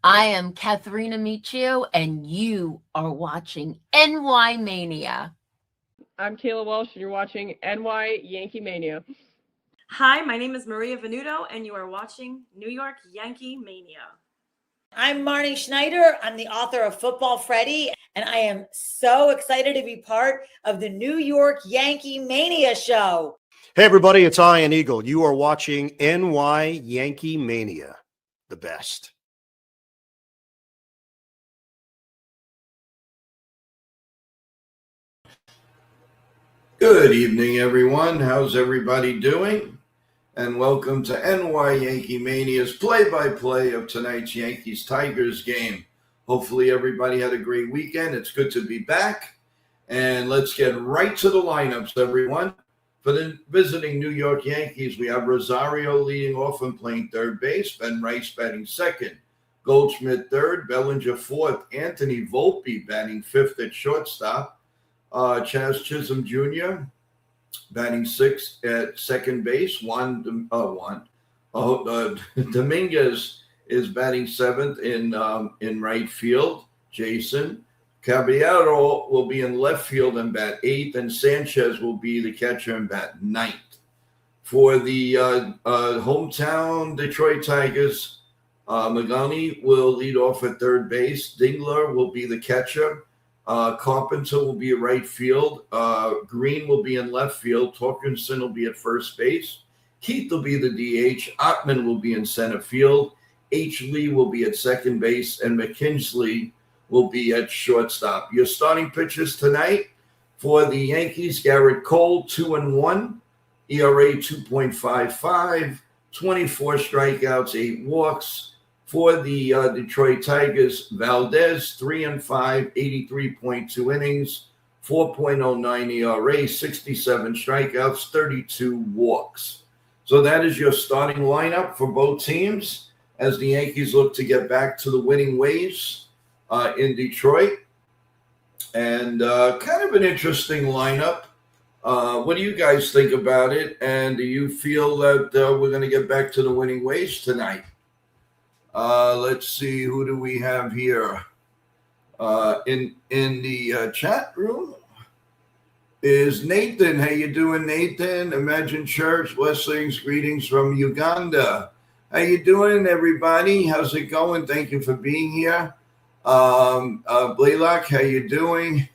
I am Katharina Michio, and you are watching NY Mania. I'm Kayla Walsh, and you're watching NY Yankee Mania. Hi, my name is Maria Venuto, and you are watching New York Yankee Mania. I'm Marnie Schneider. I'm the author of Football Freddy, and I am so excited to be part of the New York Yankee Mania show. Hey, everybody, it's Ian Eagle. You are watching NY Yankee Mania, the best. Good evening, everyone. How's everybody doing? And welcome to NY Yankee Mania's play-by-play of tonight's Yankees-Tigers game. Hopefully everybody had a great weekend. It's good to be back. And let's get right to the lineups, everyone. For the visiting New York Yankees, we have Rosario leading off and playing third base, Ben Rice batting second, Goldschmidt third, Bellinger fourth, Anthony Volpe batting fifth at shortstop, Chaz Chisholm Jr. batting sixth at second base. Dominguez is batting seventh in right field. Jason Caballero will be in left field and bat eighth, and Sanchez will be the catcher and bat ninth. For the hometown Detroit Tigers, Magani will lead off at third base. Dingler will be the catcher. Carpenter will be at right field. Green will be in left field. Torkelson will be at first base. Keith will be the DH. Ottman will be in center field. H. Lee will be at second base. And McKinsley will be at shortstop. Your starting pitchers tonight for the Yankees: Garrett Cole, 2-1, ERA 2.55, 24 strikeouts, 8 walks. For the Detroit Tigers, Valdez, 3-5, 83.2 innings, 4.09 ERA, 67 strikeouts, 32 walks. So that is your starting lineup for both teams as the Yankees look to get back to the winning ways in Detroit. And kind of an interesting lineup. What do you guys think about it? And do you feel that we're going to get back to the winning ways tonight? Let's see, who do we have here? In the chat room is Nathan. How you doing, Nathan? Imagine Church, blessings, greetings from Uganda. How you doing, everybody? How's it going? Thank you for being here. Blaylock, how you doing?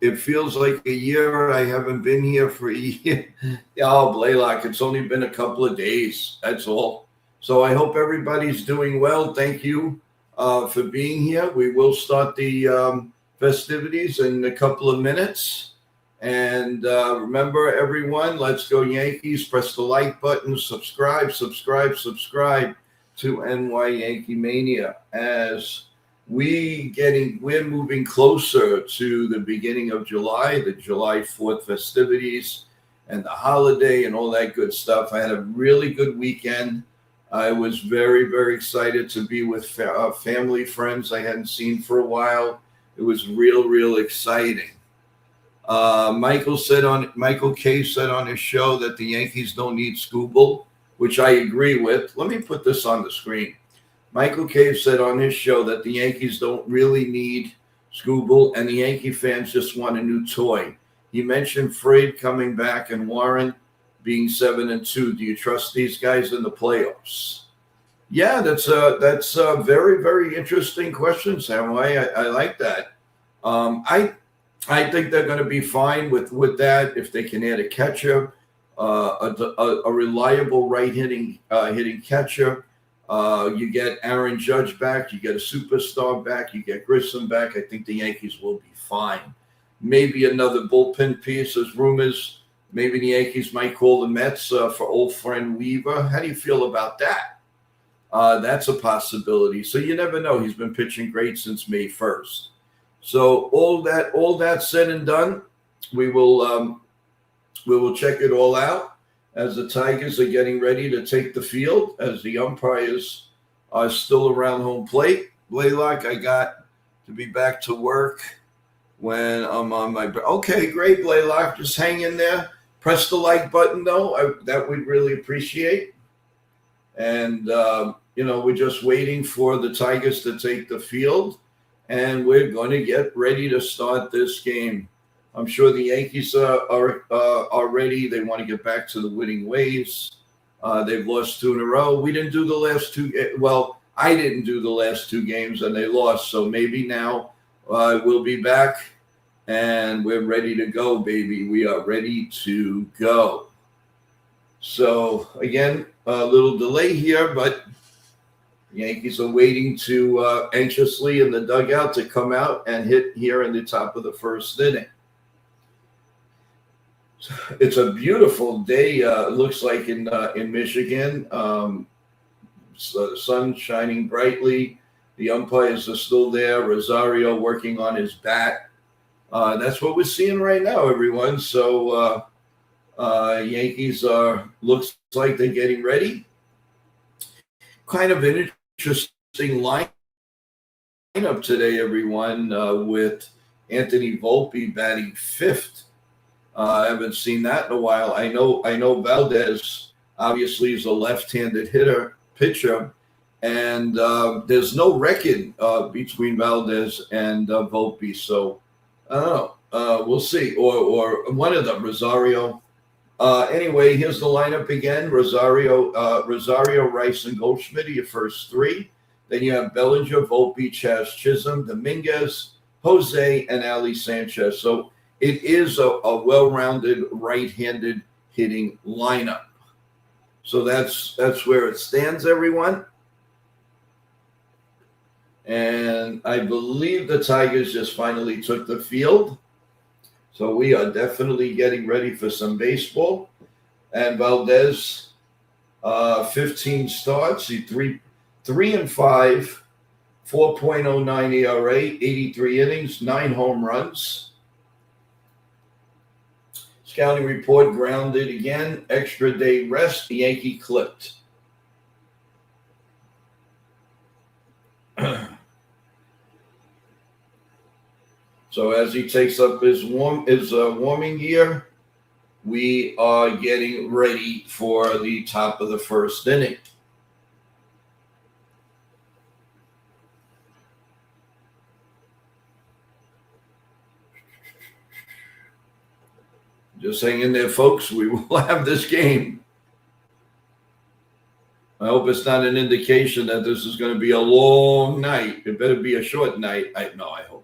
It feels like a year. I haven't been here for a year. Oh, Blaylock, it's only been a couple of days. That's all. So I hope everybody's doing well. Thank you for being here. We will start the festivities in a couple of minutes. And remember, everyone, let's go Yankees. Press the like button, subscribe to NY Yankee Mania as we're moving closer to the beginning of July, the July 4th festivities and the holiday and all that good stuff. I had a really good weekend. I was very, very excited to be with family, friends I hadn't seen for a while. It was real exciting. Michael K said on his show that the Yankees don't need Scooble, which I agree with. Let me put this on the screen. Michael K said on his show that the Yankees don't really need Scooble and the Yankee fans just want a new toy. He mentioned Freud coming back and Warren being 7-2. Do you trust these guys in the playoffs? Yeah, that's a very, very interesting question, Sam. I like that. I think they're going to be fine with that if they can add a catcher, a reliable hitting catcher. You get Aaron Judge back, you get a superstar back, you get Grissom back. I think the Yankees will be fine. Maybe another bullpen piece, as rumors. Maybe the Yankees might call the Mets for old friend Weaver. How do you feel about that? That's a possibility. So you never know. He's been pitching great since May 1st. So all that said and done, we will check it all out as the Tigers are getting ready to take the field, as the umpires are still around home plate. Blaylock, I got to be back to work when I'm on my – okay, great, Blaylock. Just hang in there. Press the like button, though. That we'd really appreciate. And we're just waiting for the Tigers to take the field, and we're going to get ready to start this game. I'm sure the Yankees are ready. They want to get back to the winning ways. They've lost 2 in a row. We didn't do the last 2. Well, I didn't do the last 2 games, and they lost. So maybe now we'll be back, and we're ready to go, baby. We are ready to go. So, again, a little delay here, but the Yankees are waiting to anxiously in the dugout to come out and hit here in the top of the first inning. It's a beautiful day. It looks like in Michigan. So the sun shining brightly. The umpires are still there. Rosario working on his bat. That's what we're seeing right now, everyone. So Yankees looks like they're getting ready. Kind of an interesting lineup today, everyone, with Anthony Volpe batting 5th. I haven't seen that in a while. I know Valdez obviously is a left-handed pitcher, and there's no record between Valdez and Volpe. So I don't know. We'll see. Or one of them, Rosario. Anyway, here's the lineup again. Rosario, Rice, and Goldschmidt are your first 3. Then you have Bellinger, Volpe, Chas Chisholm, Dominguez, Jose, and Ali Sanchez. So it is a well-rounded right-handed hitting lineup. So that's where it stands, everyone. And I believe the Tigers just finally took the field. So we are definitely getting ready for some baseball. And Valdez, 15 starts, 3-5, 4.09 ERA, 83 innings, 9 home runs. Scouting report grounded again, extra day rest, Yankee clipped. So as he takes up his warming gear, we are getting ready for the top of the first inning. Just hang in there, folks. We will have this game. I hope it's not an indication that this is going to be a long night. It better be a short night. I hope.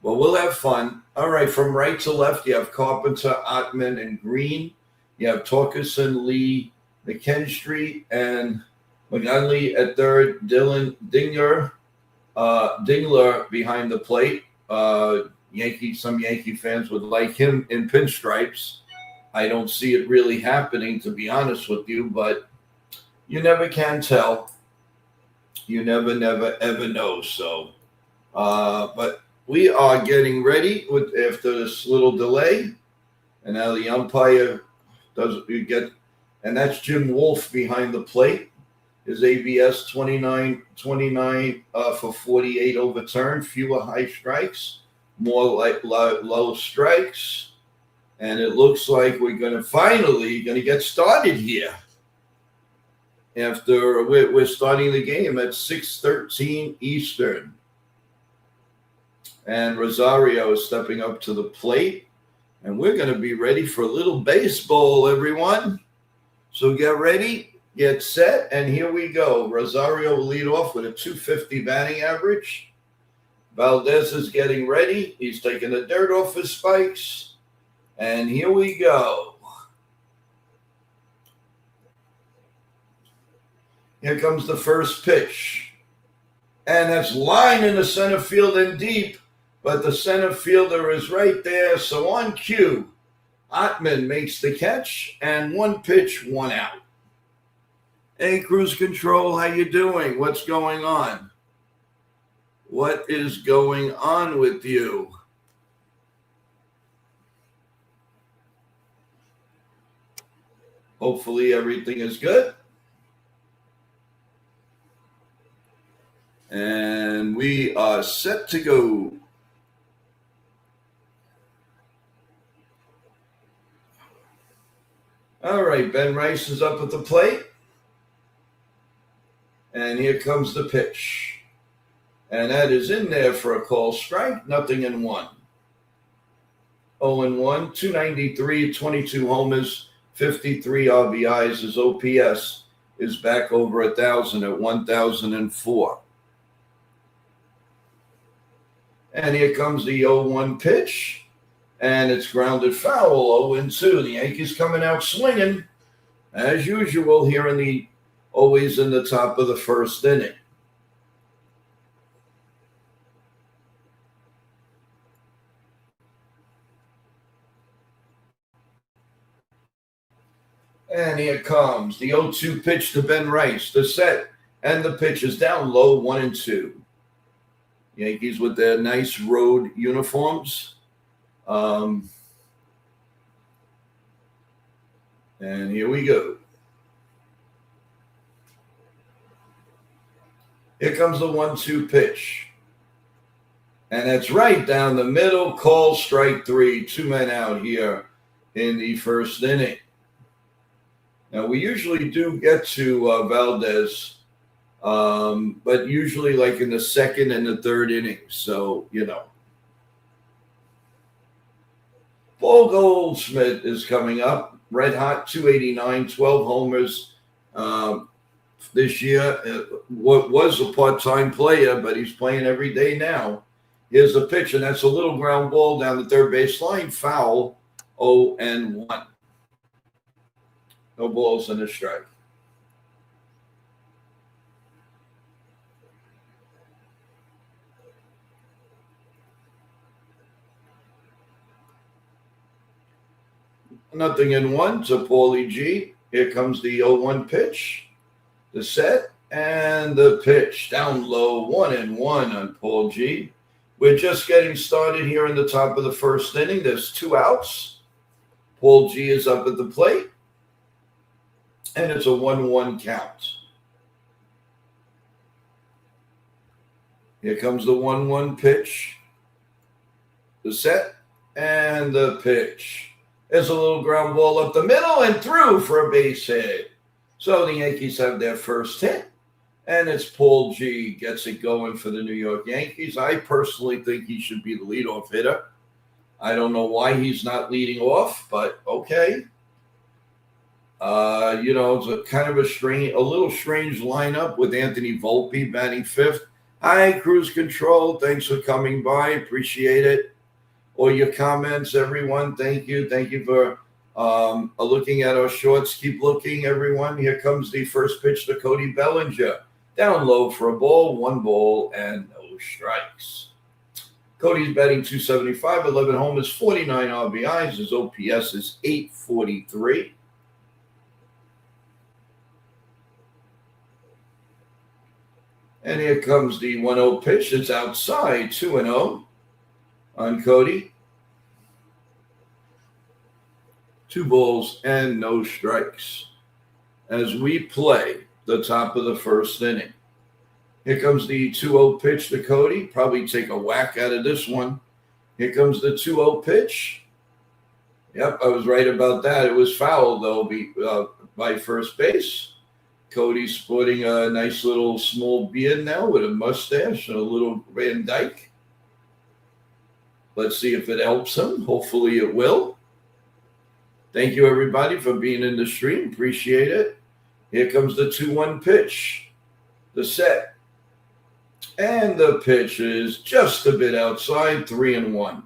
Well, we'll have fun. All right, from right to left, you have Carpenter, Ottman, and Green. You have Torkelson, Lee, McKinstry, and McGinley at third. Dingler behind the plate. Some Yankee fans would like him in pinstripes. I don't see it really happening, to be honest with you, but you never can tell. You never, ever know. So, but we are getting ready after this little delay, and now the umpire and that's Jim Wolf behind the plate. His ABS 29 for 48 overturned, fewer high strikes, more like low strikes, and it looks like we're finally gonna get started here. After we're starting the game at 6:13 Eastern. And Rosario is stepping up to the plate. And we're going to be ready for a little baseball, everyone. So get ready, get set, and here we go. Rosario will lead off with a .250 batting average. Valdez is getting ready. He's taking the dirt off his spikes. And here we go. Here comes the first pitch. And that's line in the center field and deep. But the center fielder is right there. So on cue, Ottman makes the catch. And 1 pitch, 1 out. Hey, Cruise Control, how you doing? What's going on? What is going on with you? Hopefully everything is good. And we are set to go. All right, Ben Rice is up at the plate. And And here comes the pitch. And that is in there for a call strike, nothing in one. 0-1, 293, 22 homers, 53 RBIs. His OPS is back over 1,000 at 1,004. And here comes the 0-1 pitch. And it's grounded foul, 0-2. The Yankees coming out swinging, as usual, here always in the top of the first inning. And here comes the 0-2 pitch to Ben Rice. The set and the pitch is down low, 1-2. Yankees with their nice road uniforms. And here we go. Here comes the 1-2 pitch. And that's right down the middle. Call strike 3. 2 men out here in the first inning. Now, we usually do get to Valdez, but usually like in the second and the third inning. So, Paul Goldschmidt is coming up. Red hot, 289, 12 homers this year. What was a part-time player, but he's playing every day now. Here's the pitch, and that's a little ground ball down the third base line. Foul, 0-1. No balls and a strike. Nothing in one to Paulie G. Here comes the 0-1 pitch. The set and the pitch. Down low, 1-1 on Paul G. We're just getting started here in the top of the first inning. There's 2 outs. Paul G is up at the plate. And it's a 1-1 count. Here comes the 1-1 pitch. The set and the pitch. There's a little ground ball up the middle and through for a base hit. So the Yankees have their first hit. And it's Paul G. gets it going for the New York Yankees. I personally think he should be the leadoff hitter. I don't know why he's not leading off, but okay. It's a kind of a little strange lineup with Anthony Volpe batting 5th. Hi, Cruise Control. Thanks for coming by. Appreciate it. All your comments, everyone. Thank you. Thank you for looking at our shorts. Keep looking, everyone. Here comes the first pitch to Cody Bellinger. Down low for a ball, 1 ball, and no strikes. Cody's batting 275, 11 homers, 49 RBIs. His OPS is 843. And here comes the 1-0 pitch. It's outside, 2-0 on Cody. 2 balls and no strikes as we play the top of the first inning. Here comes the 2-0 pitch to Cody. Probably take a whack out of this one. Here comes the 2-0 pitch. Yep, I was right about that. It was foul, though, by first base. Cody's sporting a nice little small beard now with a mustache and a little Van Dyke. Let's see if it helps him. Hopefully it will. Thank you, everybody, for being in the stream. Appreciate it. Here comes the 2-1 pitch. The set. And the pitch is just a bit outside, 3-1.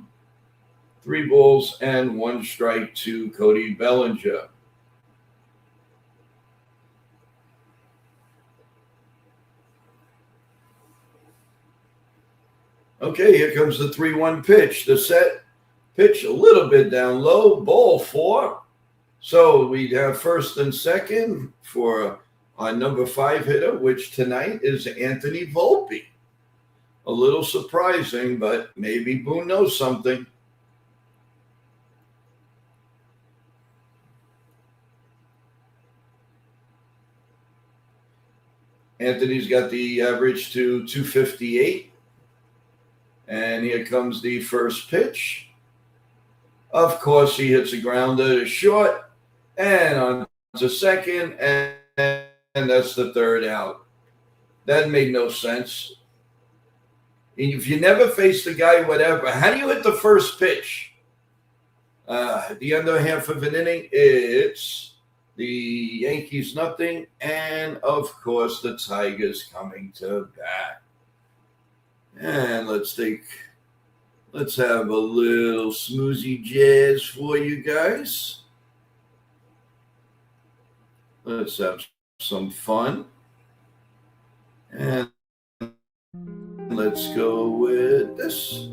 3 balls and 1 strike to Cody Bellinger. Okay, here comes the 3-1 pitch. The set, pitch a little bit down low, ball 4. So we have first and second for our number 5 hitter, which tonight is Anthony Volpe. A little surprising, but maybe Boone knows something. Anthony's got the average to 258. And here comes the first pitch. Of course, he hits a grounder to short and on to second, and that's the 3rd out. That made no sense. And if you never face the guy, whatever, how do you hit the first pitch? At the end of half of an inning, it's the Yankees nothing, and of course the Tigers coming to bat. And let's have a little smoozy jazz for you guys. Let's have some fun. And let's go with this.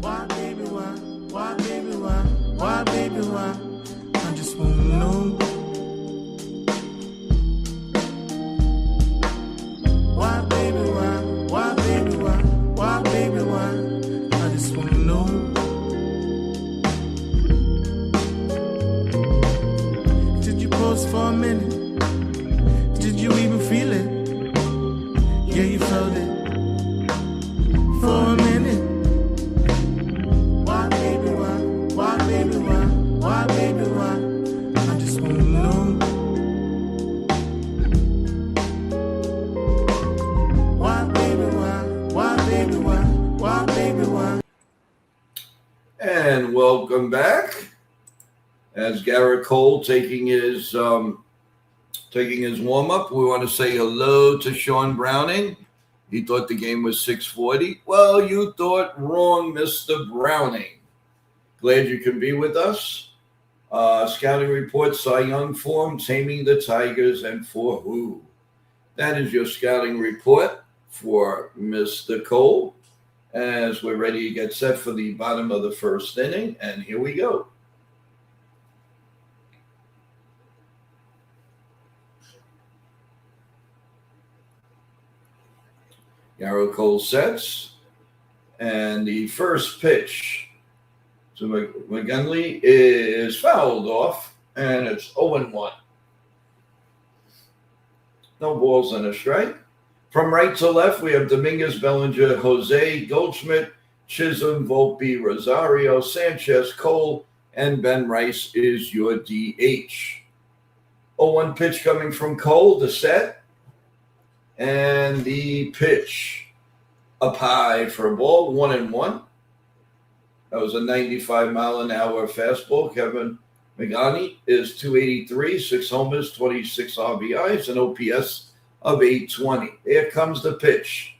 Why, baby, why? Why, baby, why? Why, baby, why? I just wanna know. Why, baby, why? Why, baby, why? Why, baby, why? I just wanna know. Did you pause for a minute? Did you even feel it? Yeah, you felt it. For a minute. Why, baby, why? Why, baby, why? Why, baby, why? I just wanna know. Why, baby, why? Why, baby, why? Why, baby, why? And welcome back. As Garrett Cole taking his warm up, we want to say hello to Sean Browning. He thought the game was 6:40. Well, you thought wrong, Mr. Browning. Glad you can be with us. Scouting report, Cy Young form, taming the Tigers, and for who? That is your scouting report for Mr. Cole as we're ready to get set for the bottom of the first inning. And here we go. Garrett Cole sets. And the first pitch to McGinley is fouled off, and it's 0-1. No balls and a strike. From right to left, we have Dominguez, Bellinger, Jose, Goldschmidt, Chisholm, Volpe, Rosario, Sanchez, Cole, and Ben Rice is your DH. 0-1 pitch coming from Cole, the set. And the pitch up high for a ball, 1-1. That was a 95-mile-an-hour fastball. Kevin McGinley is 283, 6 homers, 26 RBIs, an OPS of 820. Here comes the pitch.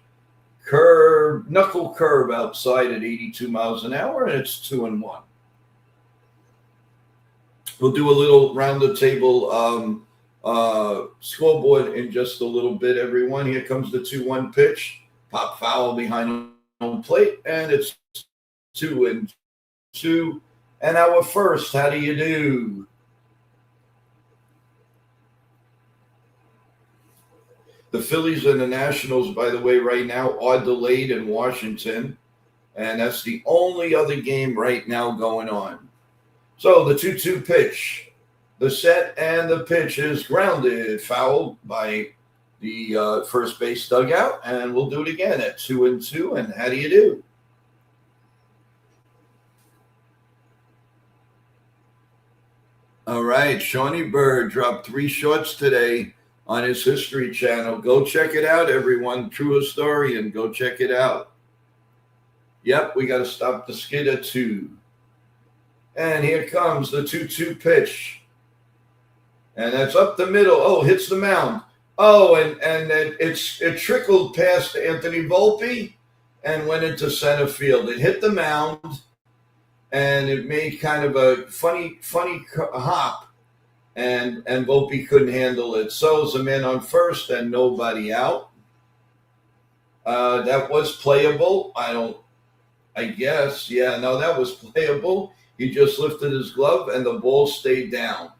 Knuckle curve outside at 82 miles an hour, and it's 2-1. We'll do a little round the table scoreboard in just a little bit, everyone. Here comes the 2-1 pitch. Pop foul behind home plate, and it's 2-2. And our first, how do you do? The Phillies and the Nationals, by the way, right now are delayed in Washington, and that's the only other game right now going on. So the 2-2 pitch, the set and the pitch is grounded, fouled by the first base dugout, and we'll do it again at 2-2. And how do you do? All right, Shawnee Bird dropped 3 shorts today on his History channel. Go check it out, everyone. True Historian, go check it out. Yep, we got to stop the skid at 2. And here comes the 2-2 pitch. And that's up the middle. Oh, hits the mound. Oh, and it trickled past Anthony Volpe and went into center field. It hit the mound, and it made kind of a funny hop, and Volpe couldn't handle it. So it was a man on first and nobody out. That was playable. I guess. Yeah, no, that was playable. He just lifted his glove, and the ball stayed down.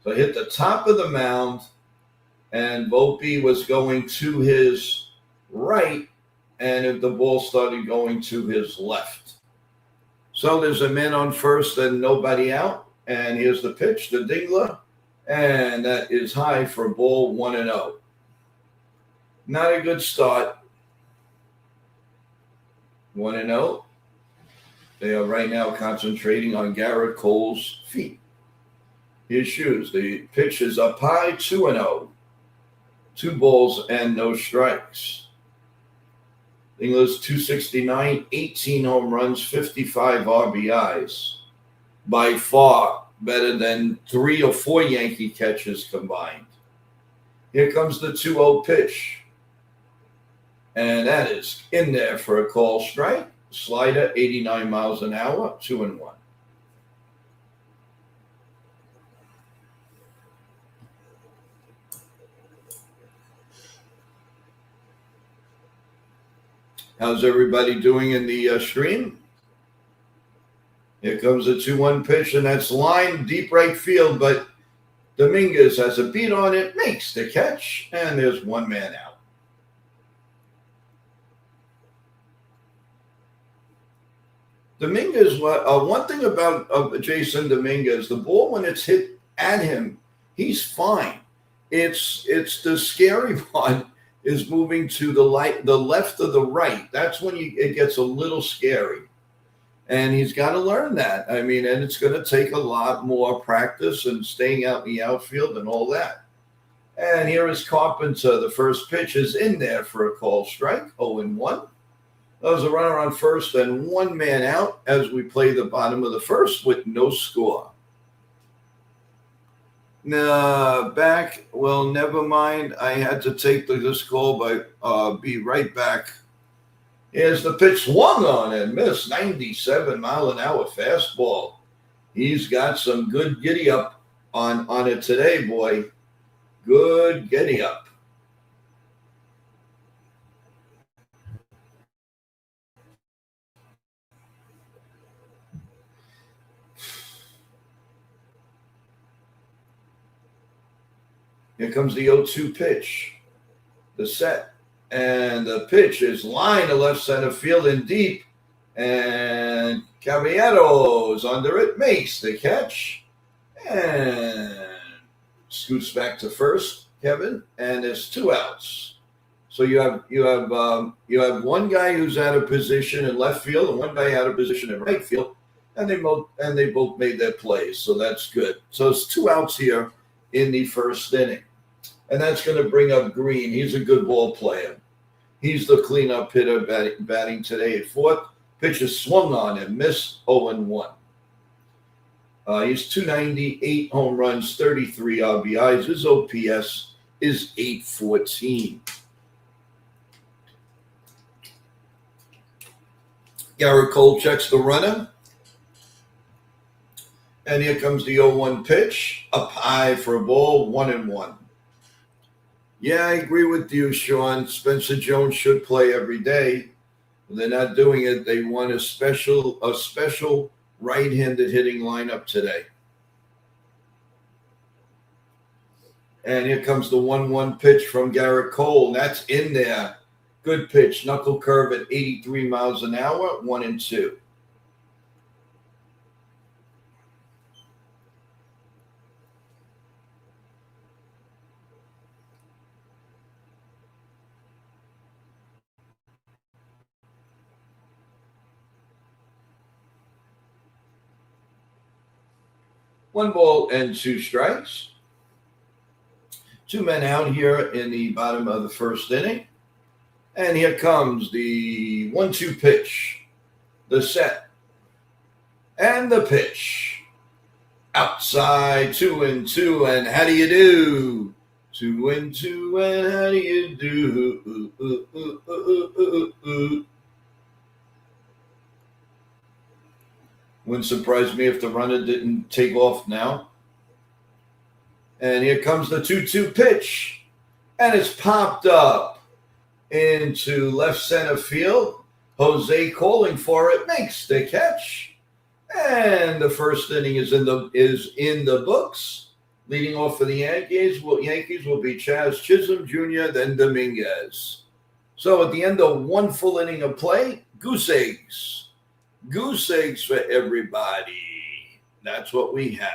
So it hit the top of the mound, and Volpe was going to his right, and the ball started going to his left. So there's a man on first and nobody out, and here's the pitch, the dingler, and that is high for ball 1-0. Not a good start. 1-0. They are right now concentrating on Garrett Cole's feet, his shoes. The pitch is up high, 2-0. 2 balls and no strikes. English 269, 18 home runs, 55 RBIs. By far better than 3 or 4 Yankee catches combined. Here comes the 2-0 pitch. And that is in there for a call strike. Slider, 89 miles an hour, 2-1. How's everybody doing in the stream? Here comes a 2-1 pitch, and that's line deep right field, but Dominguez has a beat on it, makes the catch, and there's one man out. Dominguez, one thing about Jason Dominguez, the ball when it's hit at him, he's fine. It's the scary one is moving to the left or the right. That's when it gets a little scary. And he's got to learn that. I mean, and it's going to take a lot more practice and staying out in the outfield and all that. And here is Carpenter. The first pitch is in there for a call strike, 0-1. There's a runner on first and one man out as we play the bottom of the first with no score. Now, well, never mind. I had to take this call, but be right back. Here's the pitch swung on and missed. 97 mile an hour fastball. He's got some good giddy up on it today, boy. Good giddy up. Here comes the 0-2 pitch. The set. And the pitch is line to left center field and deep. And Caballero's under it, makes the catch. And scoots back to first, Kevin. And there's 2 outs. So you have one guy who's out of position in left field and one guy out of position in right field. And they both made their plays. So that's good. So it's 2 outs here in the first inning. And that's going to bring up Green. He's a good ball player. He's the cleanup hitter batting today at fourth. Pitch is swung on and missed, 0-1. He's 298 home runs, 33 RBIs. His OPS is 814. Garrett Cole checks the runner. And here comes the 0-1 pitch. Up high for a ball, 1-1. Yeah, I agree with you, Sean. Spencer Jones should play every day. They're not doing it. They want a special right-handed hitting lineup today. And here comes the 1-1 pitch from Garrett Cole. That's in there. Good pitch. Knuckle curve at 83 miles an hour, 1-2. One ball and 2 strikes. 2 men out here in the bottom of the first inning. And here comes the 1-2 pitch. The set. And the pitch. Outside, 2-2. And how do you do? 2-2. And how do you do? Wouldn't surprise me if the runner didn't take off now. And here comes the 2-2 pitch. And it's popped up into left center field. Jose calling for it, makes the catch. And the first inning is in the books. Leading off for the Yankees will be Chaz Chisholm Jr., then Dominguez. So at the end of 1 full inning of play, goose eggs. Goose eggs for everybody. That's what we have.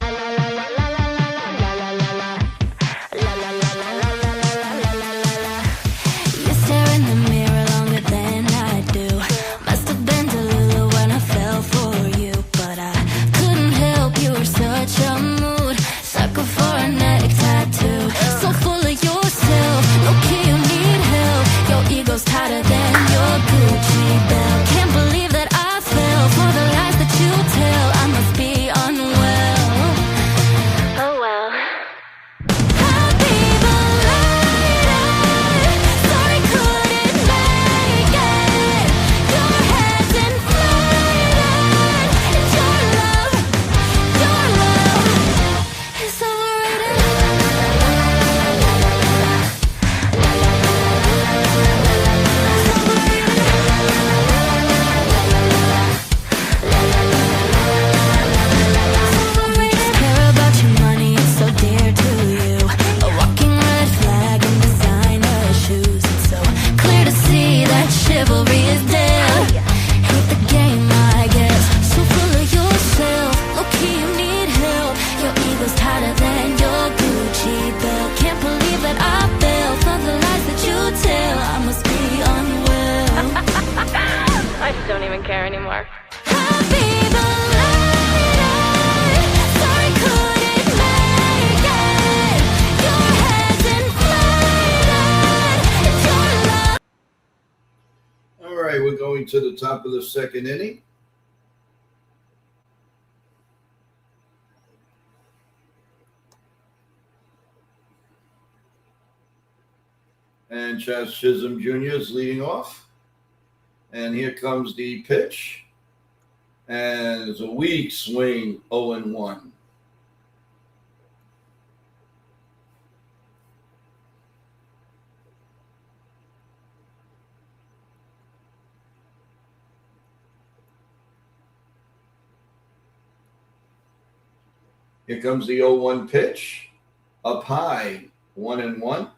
You stare in the mirror longer than I do. My tell. I must be unwell. Oh well. Happy belated. Sorry couldn't make it. Your head's inflated. And your love is overrated. Care about your money, it's so dear to you. A walking red flag and designer shoes. It's so clear to see that chivalry is dead. Hate the game, I guess. So full of yourself, low-key you need help. Your ego's tighter than your Gucci belt. Can't believe that I fell for the lies that you tell. I must be unwell. I just don't even care anymore. Happy belated. Sorry couldn't make it. Your head's inflated. And your love. All right, we're going to the top of the second inning. And Chaz Chisholm Jr. is leading off. And here comes the pitch. And it's a weak swing, 0-1. Here comes the 0-1 pitch. Up high, 1-1.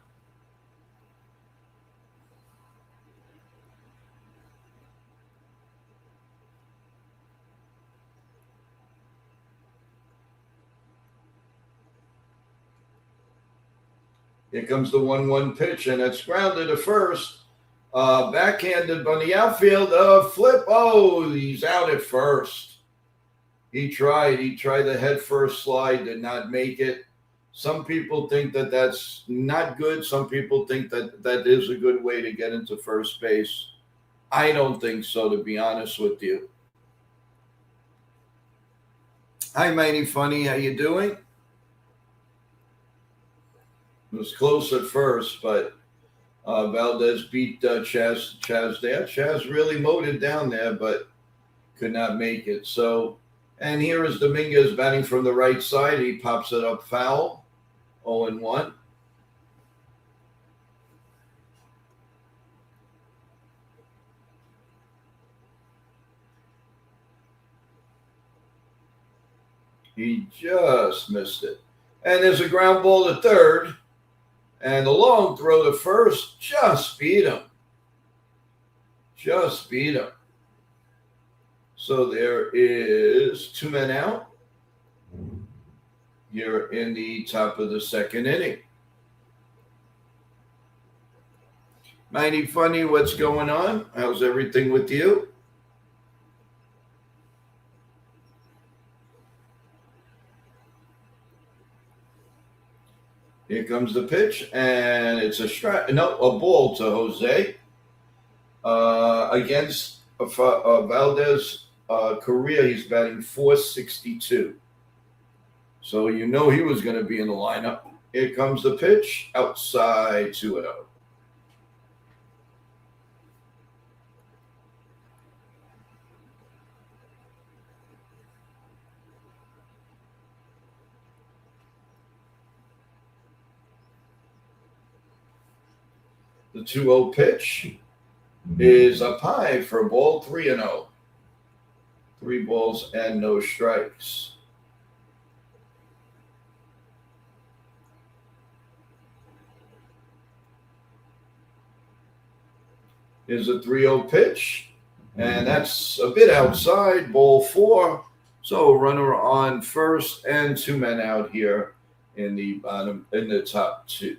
Here comes the 1-1 pitch, and it's grounded to first. Backhanded on the outfield. Flip. Oh, he's out at first. He tried the head first slide, did not make it. Some people think that that's not good. Some people think that that is a good way to get into first base. I don't think so, to be honest with you. Hi, Mighty Funny. How you doing? It was close at first, but Valdez beat Chaz there. Chaz really mowed it down there, but could not make it. So, and here is Dominguez batting from the right side. He pops it up foul, 0-1. He just missed it. And there's a ground ball to third. And the long throw to first just beat him. Just beat him. So there is 2 men out here in the top of the second inning. Mighty Funny, what's going on? How's everything with you? Here comes the pitch, and it's a ball to Jose against Valdez Correa. He's batting .462, so you know he was going to be in the lineup. Here comes the pitch, outside 2-0. The 2-0 pitch is up high for a ball, 3-0. 3 balls and no strikes. Here's a 3-0 pitch, and that's a bit outside, ball 4. So runner on first and 2 men out here in the top 2.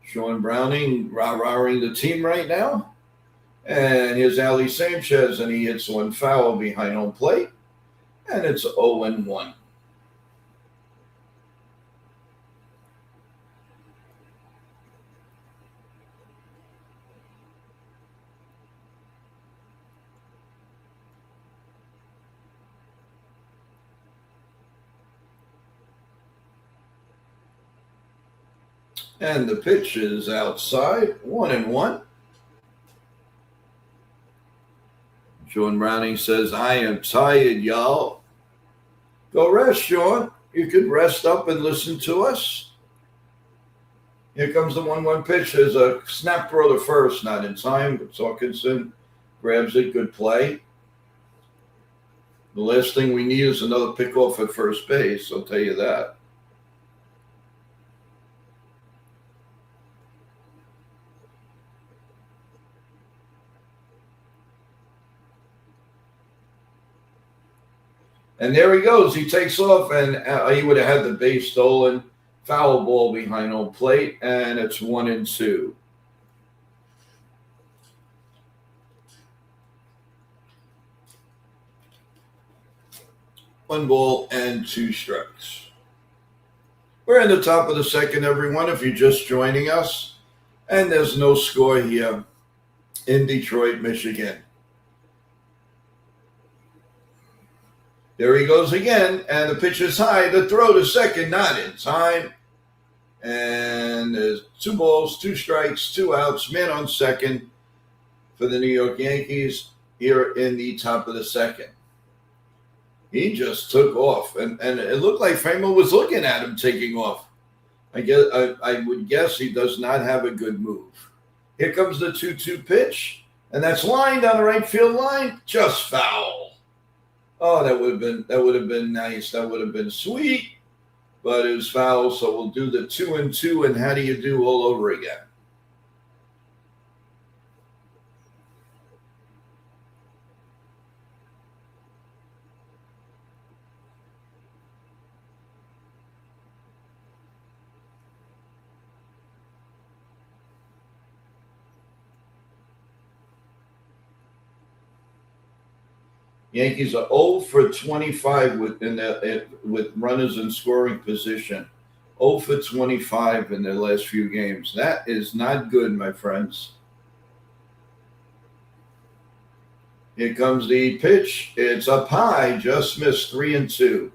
Sean Browning rah-rahing the team right now. And here's Ali Sanchez, and he hits one foul behind home plate, and it's 0-1. And the pitch is outside, 1-1. Sean Browning says, I am tired, y'all. Go rest, Sean. You could rest up and listen to us. Here comes the 1-1 pitch. There's a snap throw to first, not in time, but Hawkinson grabs it. Good play. The last thing we need is another pickoff at first base, I'll tell you that. And there he goes. He takes off, and he would have had the base stolen. Foul ball behind home plate, and it's 1-2. One ball and 2 strikes. We're in the top of the second, everyone, if you're just joining us. And there's no score here in Detroit, Michigan. There he goes again, and the pitch is high. The throw to second, not in time. And there's 2 balls, 2 strikes, 2 outs, man on second for the New York Yankees here in the top of the second. He just took off, and it looked like Framer was looking at him taking off. I would guess he does not have a good move. Here comes the 2-2 pitch, and that's lined on the right field line, just foul. Oh, that would have been nice. That would have been sweet, but it was foul. So we'll do the 2-2, and how do you do all over again? Yankees are 0 for 25 with runners in scoring position. 0 for 25 in their last few games. That is not good, my friends. Here comes the pitch. It's up high, just missed, 3-2.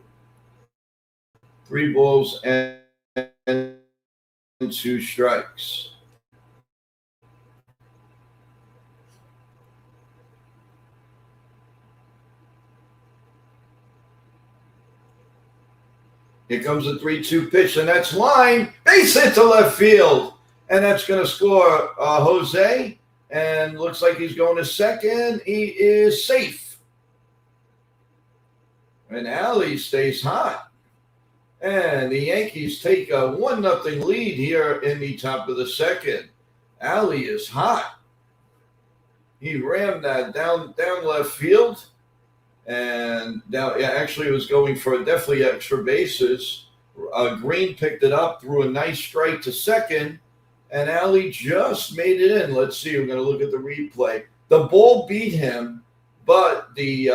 3 balls and 2 strikes. Here comes the 3-2 pitch, and that's line. Base hit to left field. And that's going to score Jose. And looks like he's going to second. He is safe. And Ali stays hot. And the Yankees take a 1-0 lead here in the top of the second. Ali is hot. He rammed that down left field. And now, actually, it was going for definitely extra bases. Green picked it up, threw a nice strike to second, and Ali just made it in. Let's see. We're going to look at the replay. The ball beat him, but the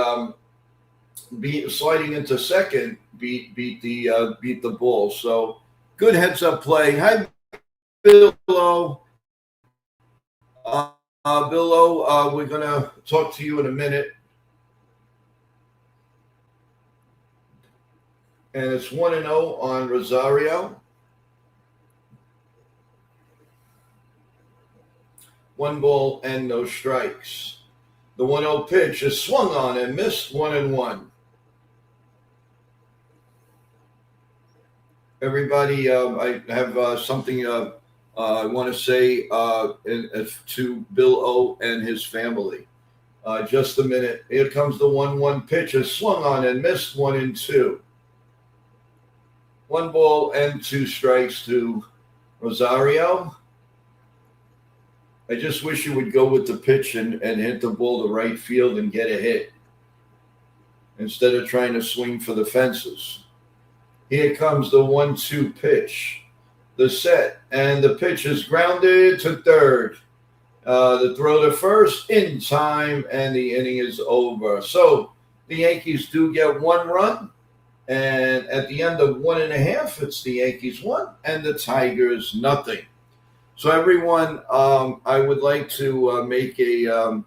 sliding into second beat the ball. So good heads up play. Hi, Bill-O. Bill-O, we're going to talk to you in a minute. And it's 1-0 on Rosario. 1 ball and no strikes. The 1-0 pitch is swung on and missed, 1-1. Everybody, I have something I want to say to Bill-O and his family. Just a minute. Here comes the 1-1 pitch. Is swung on and missed, 1-2. 1 ball and 2 strikes to Rosario. I just wish you would go with the pitch and hit the ball to right field and get a hit instead of trying to swing for the fences. Here comes the 1-2 pitch. The set, and the pitch is grounded to third. The throw to first in time, and the inning is over. So the Yankees do get one run, and at the end of 1.5, it's the Yankees 1 and the Tigers nothing. So everyone, I would like to make a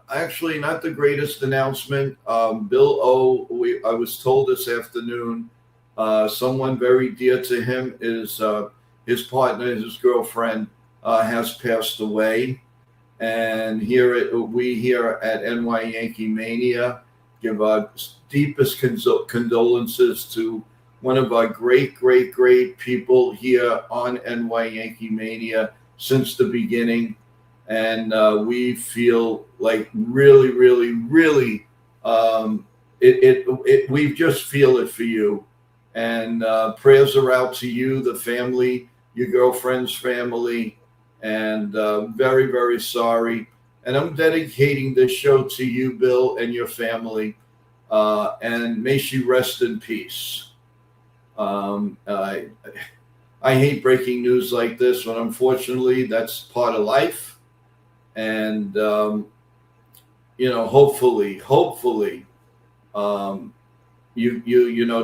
actually not the greatest announcement. Bill O, I was told this afternoon, someone very dear to him is his partner, his girlfriend, has passed away. And we here at NY Yankee Mania give our deepest condolences to one of our great, great, great people here on NY Yankee Mania since the beginning. And we feel like really, really, really, we just feel it for you. And prayers are out to you, the family, your girlfriend's family, and very, very sorry. And I'm dedicating this show to you, Bill, and your family. And may she rest in peace. I hate breaking news like this, but unfortunately, that's part of life. And hopefully,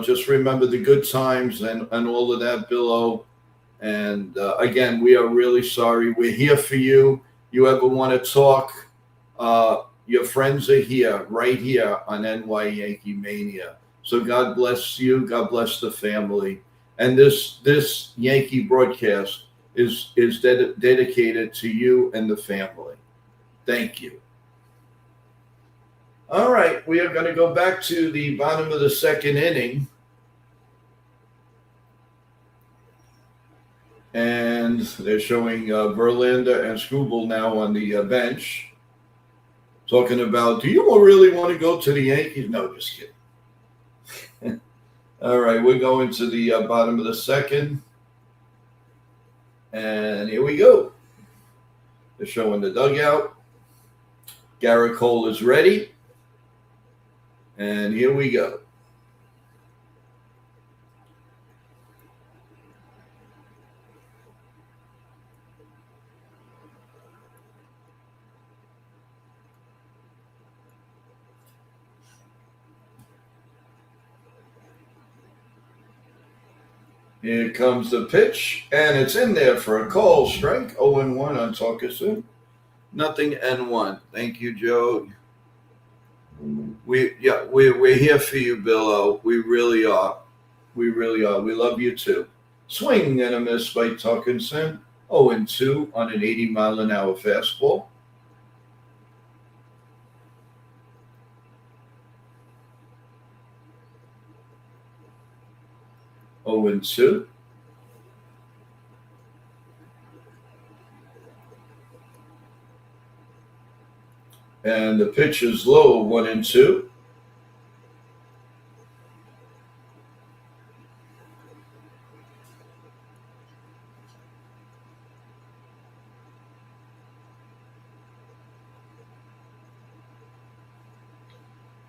just remember the good times and all of that, Bill O. And again, we are really sorry. We're here for you. You ever want to talk? Your friends are here, right here on NY Yankee Mania. So God bless you. God bless the family. And this Yankee broadcast is dedicated to you and the family. Thank you. All right, we are going to go back to the bottom of the second inning. And they're showing Verlander and Struble now on the bench, talking about, do you really want to go to the Yankees? No, just kidding. All right, we're going to the bottom of the second. And here we go. They're showing the dugout. Garrett Cole is ready. And here we go. Here comes the pitch, and it's in there for a call. Strike 0-1 on Torkelson. Nothing N1. Thank you, Joe. We're here for you, Bill O. We really are. We really are. We love you too. Swing and a miss by Torkelson. 0-2 on an 80-mile-an-hour fastball. Oh and 2. And the pitch is low, 1-2.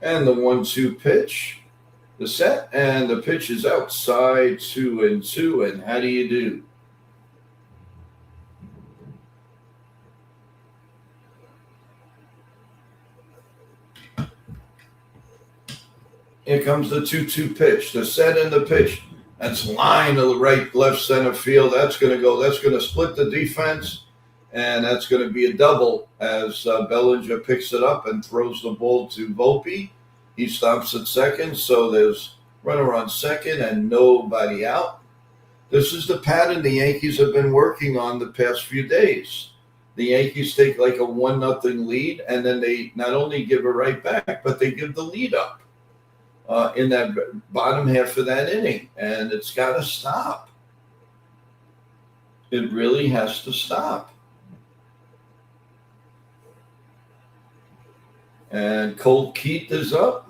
And the 1-2 pitch. The set, and the pitch is outside, 2-2. And how do you do? Here comes the 2-2 pitch. The set and the pitch. That's line to the right, left center field. That's going to go. That's going to split the defense, and that's going to be a double as Bellinger picks it up and throws the ball to Volpe. He stops at second, so there's runner on second and nobody out. This is the pattern the Yankees have been working on the past few days. The Yankees take like a 1-0 lead, and then they not only give it right back, but they give the lead up in that bottom half of that inning. And it's got to stop. It really has to stop. And Colt Keith is up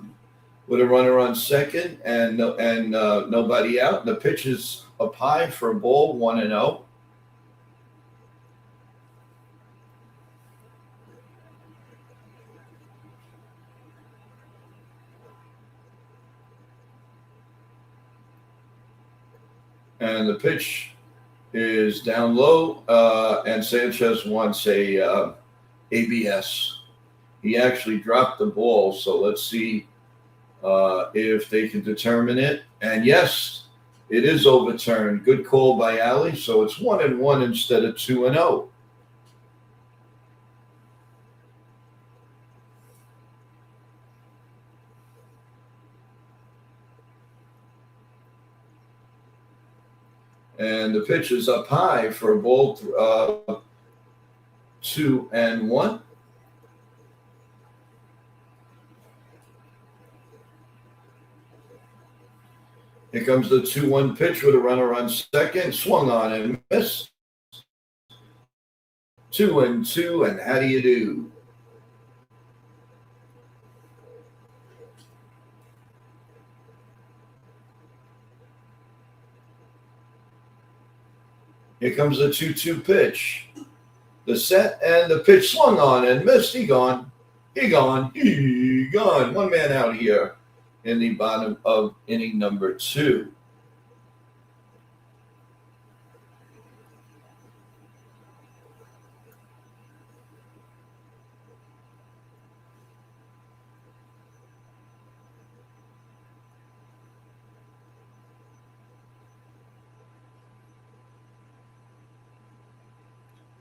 with a runner on second and nobody out. The pitch is up high for a ball, 1-0. And the pitch is down low, and Sanchez wants a ABS. He actually dropped the ball, so let's see if they can determine it. And yes, it is overturned. Good call by Ali. So it's 1-1 instead of 2-0. And the pitch is up high for a ball 2-1. Here comes the 2-1 pitch with a runner on second. Swung on and missed. 2-2, and how do you do? Here comes the 2-2 pitch. The set and the pitch swung on and missed. He gone. He gone. He gone. One man out here in the bottom of inning number 2.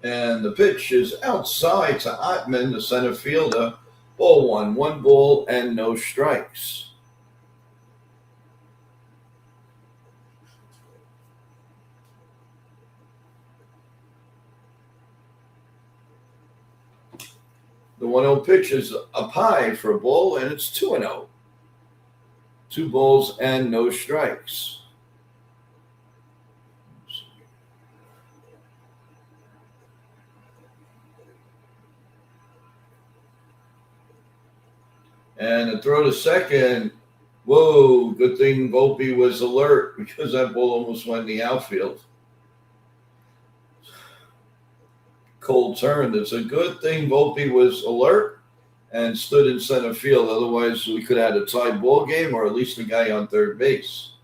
And the pitch is outside to Ottman, the center fielder. Ball 1, 1 ball and no strikes. The 1-0 pitch is up high for a ball, and it's 2-0. 2 balls and no strikes. And the throw to second. Whoa, good thing Volpe was alert because that ball almost went in the outfield. Cold turn. It's a good thing Volpe was alert and stood in center field. Otherwise, we could have had a tied ball game or at least a guy on third base.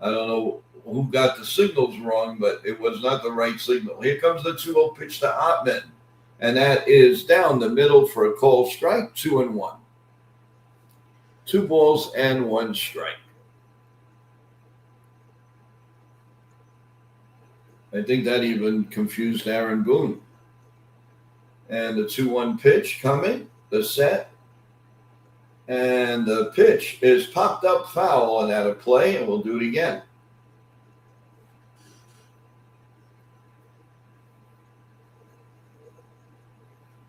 I don't know who got the signals wrong, but it was not the right signal. Here comes the 2-0 pitch to Ottman. And that is down the middle for a called strike, 2-1. 2 balls and 1 strike. I think that even confused Aaron Boone. And the 2-1 pitch coming, the set. And the pitch is popped up foul and out of play, and we'll do it again.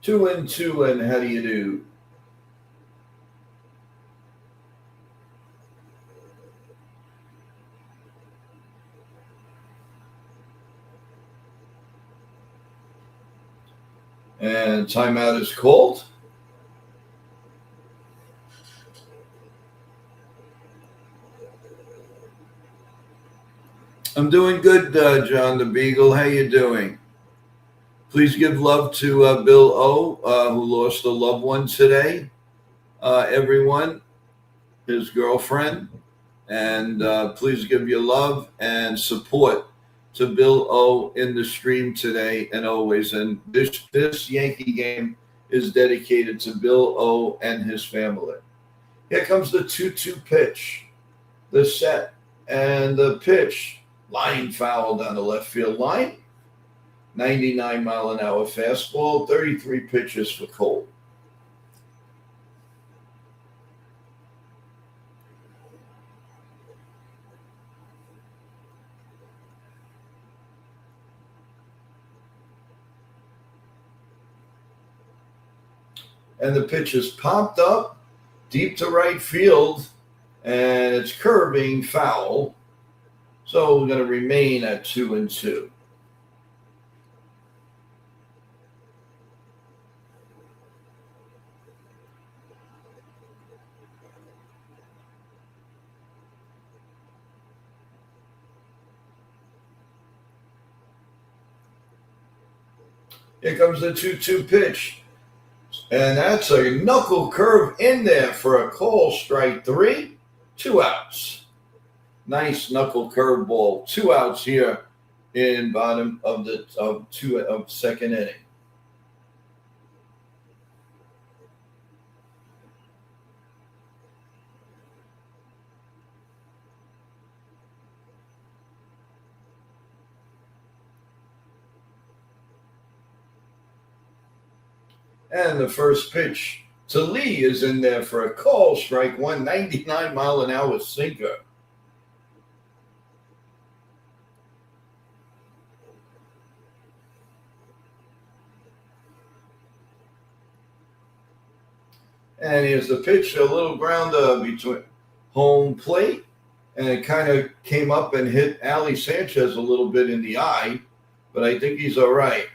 Two and two, and how do you do? And timeout is called. I'm doing good, John the Beagle. How you doing? Please give love to Bill O, who lost a loved one today. Everyone, his girlfriend. And please give your love and support to Bill O in the stream today and always. And this Yankee game is dedicated to Bill O and his family. Here comes the 2-2 pitch, the set, and the pitch. Line foul down the left field line. 99-mile-an-hour fastball, 33 pitches for Cole. And the pitch is popped up deep to right field, and it's curving foul. So we're going to remain at 2-2. Here comes the 2-2 pitch. And that's a knuckle curve in there for a call, strike 3, 2 outs. Nice knuckle curveball. 2 outs here in bottom of the second inning. And the first pitch to Lee is in there for a call, strike one, 99-mile-an-hour sinker. And here's the pitch, a little grounder between home plate, and it kind of came up and hit Ali Sanchez a little bit in the eye, but I think he's all right.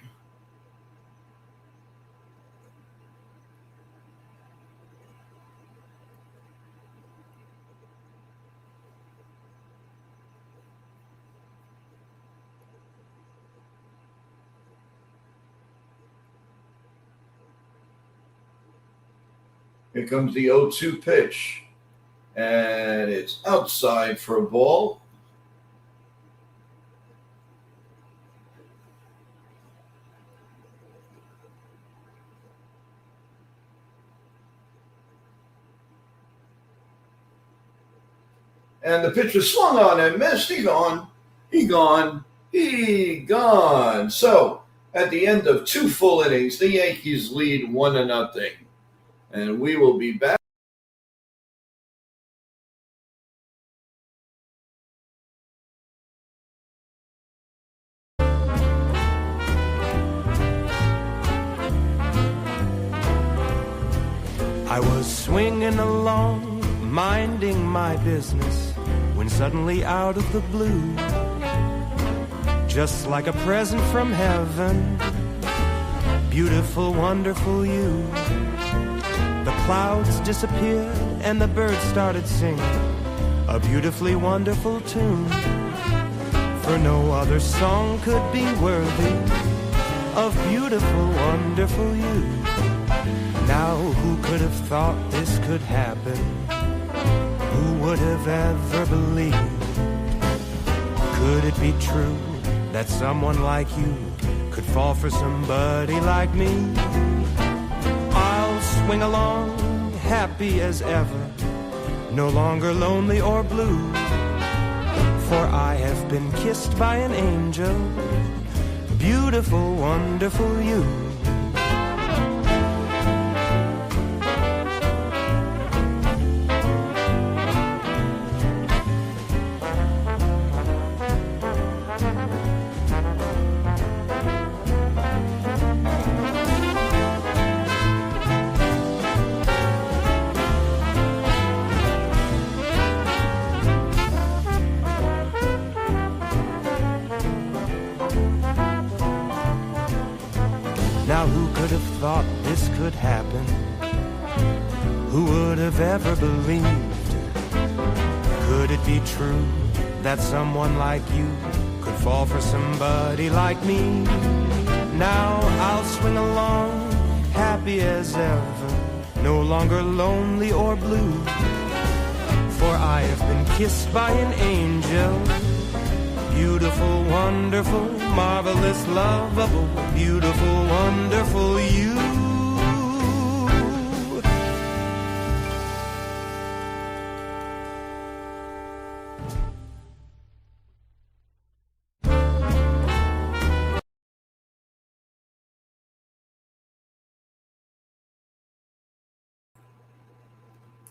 Here comes the 0-2 pitch, and it's outside for a ball. And the pitcher swung on and missed. He gone. So at the end of 2 full innings, the Yankees lead 1-0. And we will be back. I was swinging along, minding my business, when suddenly out of the blue, just like a present from heaven, beautiful, wonderful you. The clouds disappeared and the birds started singing a beautifully wonderful tune. For no other song could be worthy of beautiful, wonderful you. Now who could have thought this could happen? Who would have ever believed? Could it be true that someone like you could fall for somebody like me? I'll swing along, happy as ever, no longer lonely or blue, for I have been kissed by an angel, beautiful, wonderful you. Now who could have thought this could happen? Who would have ever believed? Could it be true that someone like you could fall for somebody like me? Now I'll swing along, happy as ever, no longer lonely or blue, for I have been kissed by an angel, beautiful, wonderful, marvelous, lovable, beautiful, wonderful you.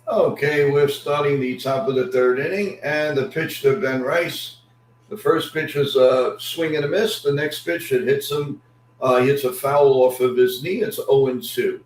Okay, we're starting the top of the 3rd inning, and the pitch to Ben Rice. The first pitch is a swing and a miss. The next pitch, it hits him. He hits a foul off of his knee. It's 0-2.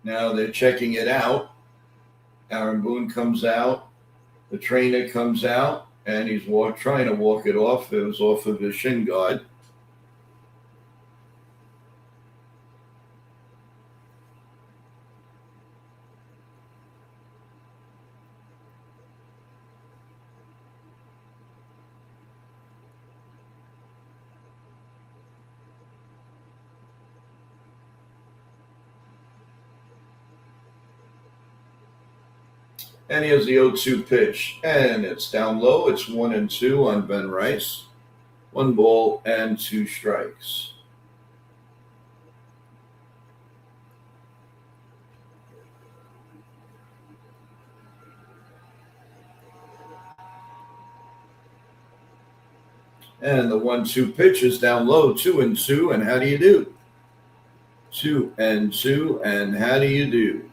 Now they're checking it out. Aaron Boone comes out. The trainer comes out, and he's trying to walk it off. It was off of his shin guard. And here's the 0-2 pitch. And it's down low. It's 1-2 on Ben Rice. 1 ball and 2 strikes. And the 1-2 pitch is down low, 2-2, and how do you do? 2-2, and how do you do?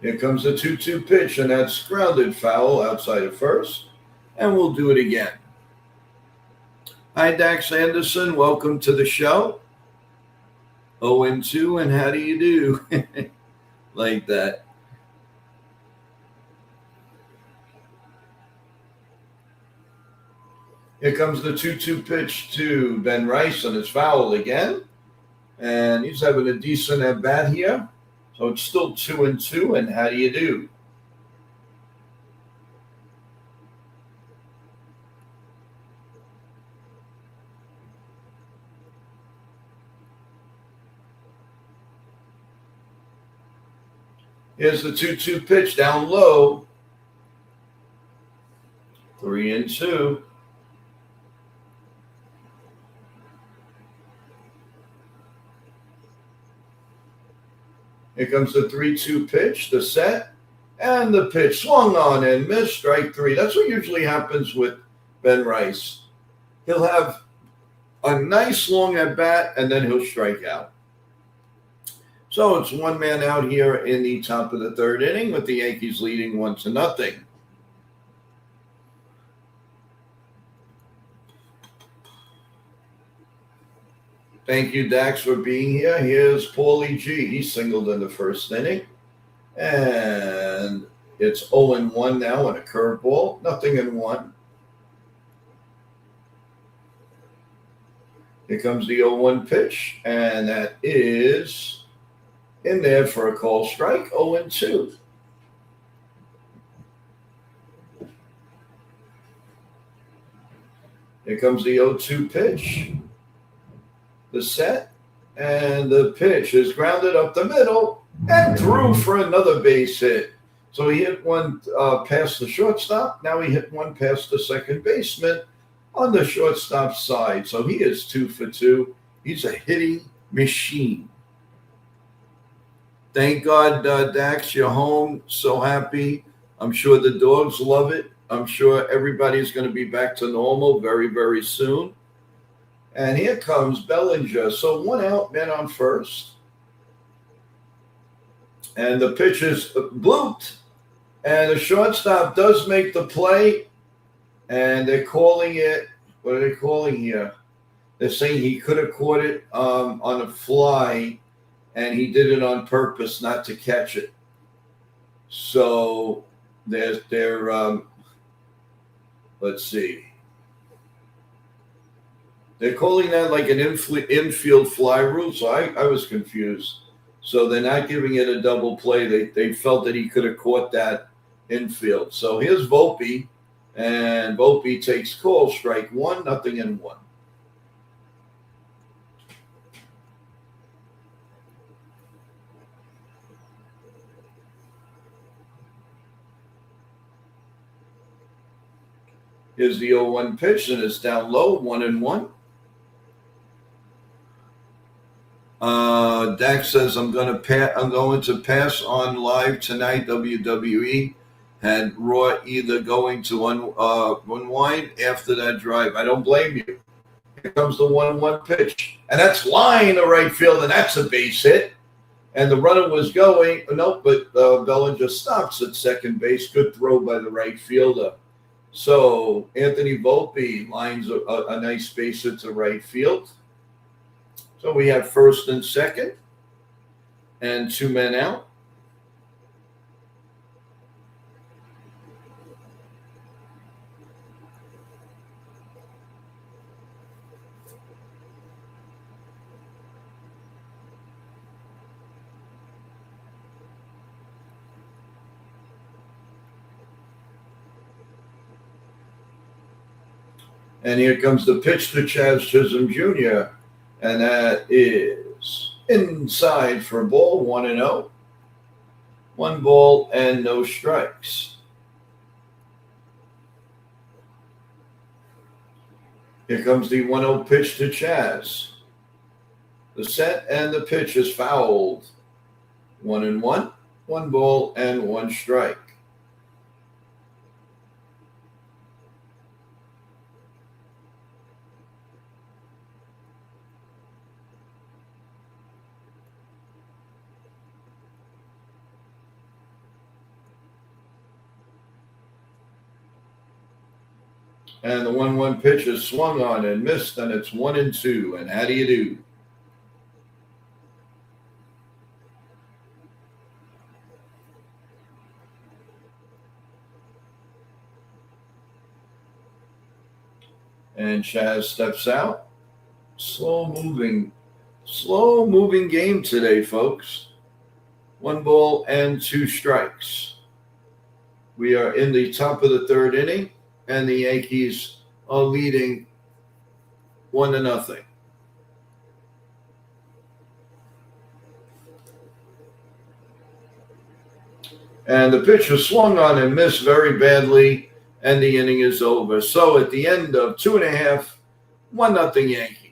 Here comes the 2-2 pitch, and that's grounded foul outside of first, and we'll do it again. Hi, Dax Anderson. Welcome to the show. 0-2, and how do you do? Like that. Here comes the 2-2 pitch to Ben Rice, and it's foul again. And he's having a decent at bat here. So it's still 2-2, and how do you do? Here's the 2-2 pitch down low. 3-2. Here comes the 3-2 pitch, the set, and the pitch swung on and missed, strike 3. That's what usually happens with Ben Rice. He'll have a nice long at bat, and then he'll strike out. So it's 1 man out here in the top of the 3rd inning with the Yankees leading 1-0. Thank you, Dax, for being here. Here's Paulie G. He singled in the 1st inning. And it's 0-1 now and a curveball. 0-1. Here comes the 0-1 pitch, and that is in there for a call strike, 0-2. Here comes the 0-2 pitch. The set, and the pitch is grounded up the middle and through for another base hit. So he hit one past the shortstop. Now he hit one past the second baseman on the shortstop side. So he is 2 for 2. He's a hitting machine. Thank God, Dax, you're home. So happy. I'm sure the dogs love it. I'm sure everybody's going to be back to normal very, very soon. And here comes Bellinger. So 1 out, man on first. And the pitch is blooped. And the shortstop does make the play. And they're calling it, what are they calling here? They're saying he could have caught it on a fly, and he did it on purpose not to catch it. So they're let's see. They're calling that like an infield fly rule, so I was confused. So they're not giving it a double play. They felt that he could have caught that infield. So here's Volpe, and Volpe takes call, strike 1, 0-1. Here's the 0-1 pitch, and it's down low, 1-1. Dax says I'm going to pass on live tonight. WWE had Raw either going to unwind after that drive. I don't blame you. Here comes the 1-1 pitch, and that's line to right field, and that's a base hit. And the runner was going, but Bellinger stops at second base. Good throw by the right fielder. So Anthony Volpe lines a nice base hit to right field. So we have first and second, and 2 men out. And here comes the pitch to Chaz Chisholm Jr. And that is inside for a ball, 1-0. 1 ball and no strikes. Here comes the 1-0 pitch to Chaz. The set and the pitch is fouled. 1-1. 1 ball and 1 strike. And the 1-1 pitch is swung on and missed, and it's 1-2. And how do you do? And Chaz steps out. Slow moving game today, folks. 1 ball and 2 strikes. We are in the top of the 3rd inning, and the Yankees are leading 1-0. And the pitch was swung on and missed very badly, and the inning is over. So at the end of 2.5, 1-0 Yankees.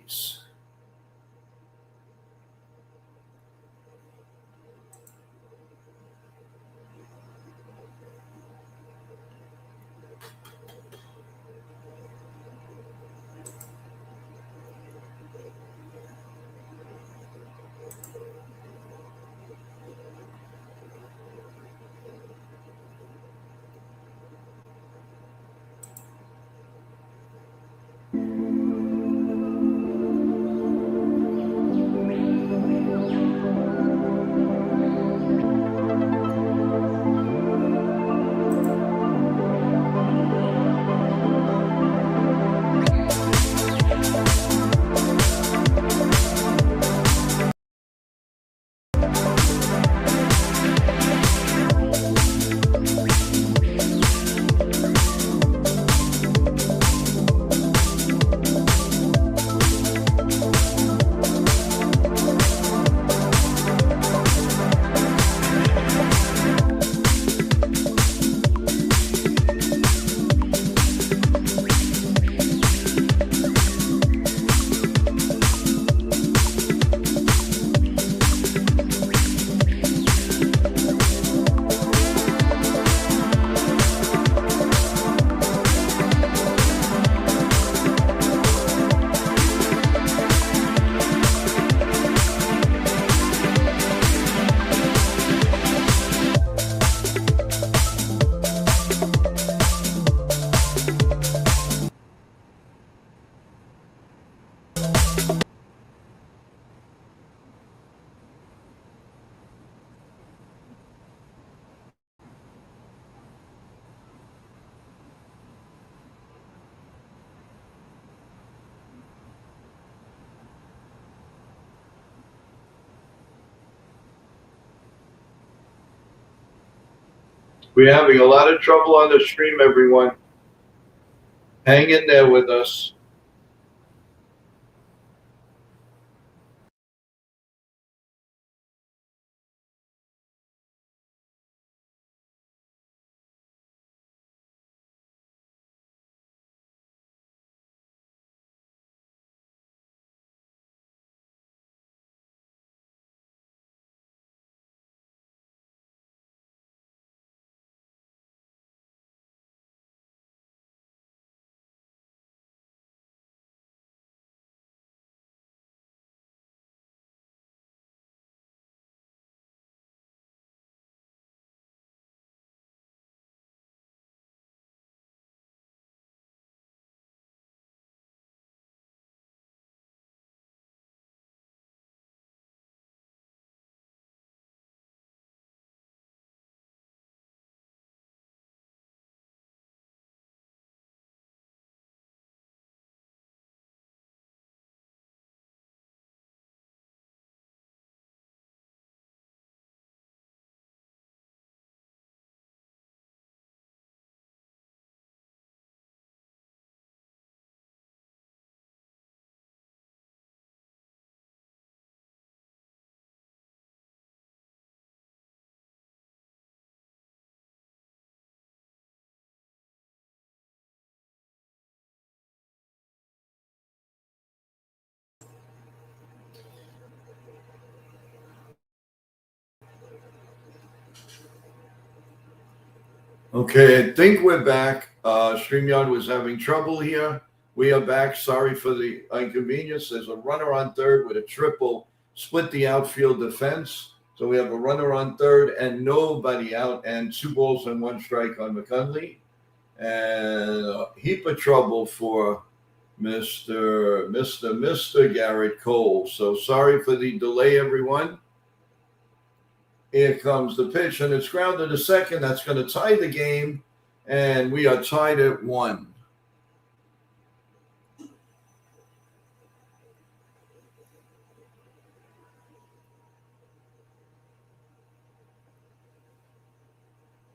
We're having a lot of trouble on the stream, everyone. Hang in there with us. Okay, I think we're back. StreamYard was having trouble here. We are back. Sorry for the inconvenience. There's a runner on third with a triple, split the outfield defense. So we have a runner on third and nobody out, and 2 balls and 1 strike on McCunley. And a heap of trouble for Mr. Garrett Cole. So sorry for the delay, everyone. Here comes the pitch, and it's grounded to second. That's going to tie the game, and we are tied at 1.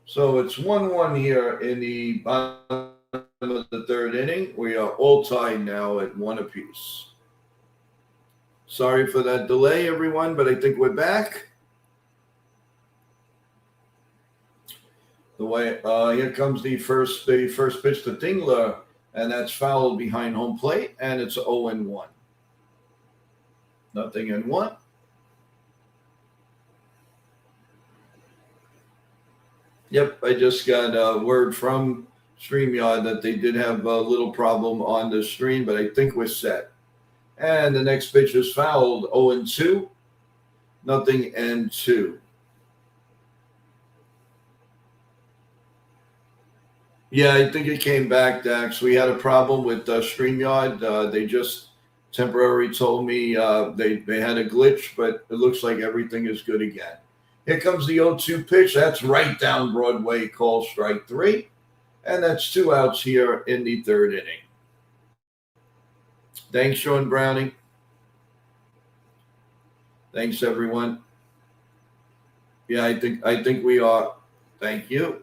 So it's 1-1 here in the bottom of the third inning. We are all tied now at 1 apiece. Sorry for that delay, everyone, but I think we're back. Here comes the first pitch to Dingler, and that's fouled behind home plate, and it's 0-1. Nothing in 1. Yep, I just got a word from StreamYard that they did have a little problem on the stream, but I think we're set. And the next pitch is fouled, 0-2. Nothing and 2. Yeah, I think it came back, Dax. We had a problem with StreamYard. They just temporarily told me they had a glitch, but it looks like everything is good again. Here comes the 0-2 pitch. That's right down Broadway, call strike 3. And that's 2 outs here in the third inning. Thanks, Sean Browning. Thanks, everyone. Yeah, I think we are. Thank you.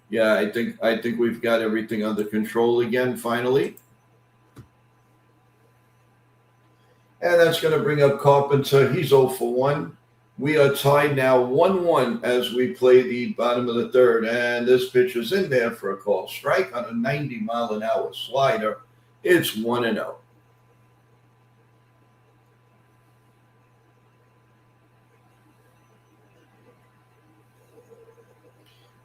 Yeah, I think we've got everything under control again, finally. And that's going to bring up Carpenter. He's 0 for 1. We are tied now 1-1 as we play the bottom of the third. And this pitch is in there for a call strike on a 90-mile-an-hour slider. It's 1-0.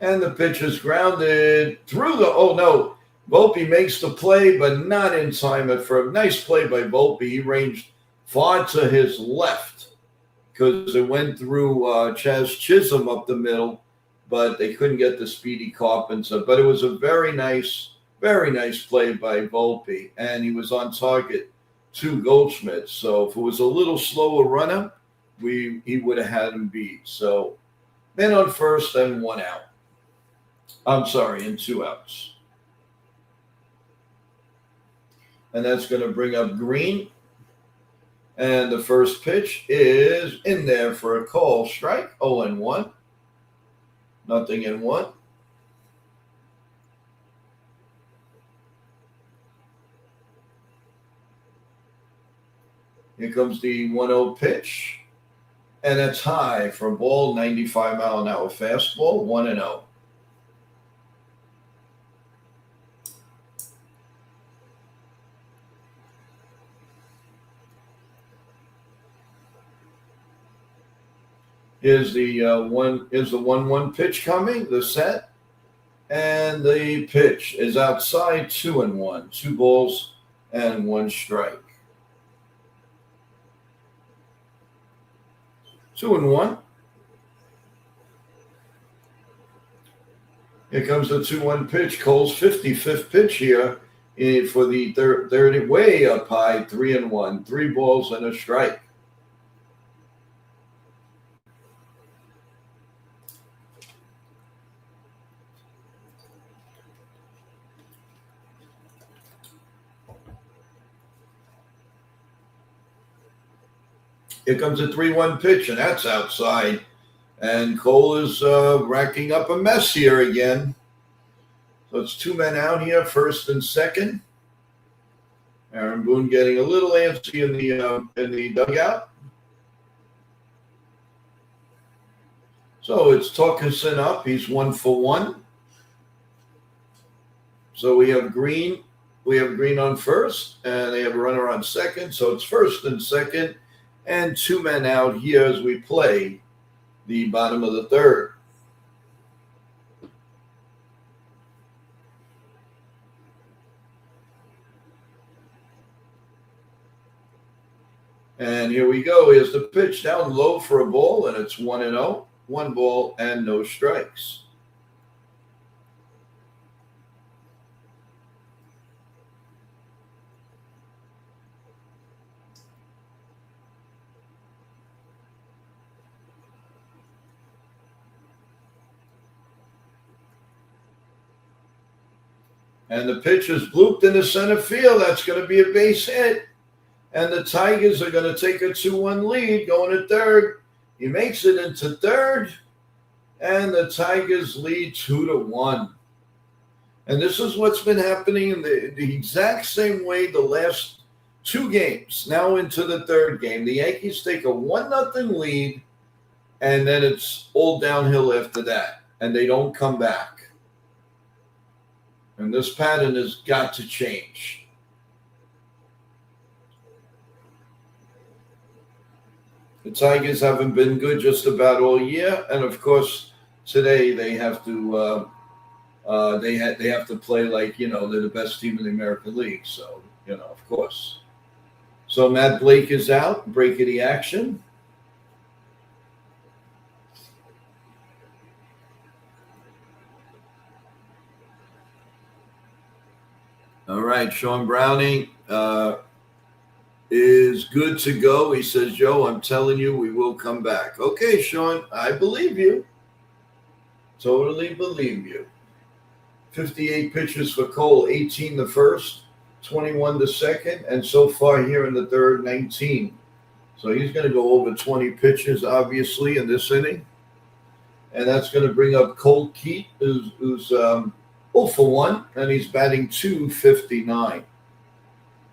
And the pitch is grounded through the, oh no, Volpe makes the play, but not in time for a nice play by Volpe. He ranged far to his left because it went through Chaz Chisholm up the middle, but they couldn't get the speedy Carpenter. But it was a very nice play by Volpe, and he was on target to Goldschmidt. So if it was a little slower runner, he would have had him beat. So men on first and 1 out. I'm sorry, and 2 outs. And that's going to bring up Green. And the first pitch is in there for a call strike. 0-1. Nothing in 1. Here comes the 1-0 pitch. And it's high for a ball, 95-mile-an-hour fastball, 1-0. Is the 1-1 pitch coming, the set, and the pitch is outside 2-1, 2 balls and 1 strike. 2-1. Here comes the 2-1 pitch. Cole's 55th pitch here for the third, way up high, 3-1, 3 balls and a strike. Here comes a 3-1 pitch, and that's outside. And Cole is racking up a mess here again. So it's 2 men out here, first and second. Aaron Boone getting a little antsy in the dugout. So it's Torkelson up. He's 1 for 1. So we have Green. We have Green on first, and they have a runner on second. So it's first and second. And 2 men out here as we play the bottom of the third. And here we go. Here's the pitch down low for a ball, and it's 1-0. 1 ball and no strikes. And the pitch is blooped into center field. That's going to be a base hit. And the Tigers are going to take a 2-1 lead going to third. He makes it into third. And the Tigers lead 2-1. And this is what's been happening in the exact same way the last 2 games. Now into the third game. The Yankees take a 1-0 lead. And then it's all downhill after that. And they don't come back. And this pattern has got to change. The Tigers haven't been good just about all year, and of course today they have to they have to play like they're the best team in the American League. So of course. So Matt Blake is out, break of the action. All right, Sean Browning is good to go. He says, Joe, I'm telling you, we will come back. Okay, Sean, I believe you. Totally believe you. 58 pitches for Cole, 18 the first, 21 the second, and so far here in the third, 19. So he's going to go over 20 pitches, obviously, in this inning. And that's going to bring up Cole Keat, who's 0 for 1, and he's batting .259.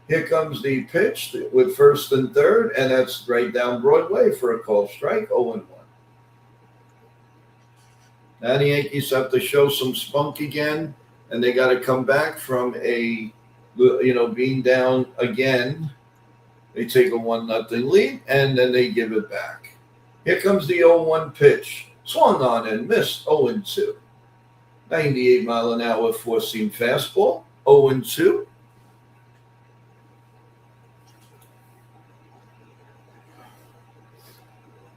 Here comes the pitch with first and third, and that's right down Broadway for a called strike, 0-1. Now the Yankees have to show some spunk again, and they got to come back from being down again. They take a 1-0 lead, and then they give it back. Here comes the 0-1 pitch. Swung on and missed, 0-2. 98-mile-an-hour four-seam fastball, 0-2.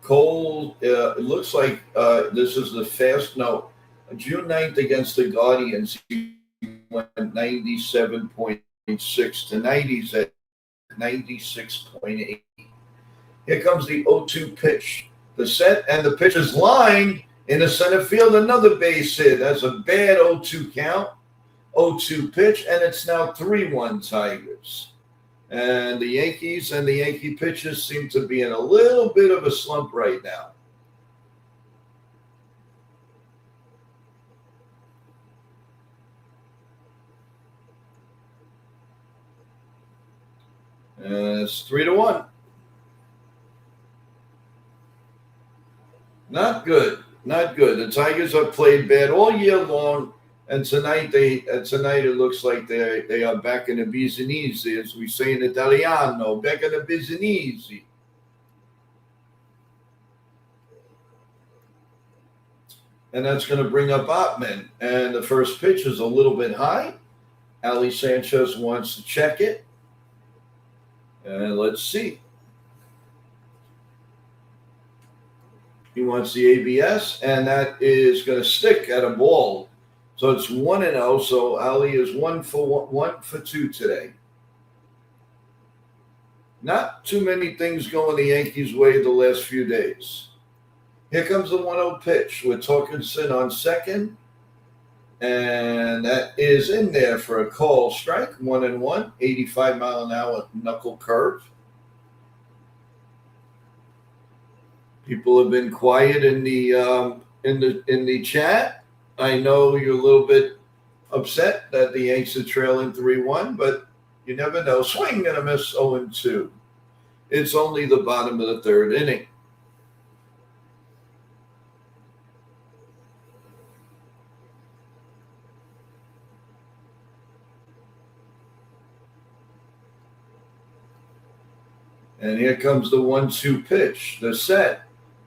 Cole, it looks like this is the June 9th against the Guardians, he went 97.6. Tonight he's at 96.8. Here comes the 0-2 pitch. The set and the pitch is lined in the center field. Another base hit. That's a bad 0-2 count. 0-2 pitch, and it's now 3-1 Tigers. And the Yankees and the Yankee pitchers seem to be in a little bit of a slump right now. And it's 3-1. Not good. Not good. The Tigers have played bad all year long, and tonight it looks like they are back in the business, as we say in Italiano, back in the business. And that's going to bring up Ottman. And the first pitch is a little bit high. Ali Sanchez wants to check it. And let's see. He wants the ABS, and that is going to stick at a ball. So it's 1-0. So Ali is 1 for 2 today. Not too many things going the Yankees' way the last few days. Here comes the 1-0 pitch with Torkelson on second. And that is in there for a call strike, 1-1, 85-mile-an-hour knuckle curve. People have been quiet in the chat. I know you're a little bit upset that the Yanks are trailing 3-1, but you never know. Swing and a miss, 0-2. It's only the bottom of the third inning. And here comes the 1-2 pitch, the set.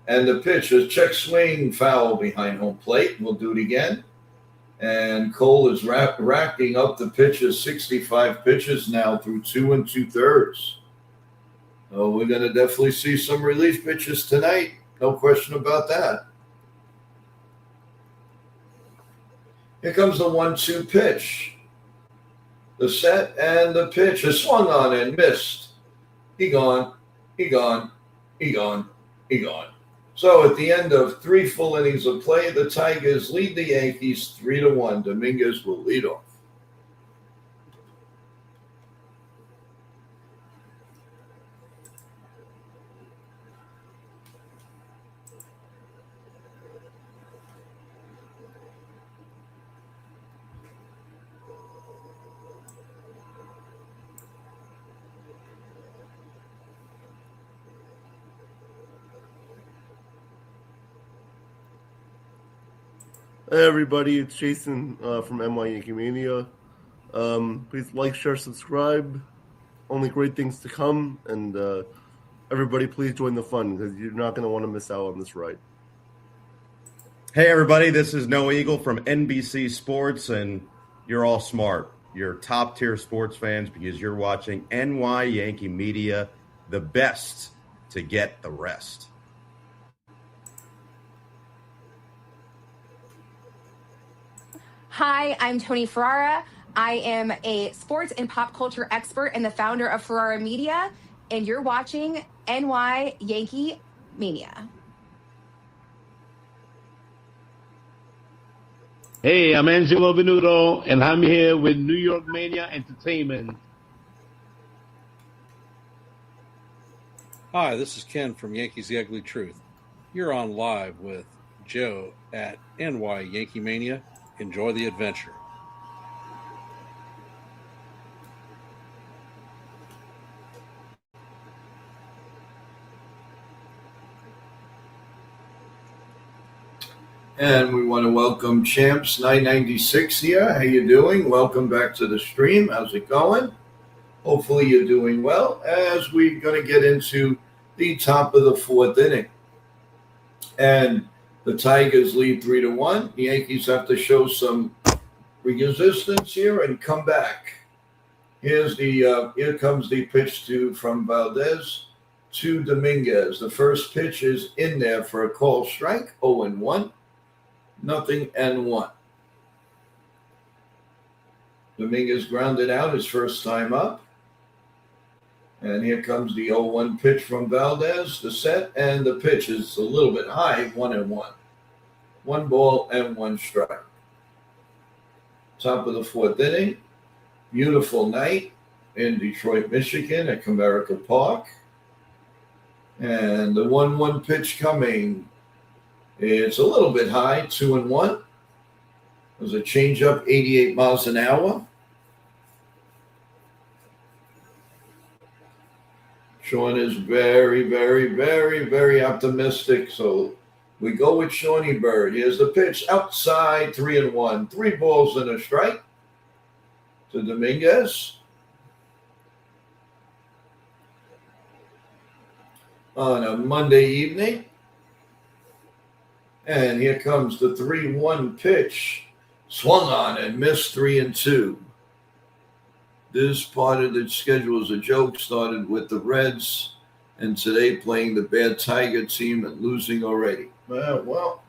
And the pitch is check swing, foul behind home plate. We'll do it again. And Cole is racking up the pitches, 65 pitches now through 2 2/3. Oh, we're going to definitely see some relief pitches tonight. No question about that. Here comes the 1-2 pitch. The set and the pitch is swung on and missed. He gone. He gone. He gone. He gone. So at the end of 3 full innings of play, the Tigers lead the Yankees 3-1. Dominguez will lead off. Hey everybody, it's Jason from NY Yankee Mania. Please like, share, subscribe. Only great things to come, and everybody please join the fun because you're not going to want to miss out on this ride. Hey everybody, this is Noah Eagle from NBC Sports, and you're all smart. You're top tier sports fans because you're watching NY Yankee Media, the best to get the rest. Hi, I'm Tony Ferrara. I am a sports and pop culture expert and the founder of Ferrara Media, and you're watching NY Yankee Mania. Hey, I'm Angelo Venuto, and I'm here with New York Mania Entertainment. Hi, this is Ken from Yankees The Ugly Truth. You're on live with Joe at NY Yankee Mania. Enjoy the adventure. And we want to welcome Champs 996 here. How you doing? Welcome back to the stream. How's it going? Hopefully you're doing well as we're going to get into the top of the 4th inning. And the Tigers lead 3-1. The Yankees have to show some resistance here and come back. Here comes the pitch from Valdez to Dominguez. The first pitch is in there for a call strike. 0-1. Nothing and 1. Dominguez grounded out his first time up. And here comes the 0-1 pitch from Valdez, the set, and the pitch is a little bit high, 1-1. 1 ball and 1 strike. Top of the 4th inning. Beautiful night in Detroit, Michigan at Comerica Park. And the 1-1 pitch coming. It's a little bit high, 2-1. There's a changeup, 88 miles an hour. Sean is very, very, very, very optimistic. So we go with Shawnee Bird. Here's the pitch outside, 3-1. 3 balls and a strike to Dominguez. On a Monday evening. And here comes the 3-1 pitch. Swung on and missed 3-2. This part of the schedule is a joke. Started with the Reds, and today playing the bad Tiger team and losing already. Well,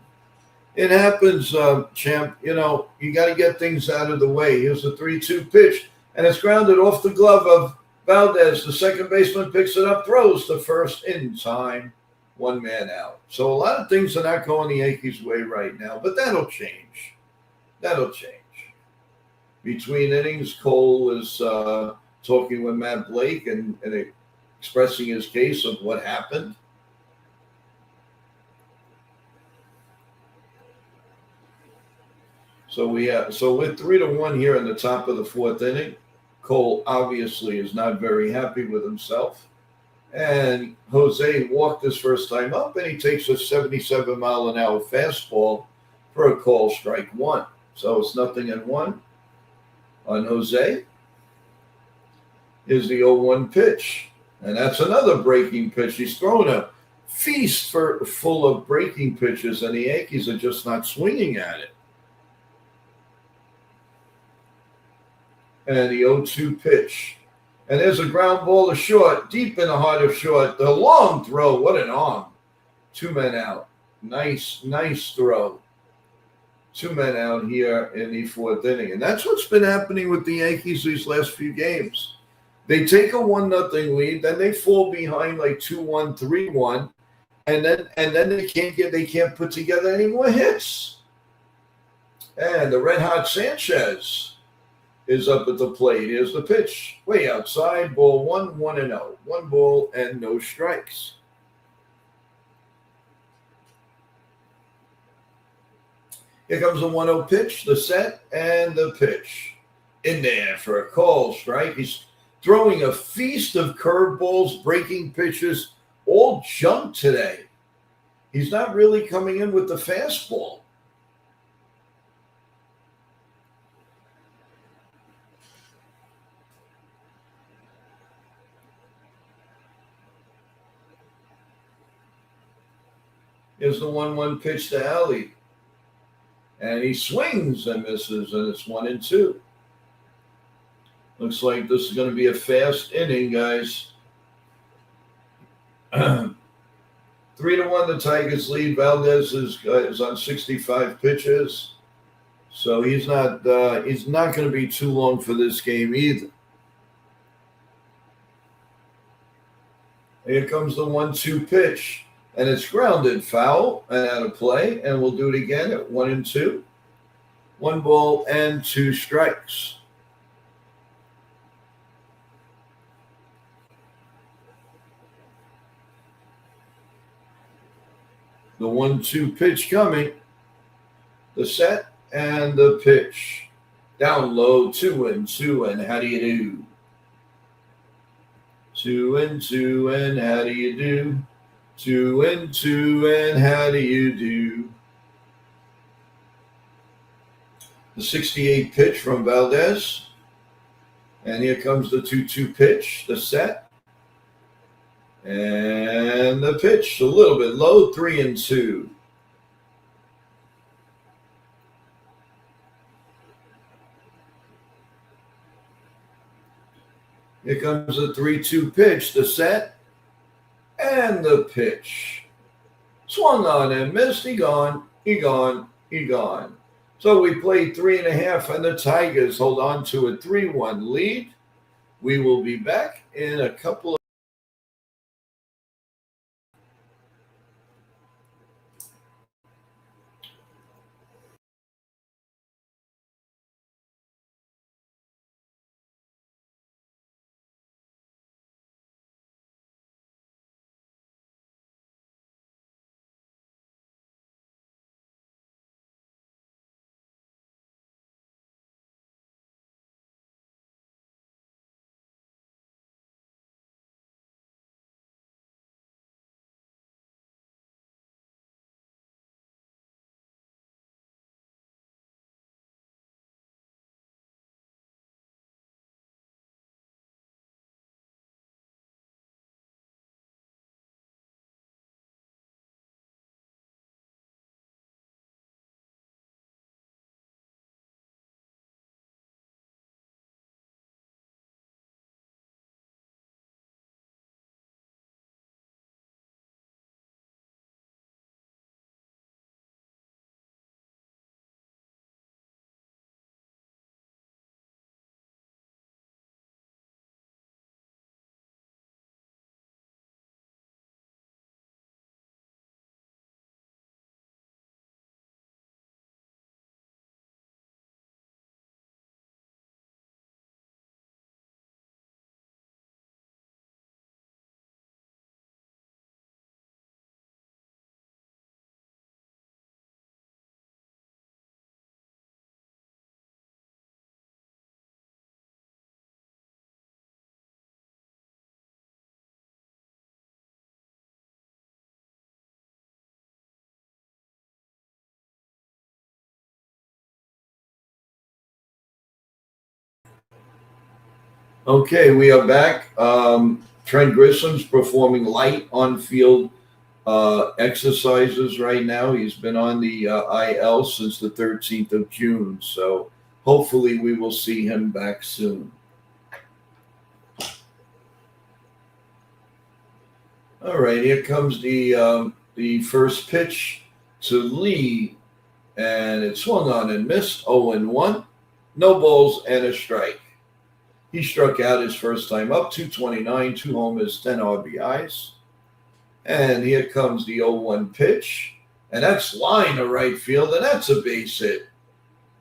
it happens, champ. You know, you got to get things out of the way. Here's a 3-2 pitch, and it's grounded off the glove of Valdez. The second baseman picks it up, throws the first in time. 1 man out. So a lot of things are not going the Yankees' way right now, but that'll change. That'll change. Between innings, Cole was talking with Matt Blake and expressing his case of what happened. So we're 3-1 here in the top of the 4th inning. Cole obviously is not very happy with himself. And Jose walked his first time up, and he takes a 77-mile-an-hour fastball for a call strike 1. So it's 0-1 on Jose. Here's the 0-1 pitch. And that's another breaking pitch. He's thrown a feast full of breaking pitches, and the Yankees are just not swinging at it. And the 0-2 pitch. And there's a ground ball to short, deep in the heart of short. The long throw, what an arm. 2 men out. Nice throw. 2 men out here in the 4th inning. And that's what's been happening with the Yankees these last few games. They take a 1-0 lead, then they fall behind like 2-1, 3-1, and then they can't put together any more hits. And the red hot Sanchez is up at the plate. Here's the pitch. Way outside, ball 1, 1-0. 1 ball and no strikes. Here comes the 1-0 pitch, the set, and the pitch. In there for a call strike. He's throwing a feast of curveballs, breaking pitches, all junk today. He's not really coming in with the fastball. Here's the 1-1 pitch to Alley. And he swings and misses, and it's 1-2. Looks like this is going to be a fast inning, guys. 3-1, the Tigers lead. Valdez is on 65 pitches, so he's not going to be too long for this game either. Here comes the 1-2 pitch, and it's grounded foul and out of play, and we'll do it again at 1-2. 1 ball and 2 strikes. The 1-2 pitch coming. The set and the pitch. Down low, 2-2, and how do you do? 2-2, and how do you do? 2-2, and how do you do? The 68 pitch from Valdez. And here comes the 2-2 pitch, the set. And the pitch, a little bit low, 3-2. Here comes the 3-2 pitch, the set, and the pitch. Swung on and missed. He gone. So we played 3.5, and the Tigers hold on to a 3-1 lead. We will be back in a couple of Okay, we are back. Trent Grissom's performing light on-field exercises right now. He's been on the IL since the 13th of June, so hopefully we will see him back soon. All right, here comes the first pitch to Lee, and it swung on and missed. 0-1, no balls and a strike. He struck out his first time up, 229, 2 homers, 10 RBIs. And here comes the 0-1 pitch, and that's line to right field, and that's a base hit.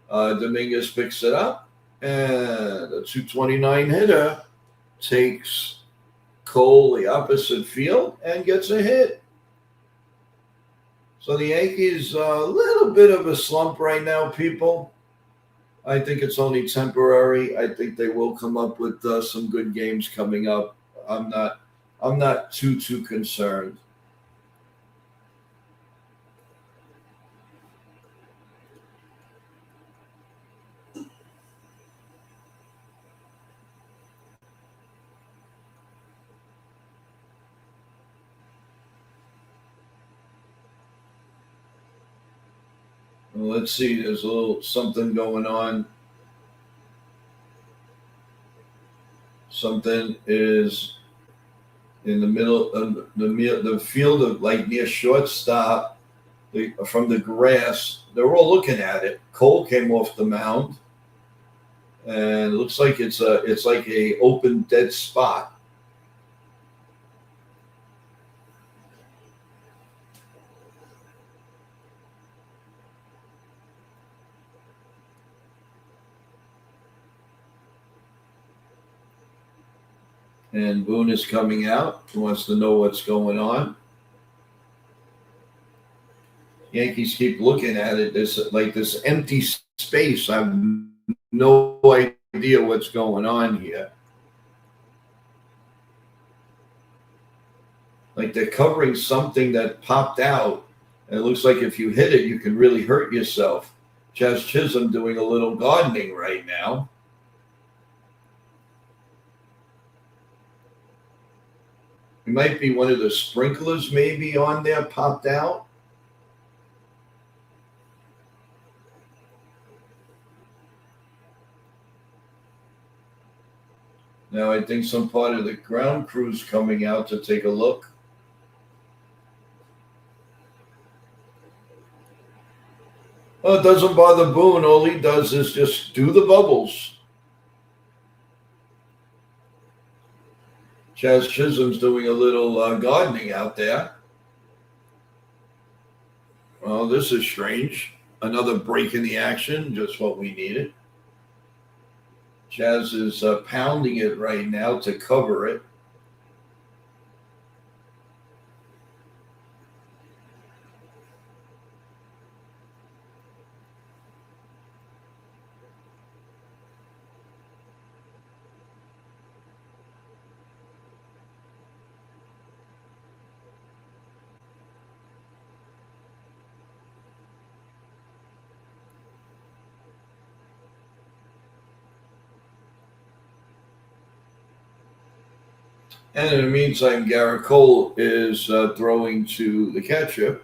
Dominguez picks it up, and the 229 hitter takes Cole the opposite field and gets a hit. So the Yankees a little bit of a slump right now, people. I think it's only temporary. I think they will come up with some good games coming up. I'm not too concerned. Well, let's see. There's a little something going on. Something is in the middle of the field of like near shortstop. From the grass, they're all looking at it. Cole came off the mound, and it looks like it's like a open dead spot. And Boone is coming out. He wants to know what's going on. Yankees keep looking at it. There's like this empty space. I have no idea what's going on here. Like they're covering something that popped out. And it looks like if you hit it, you can really hurt yourself. Chaz Chisholm doing a little gardening right now. It might be one of the sprinklers maybe on there popped out. Now I think some part of the ground crew's coming out to take a look. Well, it doesn't bother Boone. All he does is just do the bubbles. Chaz Chisholm's doing a little gardening out there. Well, this is strange. Another break in the action, just what we needed. Chaz is pounding it right now to cover it. And in the meantime, Garrett Cole is throwing to the catcher.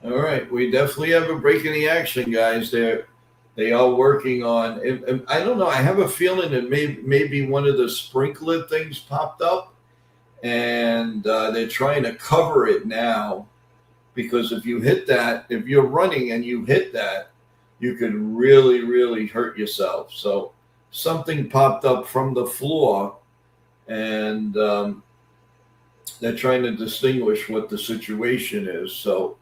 All right, we definitely have a break in the action, guys. They are working on. I don't know. I have a feeling that maybe one of the sprinkler things popped up, and they're trying to cover it now. Because if you hit that, if you're running and you hit that, you could really, really hurt yourself. So something popped up from the floor, and they're trying to distinguish what the situation is. So.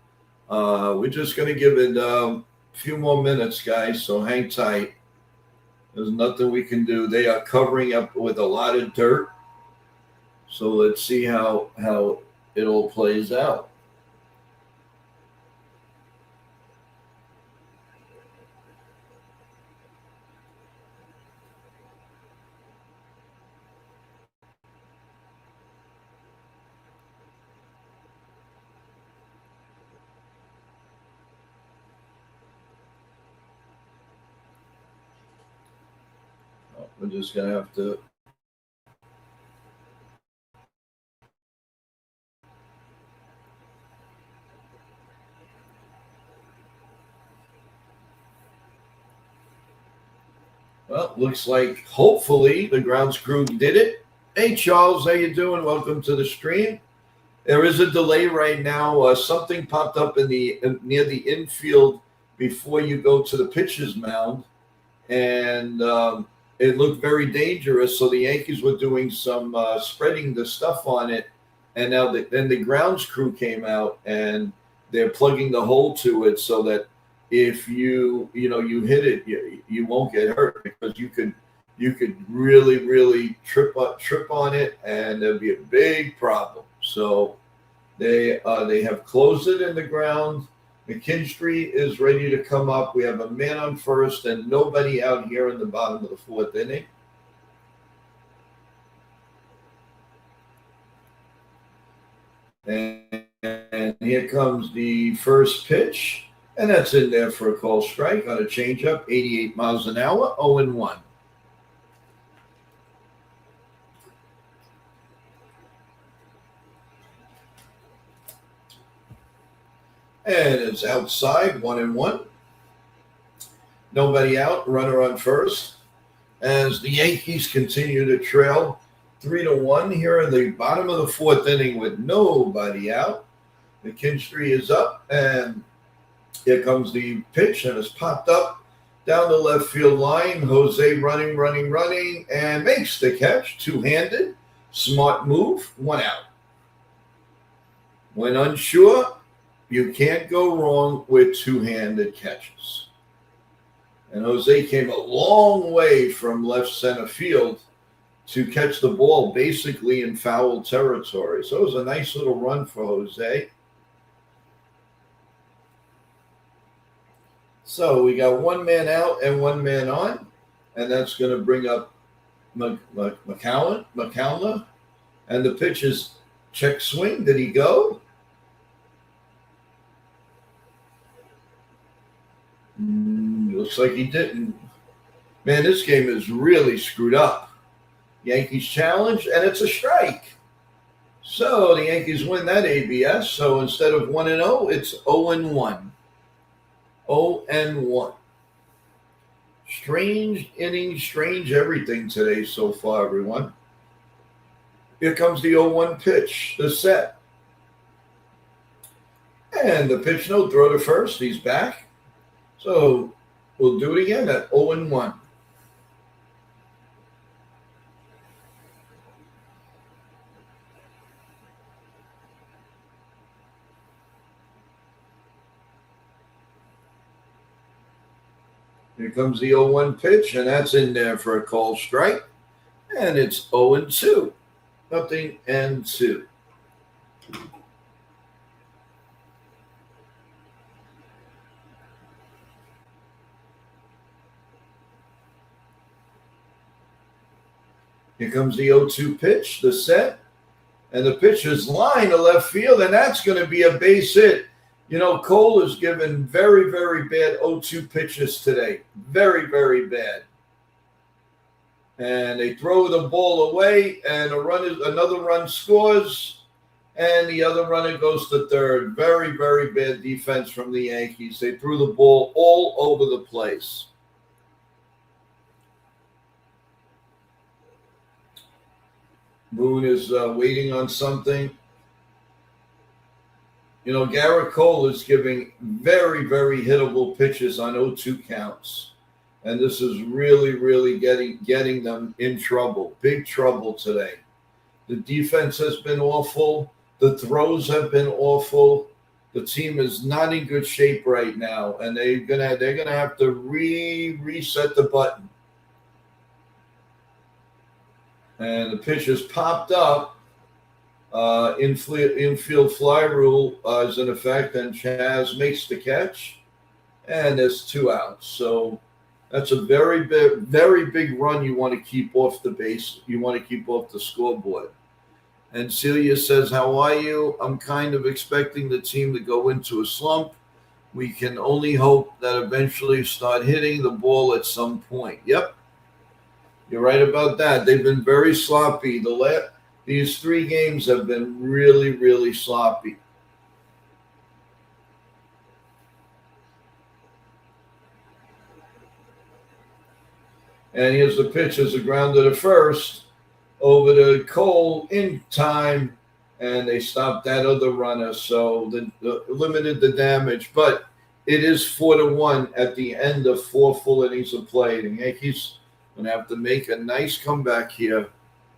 We're just going to give it a few more minutes, guys, so hang tight. There's nothing we can do. They are covering up with a lot of dirt. So let's see how it all plays out. We're just going to have to. Well, looks like hopefully the grounds crew did it. Hey, Charles, how you doing? Welcome to the stream. There is a delay right now. Something popped up in the near the infield before you go to the pitcher's mound, and it looked very dangerous. So the Yankees were doing some spreading the stuff on it, and now then the grounds crew came out and they're plugging the hole to it so that if you hit it, you won't get hurt, because you could really trip on it, and there'd be a big problem. So they have closed it in the ground. McKinstry is ready to come up. We have a man on first and nobody out here in the bottom of the fourth inning. And here comes the first pitch, and that's in there for a call strike on a changeup, 88 miles an hour, 0-1. And it's outside, 1-1. Nobody out, runner on first. As the Yankees continue to trail 3-1 here in the bottom of the fourth inning with nobody out. McKinstry is up, and here comes the pitch, and it's popped up down the left field line. Jose running, and makes the catch, two-handed. Smart move, one out. When unsure, you can't go wrong with two-handed catches. And Jose came a long way from left center field to catch the ball basically in foul territory. So it was a nice little run for Jose. So we got one man out and one man on, and that's going to bring up McCallum. And the pitch is check swing. Did he go? Looks like he didn't. Man, this game is really screwed up. Yankees challenge, and it's a strike. So the Yankees win that ABS. So instead of 1-0, it's 0-1. 0-1. Strange inning, strange everything today so far, everyone. Here comes the 0-1 pitch, the set. And the pitch, no throw to first. He's back. So we'll do it again at 0-1. Here comes the 0-1 pitch, and that's in there for a call strike. And it's 0-2. 0-2. Here comes the 0-2 pitch, the set, and the pitch is line to left field, and that's going to be a base hit. You know, Cole has given very, very bad 0-2 pitches today. Very, very bad. And they throw the ball away, and another run scores, and the other runner goes to third. Very, very bad defense from the Yankees. They threw the ball all over the place. Boone is waiting on something. You know, Garrett Cole is giving very, very hittable pitches on 0-2 counts. And this is really, really getting them in trouble. Big trouble today. The defense has been awful. The throws have been awful. The team is not in good shape right now. And they're gonna have to reset the button. And the pitch has popped up. Infield fly rule is in effect, and Chaz makes the catch, and there's 2 outs. So that's a very big run you want to keep off the base. You want to keep off the scoreboard. And Celia says, how are you? I'm kind of expecting the team to go into a slump. We can only hope that eventually start hitting the ball at some point. Yep. You're right about that. They've been very sloppy. These 3 games have been really, really sloppy. And here's the pitch as a grounder to first over to Cole in time, and they stopped that other runner, so limited the damage. But it is 4-1 at the end of 4 full innings of play. The Yankees going to have to make a nice comeback here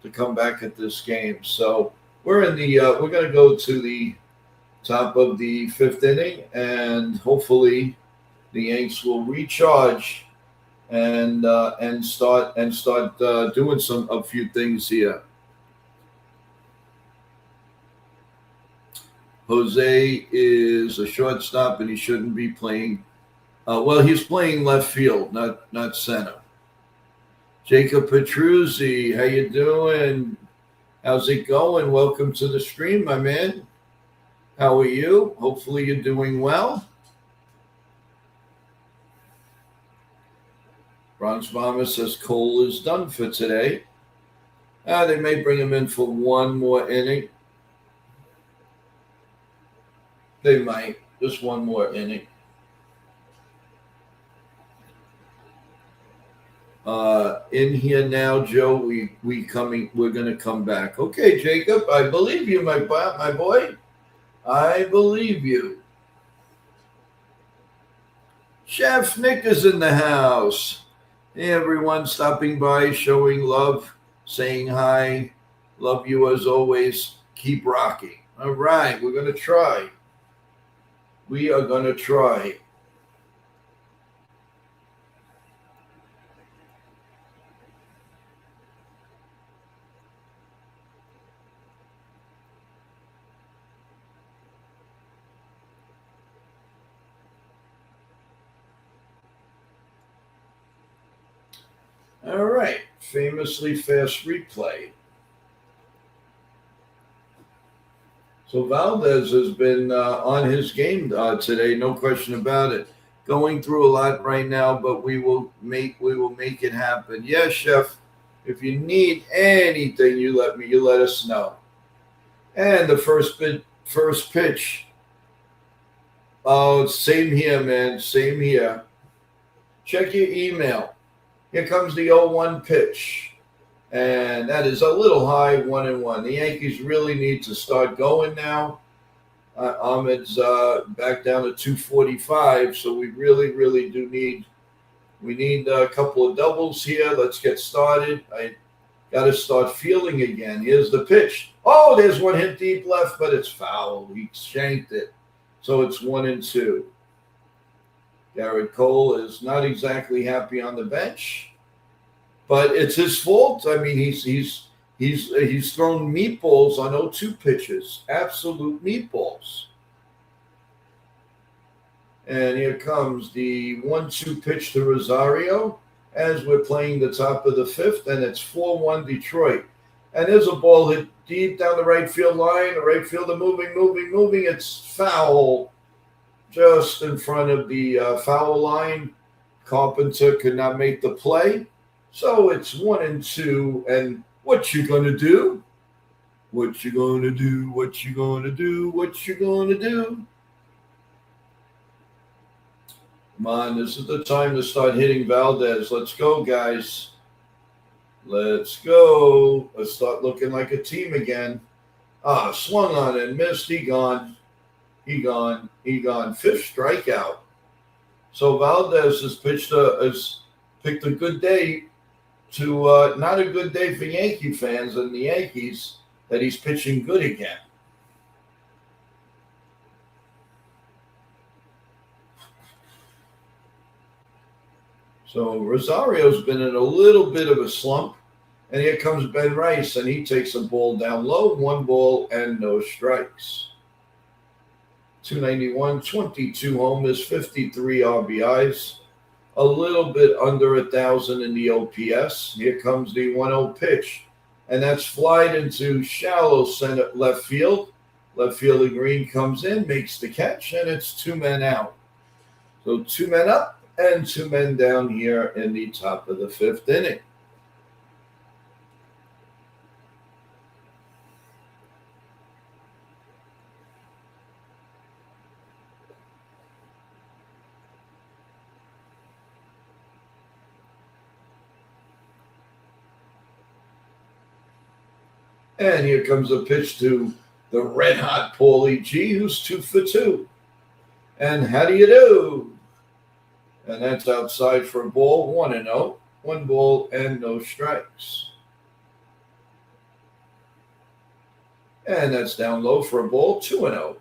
to come back at this game. So we're in the we're going to go to the top of the 5th inning, and hopefully the Yanks will recharge and start doing a few things here. Jose is a shortstop, and he shouldn't be playing. Well, he's playing left field, not center. Jacob Petruzzi, how you doing? How's it going? Welcome to the stream, my man. How are you? Hopefully you're doing well. Bronx Bomber says Cole is done for today. They may bring him in for one more inning. They might. Just one more inning. In here now, Joe. We're going to come back. Okay, Jacob. I believe you, my boy. I believe you. Chef Nick is in the house. Hey, everyone stopping by, showing love, saying hi. Love you as always. Keep rocking. All right, we're going to try. We are going to try. All right, famously fast replay. So Valdez has been on his game today, no question about it. Going through a lot right now, but we will make it happen. Yes, Chef. If you need anything, you let us know. And the first pitch. Oh, same here, man. Same here. Check your email. Here comes the 0-1 pitch. And that is a little high, 1-1. The Yankees really need to start going now. Ahmed's back down to 245, so we really, really do need a couple of doubles here. Let's get started. I got to start feeling again. Here's the pitch. Oh, there's one hit deep left, but it's foul. He shanked it. So it's 1-2. Garrett Cole is not exactly happy on the bench, but it's his fault. I mean, he's thrown meatballs on 0-2 pitches, absolute meatballs. And here comes the 1-2 pitch to Rosario as we're playing the top of the 5th, and it's 4-1 Detroit. And there's a ball hit deep down the right field line. The right fielder moving. It's foul. Just in front of the foul line. Carpenter could not make the play. So it's 1-2. And what you going to do? What you going to do? What you going to do? What you going to do? Come on, this is the time to start hitting Valdez. Let's go, guys. Let's go. Let's start looking like a team again. Swung on and missed. He gone. 5th strikeout. So Valdez has picked a good day to not a good day for Yankee fans and the Yankees that he's pitching good again. So Rosario's been in a little bit of a slump, and here comes Ben Rice, and he takes a ball down low, 1 ball and no strikes. 291, 22 homers, 53 RBIs, a little bit under 1,000 in the OPS. Here comes the 1-0 pitch, and that's flied into shallow center left field. Left fielder Green comes in, makes the catch, and it's 2 men out. So 2 men up and 2 men down here in the top of the 5th inning. And here comes a pitch to the red-hot Paulie G, who's 2 for 2. And how do you do? And that's outside for a ball, 1-0. 1 ball and no strikes. And that's down low for a ball, 2-0.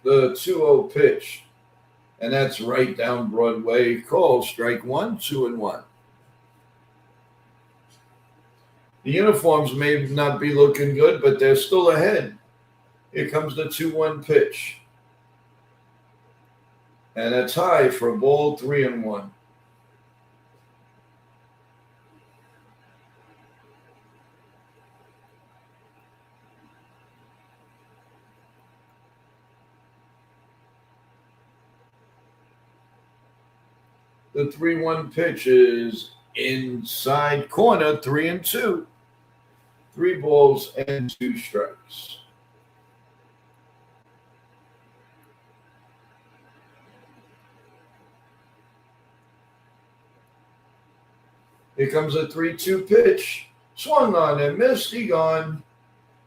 The 2-0 pitch, and that's right down Broadway. Call strike 1, 2-1. The uniforms may not be looking good, but they're still ahead. Here comes the 2-1 pitch. And that's high for a ball, 3-1. The 3-1 pitch is inside corner, 3-2. 3 balls and 2 strikes. Here comes a 3-2 pitch. Swung on and missed. He gone.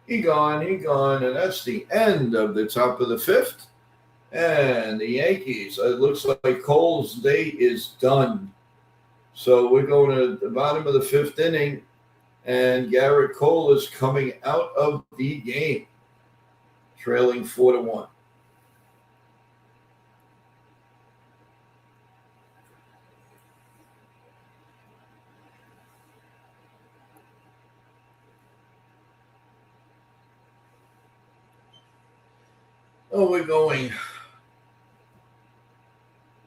He gone. And that's the end of the top of the 5th. And the Yankees, it looks like Cole's day is done. So we're going to the bottom of the 5th inning, and Garrett Cole is coming out of the game, trailing 4-1. Oh, we're going.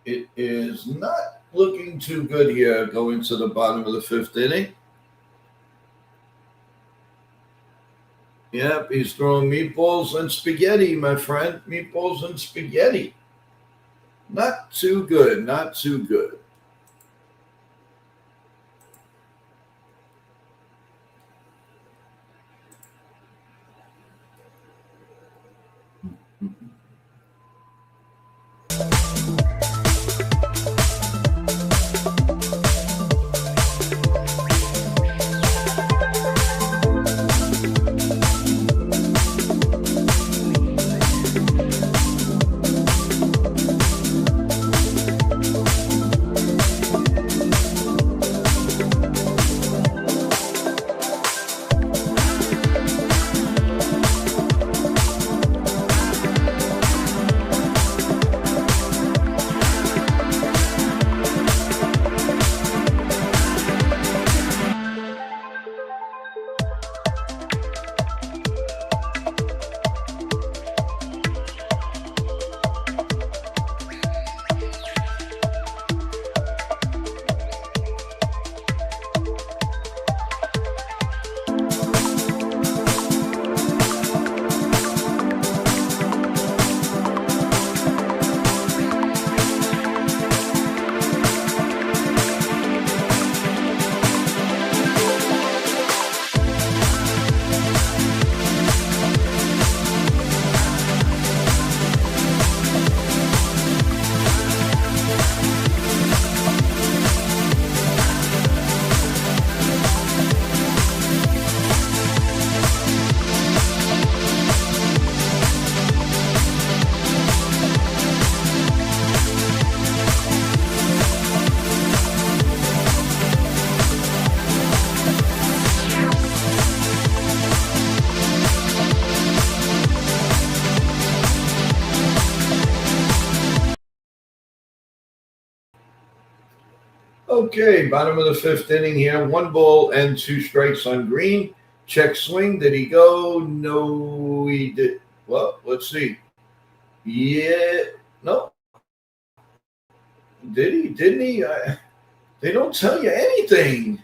It is not looking too good here going to the bottom of the 5th inning. Yep, he's throwing meatballs and spaghetti, my friend. Meatballs and spaghetti. Not too good, not too good. Okay, bottom of the 5th inning here. 1 ball and 2 strikes on Green. Check swing. Did he go? No, he did. Well, let's see. Yeah, no. Did he? Didn't he? They don't tell you anything.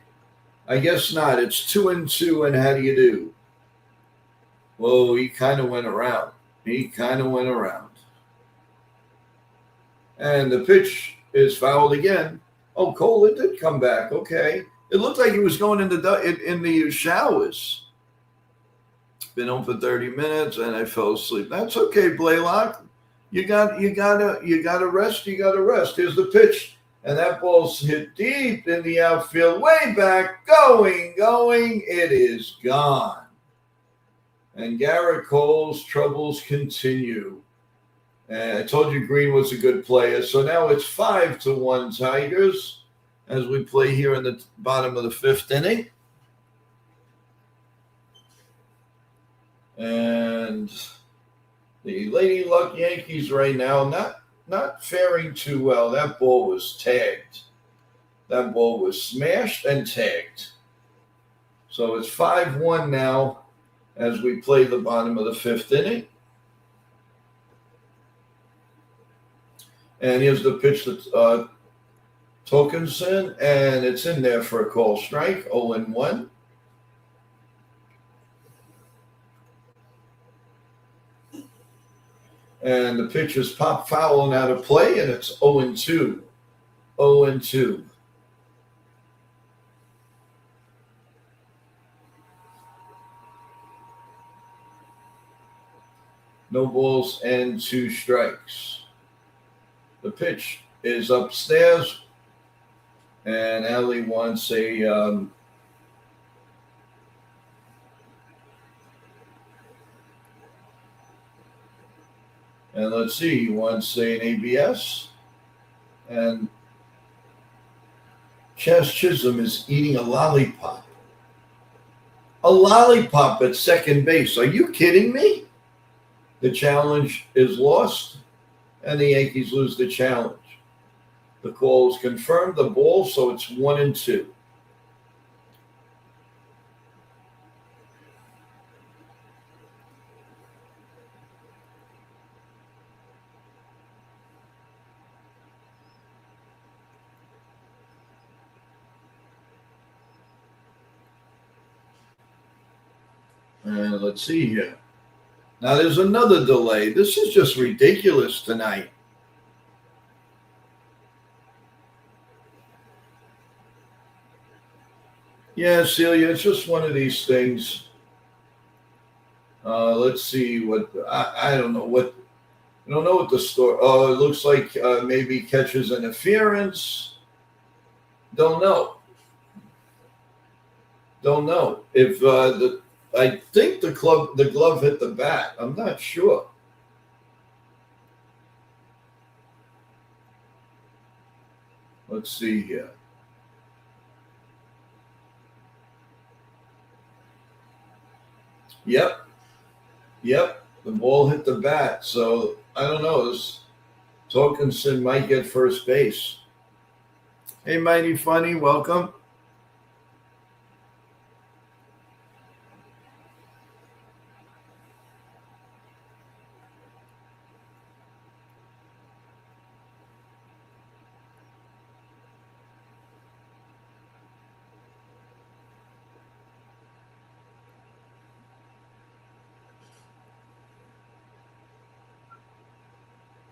I guess not. It's 2-2, and how do you do? Whoa, he kind of went around. And the pitch is fouled again. Oh, Cole, it did come back. Okay. It looked like he was going in the showers. Been on for 30 minutes, and I fell asleep. That's okay, Blaylock. You gotta rest. You gotta rest. Here's the pitch, and that ball's hit deep in the outfield, way back, going. It is gone. And Garrett Cole's troubles continue. And I told you Green was a good player, so now it's 5-1 Tigers as we play here in the bottom of the fifth inning. And the Lady Luck Yankees right now not faring too well. That ball was tagged. That ball was smashed and tagged. So it's 5-1 now as we play the bottom of the fifth inning. And here's the pitch that Tokenson, and it's in there for a call strike, 0-1. And the pitch is pop foul and out of play, and it's 0-2. 0-2. No balls and 2 strikes. The pitch is upstairs, and Allie wants a and let's see, he wants an ABS, and Chaz Chisholm is eating a lollipop. A lollipop at second base. Are you kidding me? The challenge is lost, and the Yankees lose the challenge. The call is confirmed, the ball, so it's 1-2. And let's see here. Now there's another delay. This is just ridiculous tonight. Yeah, Celia, it's just one of these things. Let's see what I don't know what the story. Oh, it looks like maybe catches interference. Don't know. If I think the glove hit the bat. I'm not sure. Let's see here. Yep. The ball hit the bat. So I don't know. This Tokenson might get first base. Hey, Mighty Funny, welcome.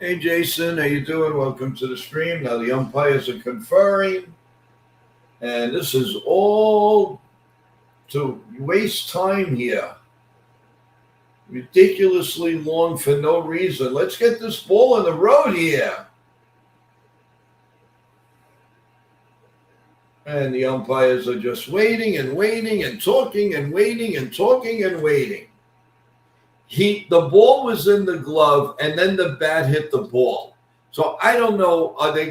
Hey, Jason, how you doing? Welcome to the stream. Now the umpires are conferring, and this is all to waste time here. Ridiculously long for no reason. Let's get this ball on the road here. And the umpires are just waiting and waiting and talking and waiting and talking and waiting. The ball was in the glove, and then the bat hit the ball. So I don't know. Are they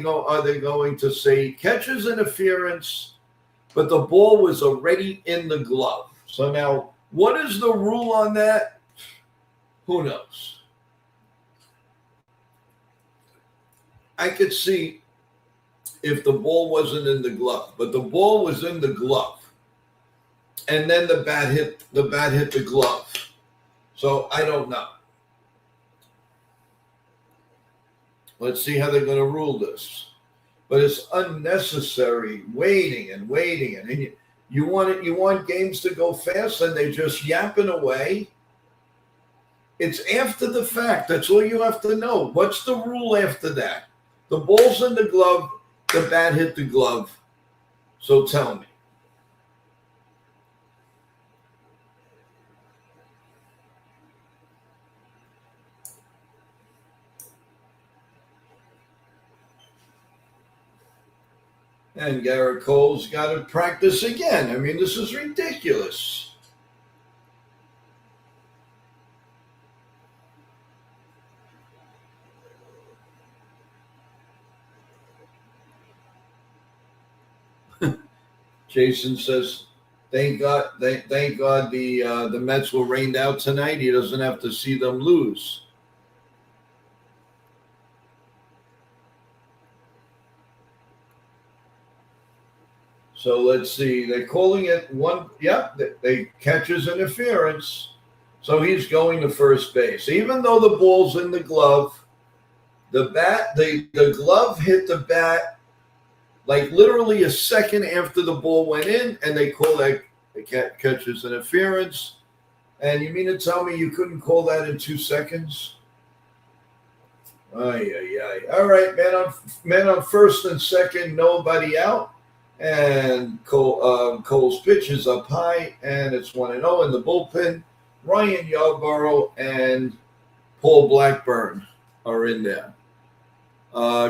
going to say catcher's interference? But the ball was already in the glove. So now, what is the rule on that? Who knows? I could see if the ball wasn't in the glove, but the ball was in the glove, and then the bat hit the glove. So I don't know. Let's see how they're going to rule this. But it's unnecessary waiting, and you want games to go fast, and they're just yapping away. It's after the fact. That's all you have to know. What's the rule after that? The ball's in the glove. The bat hit the glove. So tell me. And Garrett Cole's got to practice again. I mean, this is ridiculous. Jason says, "Thank God, thank God the Mets were rained out tonight. He doesn't have to see them lose." So let's see. They're calling it one. Yep, they catches interference. So he's going to first base, even though the ball's in the glove. The glove hit the bat like literally a second after the ball went in, and they call that catches interference. And you mean to tell me you couldn't call that in 2 seconds? Ay, ay, ay. All right, man on first and second, nobody out. And Cole's pitch is up high, and it's 1-0 in the bullpen. Ryan Yarborough and Paul Blackburn are in there.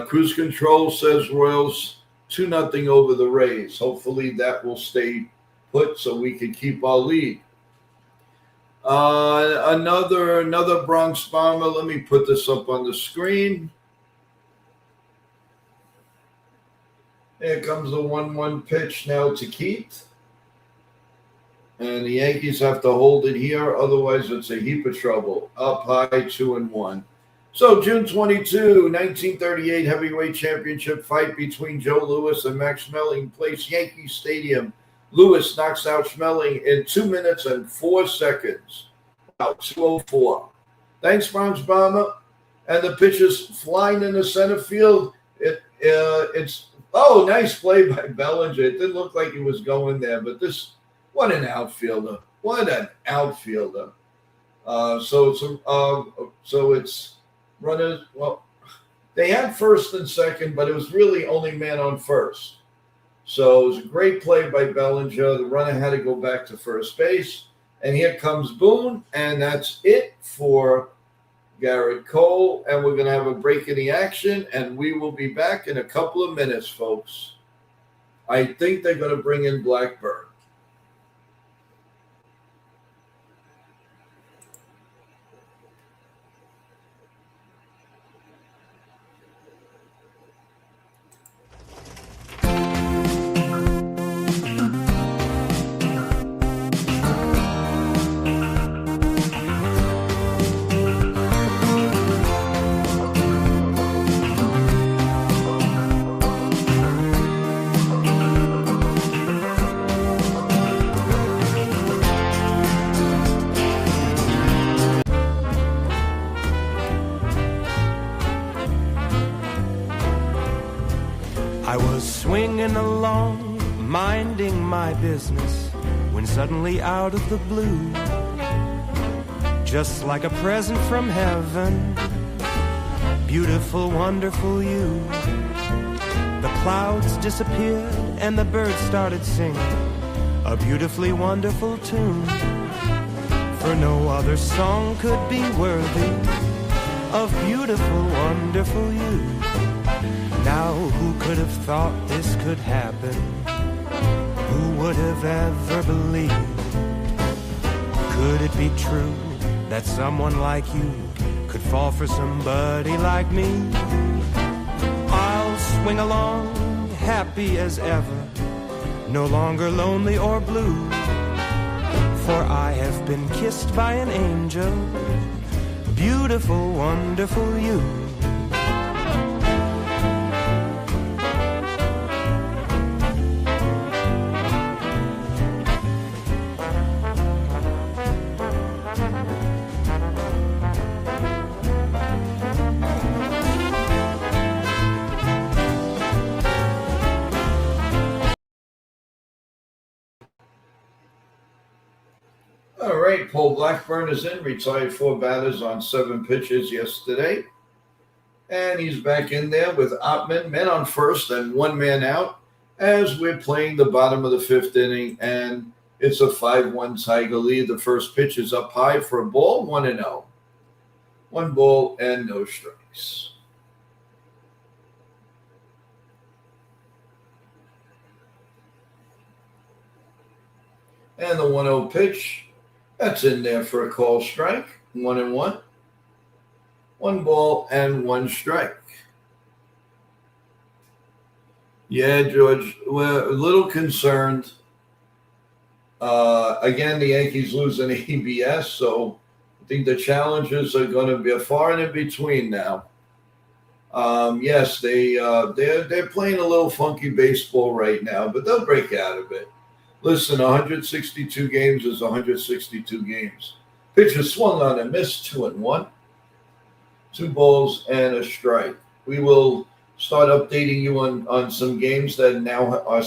Cruise Control says Royals 2-0 over the Rays. Hopefully that will stay put so we can keep our lead. Another Bronx Bomber. Let me put this up on the screen. Here comes the 1-1 pitch now to Keith. And the Yankees have to hold it here. Otherwise, it's a heap of trouble. Up high, 2-1. So June 22, 1938 heavyweight championship fight between Joe Louis and Max Schmeling plays Yankee Stadium. Louis knocks out Schmeling in 2 minutes and 4 seconds. Wow, 2:04. Thanks, Bronx Bomber. And the pitch is flying in the center field. It's nice play by Bellinger. It didn't look like he was going there, but what an outfielder! What an outfielder! So it's runners. Well, they had first and second, but it was really only man on first. So it was a great play by Bellinger. The runner had to go back to first base. And here comes Boone, and that's it for Garrett Cole. And we're going to have a break in the action, and we will be back in a couple of minutes, folks. I think they're going to bring in Blackburn. I was swinging along, minding my business, when suddenly out of the blue, just like a present from heaven, beautiful, wonderful you, the clouds disappeared and the birds started singing a beautifully wonderful tune, for no other song could be worthy of beautiful, wonderful you. Now, who could have thought this could happen? Who would have ever believed? Could it be true that someone like you could fall for somebody like me? I'll swing along, happy as ever, no longer lonely or blue, for I have been kissed by an angel, beautiful, wonderful you. All right, Paul Blackburn is in, retired 4 batters on 7 pitches yesterday. And he's back in there with Ottman, men on first and 1 man out, as we're playing the bottom of the 5th inning. And it's a 5-1 Tiger lead. The first pitch is up high for a ball, 1-0. 1 ball and no strikes. And the 1-0 pitch, that's in there for a call strike. 1-1. 1 ball and 1 strike. Yeah, George, we're a little concerned. Again, the Yankees lose an ABS, so I think the challenges are going to be far and in between now. Yes, they're playing a little funky baseball right now, but they'll break out of it. Listen, 162 games is 162 games. Pitcher swung on and missed 2-1. 2 balls and a strike. We will start updating you on some games that now are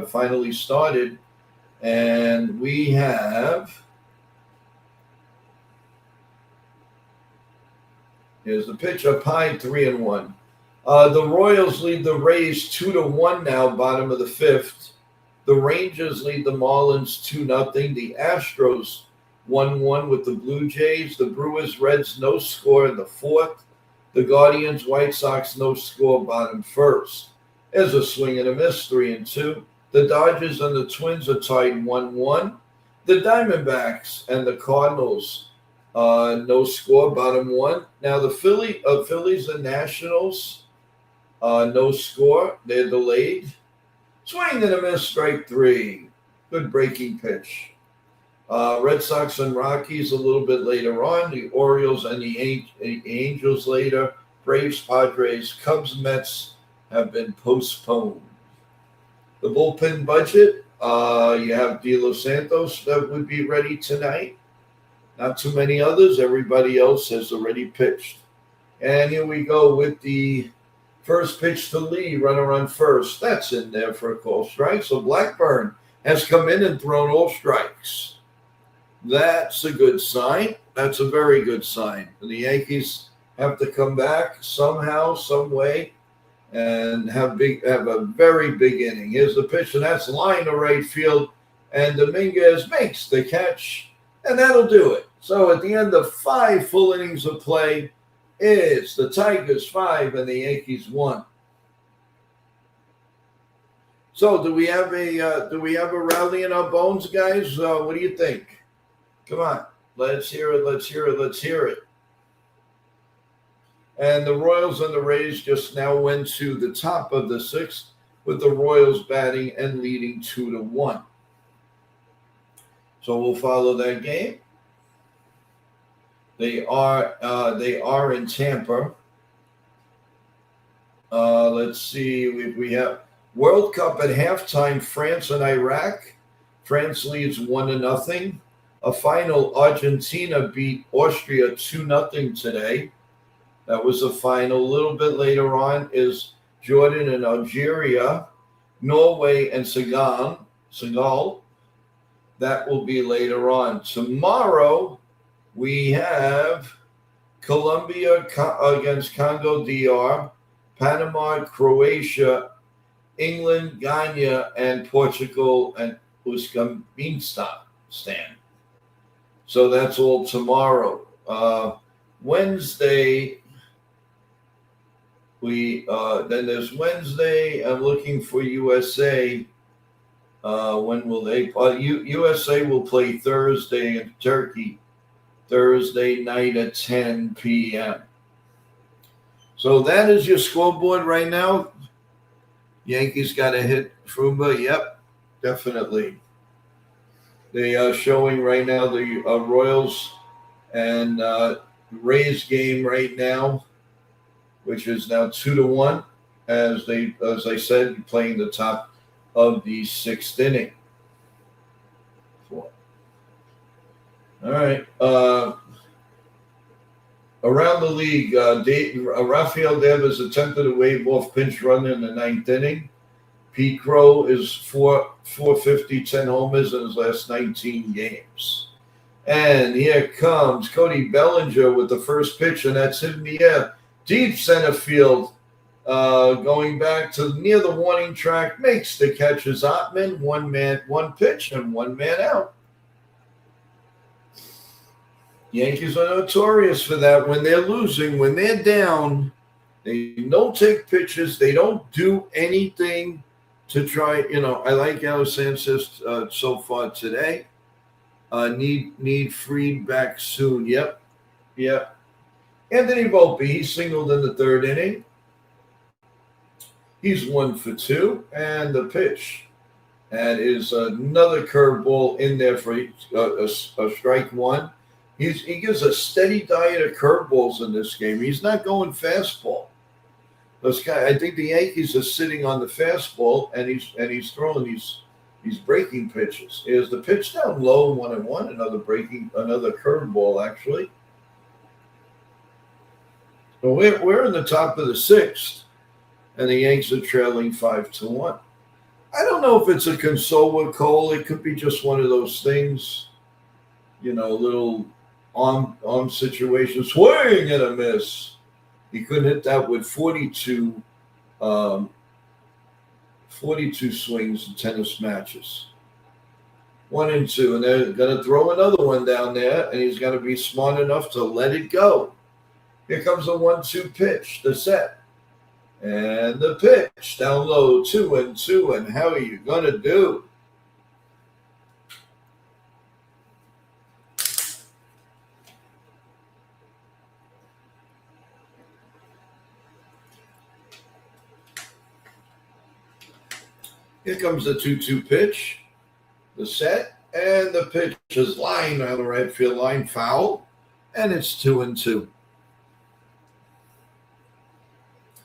finally started. And we have, here's the pitch up high, 3-1. The Royals lead the Rays 2-1 now, bottom of the 5th. The Rangers lead the Marlins 2-0. The Astros 1-1 with the Blue Jays. The Brewers, Reds, no score in the 4th. The Guardians, White Sox, no score, bottom 1st. There's a swing and a miss, 3-2. The Dodgers and the Twins are tied 1-1. The Diamondbacks and the Cardinals, no score, bottom 1. Now the Phillies and Nationals, no score. They're delayed. Swing and a miss, strike 3. Good breaking pitch. Red Sox and Rockies a little bit later on. The Orioles and the Angels later. Braves, Padres, Cubs, Mets have been postponed. The bullpen budget, you have De Los Santos that would be ready tonight. Not too many others. Everybody else has already pitched. And here we go with the first pitch to Lee, runner on first. That's in there for a call strike. So Blackburn has come in and thrown all strikes. That's a good sign. That's a very good sign. And the Yankees have to come back somehow, some way, and have a very big inning. Here's the pitch, and that's line to right field. And Dominguez makes the catch, and that'll do it. So at the end of 5 full innings of play, it's the Tigers 5 and the Yankees 1. So do we have a rally in our bones, guys? What do you think? Come on, let's hear it. Let's hear it. Let's hear it. And the Royals and the Rays just now went to the top of the 6th with the Royals batting and leading 2-1. So we'll follow that game. They are in Tampa. Let's see. We have World Cup at halftime. France and Iraq. France leads 1-0. A final. Argentina beat Austria 2-0 today. That was a final. A little bit later on is Jordan and Algeria, Norway and Senegal. That will be later on. Tomorrow, we have Colombia against Congo DR, Panama, Croatia, England, Ghana, and Portugal and Uzbekistan. So that's all tomorrow. Wednesday, then there's Wednesday. I'm looking for USA. When will they play? USA will play Thursday in Turkey. Thursday night at 10 p.m. So that is your scoreboard right now. Yankees got a hit. Frumba, yep, definitely. They are showing right now the Royals and Rays game right now, which is now 2-1, as I said, playing the top of the 6th inning. All right. Around the league, Rafael Devers attempted a wave-off pinch run in the 9th inning. Pete Crow is 450, 10 homers in his last 19 games. And here comes Cody Bellinger with the first pitch, and that's in the air. Deep center field, going back to near the warning track, makes the catch as Ottman, one pitch, and 1 man out. Yankees are notorious for that. When they're losing, when they're down, they don't take pitches. They don't do anything to try. I like Alex Sanchez so far today. Need Freed back soon. Yep. Anthony Volpe, he singled in the third inning. He's 1 for 2, and the pitch. And is another curveball in there for a strike one. He gives a steady diet of curveballs in this game. He's not going fastball. I think the Yankees are sitting on the fastball, and he's throwing these breaking pitches. Here's the pitch down low, 1-1. Another curveball actually. So we're in the top of the sixth, and the Yanks are trailing 5-1. I don't know if it's a console with Cole. It could be just one of those things, little arm situation, swing and a miss. He couldn't hit that with 42 swings in tennis matches. 1 and 2, and they're going to throw another one down there, and he's got to be smart enough to let it go. Here comes a 1-2 pitch, the set. And the pitch down low, 2-2, and how are you going to do? Here comes the 2-2 pitch, the set, and the pitch is lined on the right field line, foul, and it's 2-2.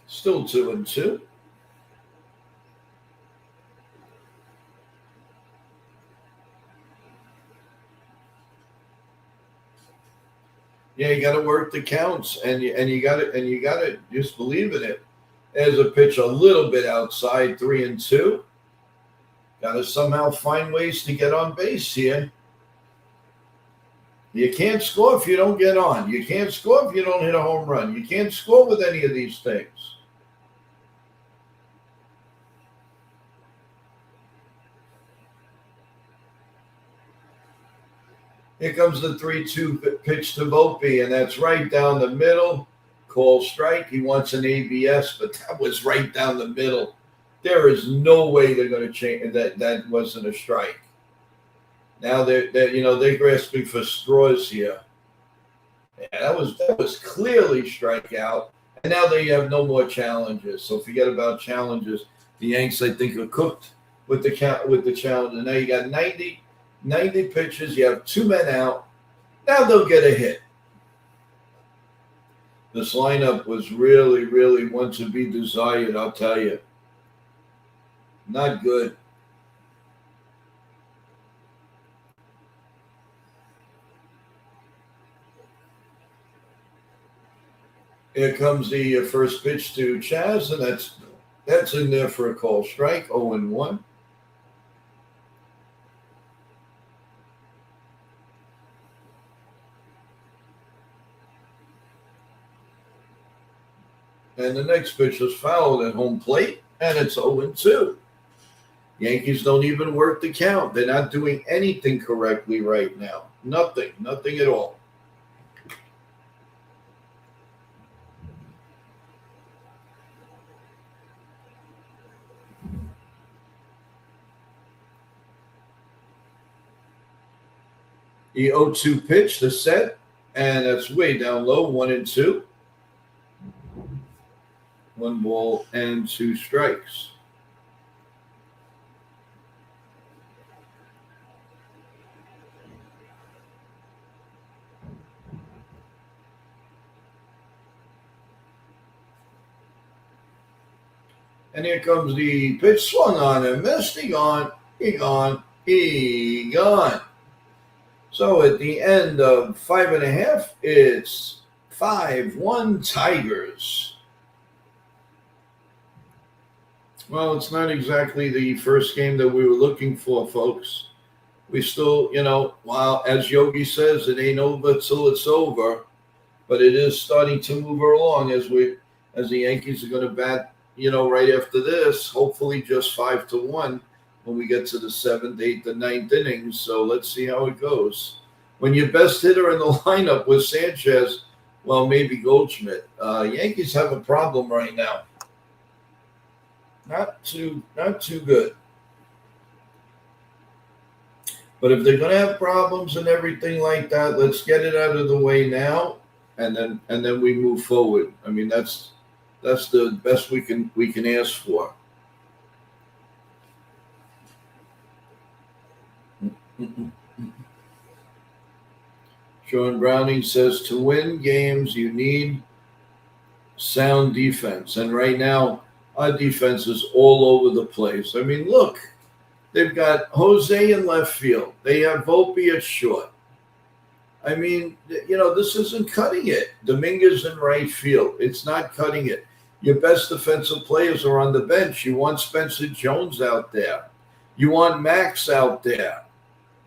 Still 2-2. Yeah, you got to work the counts, and you got to just believe in it. There's a pitch a little bit outside, 3-2. Got to somehow find ways to get on base here. You can't score if you don't get on. You can't score if you don't hit a home run. You can't score with any of these things. Here comes the 3-2 pitch to Volpe, and that's right down the middle. Call strike. He wants an ABS, but that was right down the middle. There is no way they're going to change that. That wasn't a strike. Now they're grasping for straws here. Yeah, that was clearly strikeout, and now they have no more challenges. So forget about challenges. The Yanks, I think, are cooked with the challenge. And now you got 90 pitches. You have 2 men out. Now they'll get a hit. This lineup was really, really one to be desired, I'll tell you. Not good. Here comes the first pitch to Chaz, and that's in there for a call strike, 0-1. And the next pitch is fouled at home plate, and it's 0-2. Yankees don't even work the count. They're not doing anything correctly right now. Nothing at all. The 0-2 pitch, the set, and that's way down low, 1-2. 1 ball and 2 strikes. And here comes the pitch, swung on and missed. He gone. So at the end of 5.5, it's 5-1 Tigers. Well, it's not exactly the first game that we were looking for, folks. We still, while as Yogi says, it ain't over till it's over, but it is starting to move along as the Yankees are going to bat, right after this, hopefully just 5-1 when we get to the 7th, 8th, and 9th innings. So let's see how it goes. When your best hitter in the lineup was Sanchez, well, maybe Goldschmidt. Yankees have a problem right now. Not too good. But if they're going to have problems and everything like that, let's get it out of the way now, and then we move forward. I mean, that's the best we can ask for. Sean Browning says to win games, you need sound defense. And right now, our defense is all over the place. I mean, look, they've got Jose in left field. They have Volpe at short. I mean, this isn't cutting it. Dominguez in right field. It's not cutting it. Your best defensive players are on the bench. You want Spencer Jones out there. You want Max out there.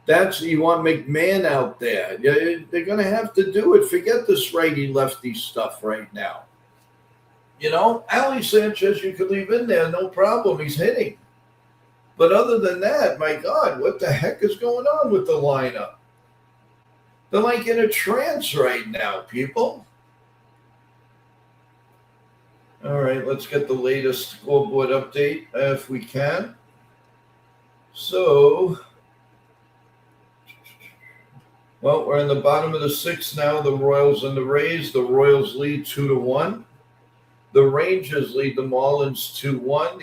You want McMahon out there. They're going to have to do it. Forget this righty-lefty stuff right now. Ali Sanchez, you could leave in there, no problem. He's hitting. But other than that, my God, what the heck is going on with the lineup? They're like in a trance right now, people. All right, let's get the latest scoreboard update if we can. So, well, we're in the bottom of the sixth now. The Royals and the Rays. The Royals lead 2-1. The Rangers lead the Marlins 2-1.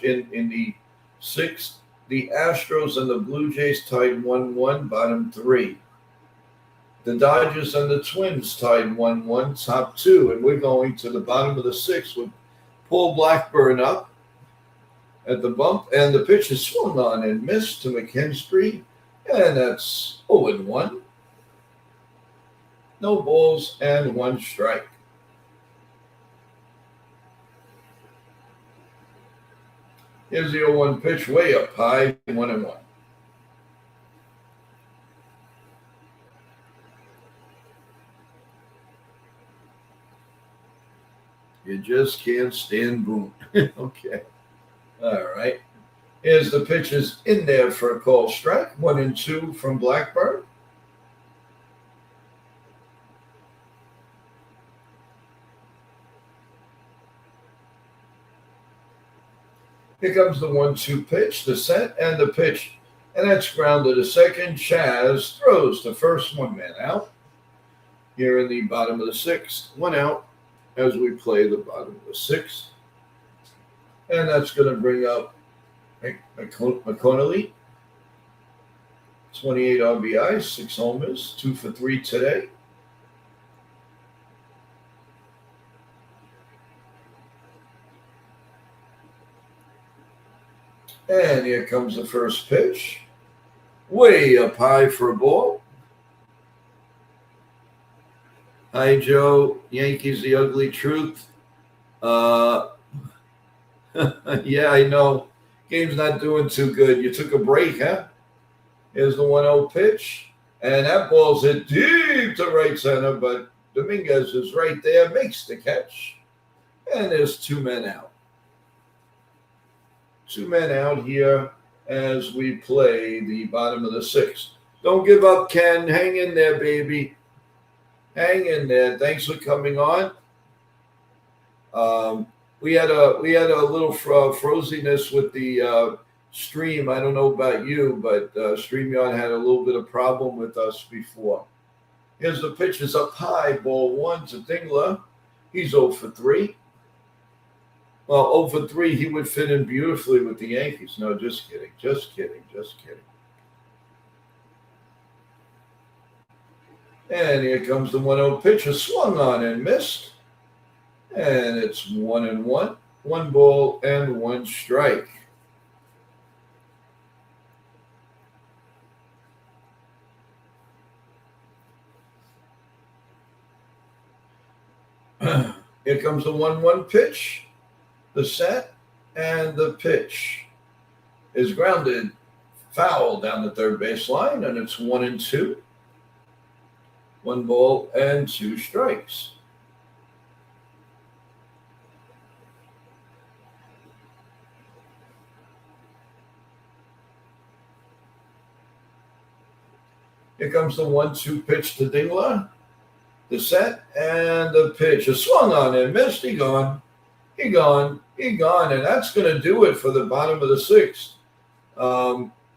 In the sixth, the Astros and the Blue Jays tied 1-1, bottom three. The Dodgers and the Twins tied 1-1, top two. And we're going to the bottom of the sixth with Paul Blackburn up at the bump. And the pitch is swung on and missed to McKinstry. And that's 0-1. No balls and one strike. Here's the 0-1 pitch, way up high, 1-1. You just can't stand Boone. Okay. All right. Here's the pitches in there for a call strike. 1-2 from Blackburn. Here comes the 1-2 pitch, the set, and the pitch. And that's grounded to second. Chaz throws the first, one man out. Here in the bottom of the sixth, one out as we play the bottom of the sixth. And that's going to bring up McConnelly. 28 RBIs, 6 homers, 2 for 3 today. And here comes the first pitch. Way up high for a ball. Hi, Joe. Yankees, the ugly truth. Yeah, I know. Game's not doing too good. You took a break, huh? Here's the 1-0 pitch. And that ball's hit deep to right center, but Dominguez is right there, makes the catch. And there's 2 men out. 2 men out here as we play the bottom of the sixth. Don't give up, Ken. Hang in there, baby. Hang in there. Thanks for coming on. We had a little froziness with the stream. I don't know about you, but StreamYard had a little bit of problem with us before. Here's the pitch is up high. Ball 1 to Dingler. He's 0 for 3. Well, 0 for 3, he would fit in beautifully with the Yankees. No, just kidding. Just kidding. Just kidding. And here comes the 1-0 pitch. A swung on and missed. And it's 1-1. 1 ball and 1 strike. Here comes the 1-1 pitch. The set and the pitch is grounded foul down the third base line, and it's 1-2. 1 ball and 2 strikes. Here comes the 1-2 pitch to Dingler. The set and the pitch is swung on and missed. He gone. He gone. And that's going to do it for the bottom of the sixth.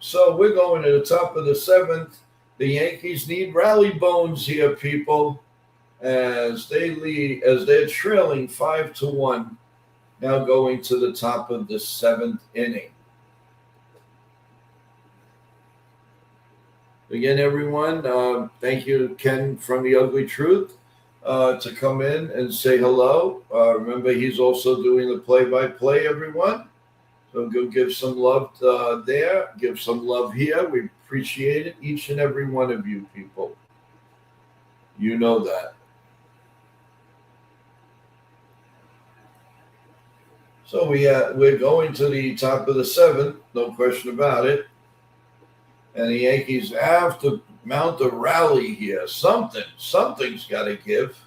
So we're going to the top of the seventh. The Yankees need rally bones here, people, as they're trailing 5-1. Now going to the top of the seventh inning. Again, everyone, thank you, Ken from The Ugly Truth, to come in and say hello. Remember, he's also doing the play-by-play, everyone. So go give some love there. Give some love here. We appreciate it, each and every one of you people. You know that. So we're going to the top of the seventh, no question about it. And the Yankees have to mount a rally here. Something's got to give.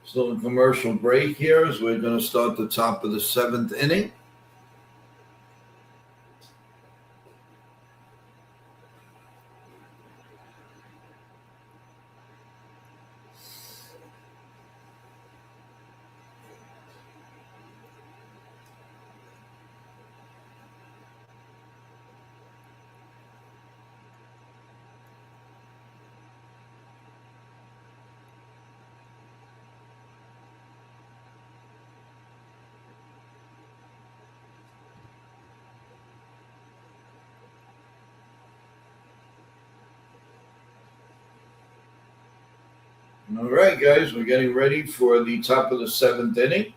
So a commercial break here as we're going to start the top of the seventh inning. All right, guys, we're getting ready for the top of the seventh inning.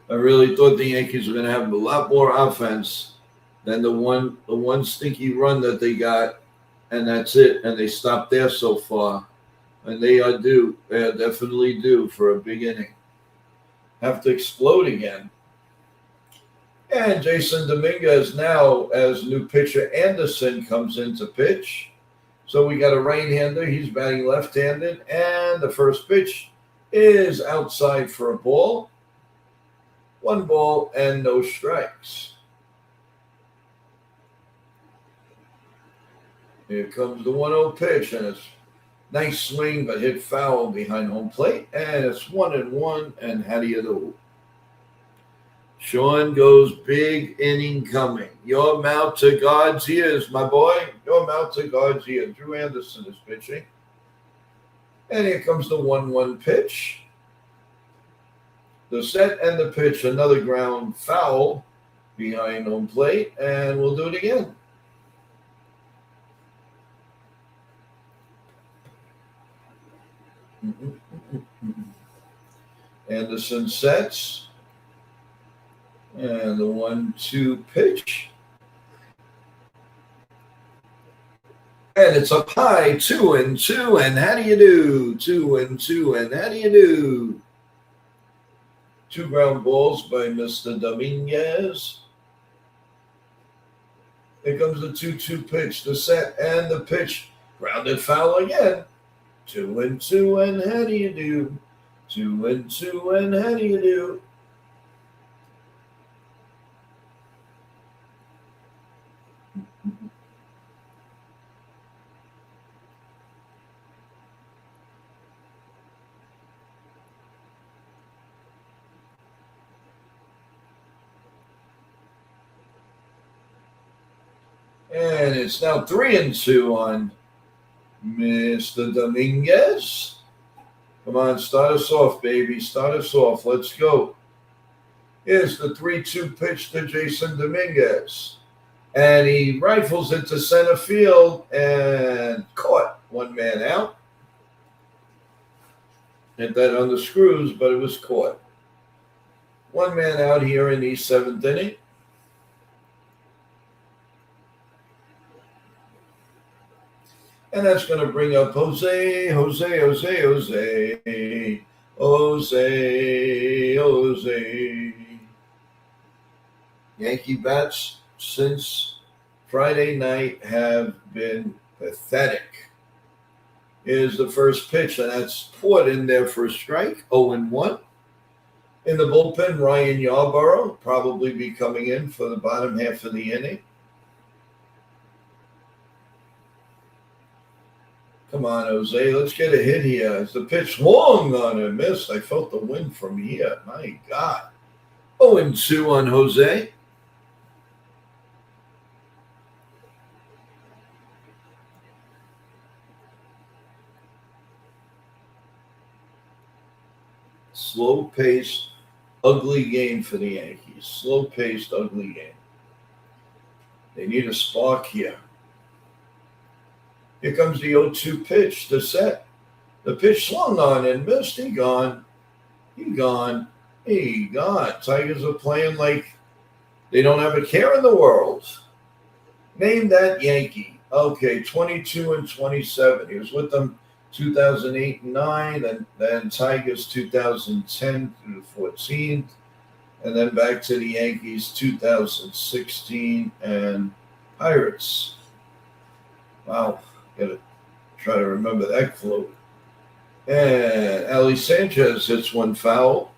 I really thought the Yankees were going to have a lot more offense than the one stinky run that they got, and that's it. And they stopped there so far, and they are due. They are definitely due for a big inning. Have to explode again. And Jason Dominguez now, as new pitcher Anderson comes in to pitch. So we got a right-hander. He's batting left-handed. And the first pitch is outside for a ball. 1 ball and no strikes. Here comes the 1-0 pitch. And it's nice swing, but hit foul behind home plate. And it's 1-1. And how do you do? Sean goes, big inning coming. Your mouth to God's ears, my boy. Your mouth to God's ears. Drew Anderson is pitching. And here comes the 1-1 pitch. The set and the pitch, another ground foul behind home plate. And we'll do it again. Anderson sets. And the 1-2 pitch. And it's up high, 2-2. And how do you do? 2-2. And how do you do? 2 ground balls by Mr. Dominguez. Here comes the 2-2 pitch, the set and the pitch. Grounded foul again. 2-2. And how do you do? 2-2. And how do you do? And it's now 3-2 on Mr. Dominguez. Come on, start us off, baby. Start us off. Let's go. Here's the 3-2 pitch to Jason Dominguez. And he rifles it to center field and caught. 1 man out. Hit that on the screws, but it was caught. 1 man out here in the 7th inning. And that's going to bring up Jose. Yankee bats since Friday night have been pathetic. is the first pitch, and that's put in there for a strike, 0-1. In the bullpen, Ryan Yarborough probably be coming in for the bottom half of the inning. Come on, Jose, let's get a hit here. As the pitch swung on and missed, I felt the wind from here. My God. 0-2 on Jose. Slow-paced, ugly game for the Yankees. Slow-paced, ugly game. They need a spark here. Here comes the 0-2 pitch to set. The pitch swung on and missed. He gone. He gone. He gone. Tigers are playing like they don't have a care in the world. Name that Yankee. Okay, 22-27. He was with them 2008 and 9, and then Tigers 2010 through 14, and then back to the Yankees 2016 and Pirates. Wow, gotta try to remember that quote. And Ali Sanchez hits one foul.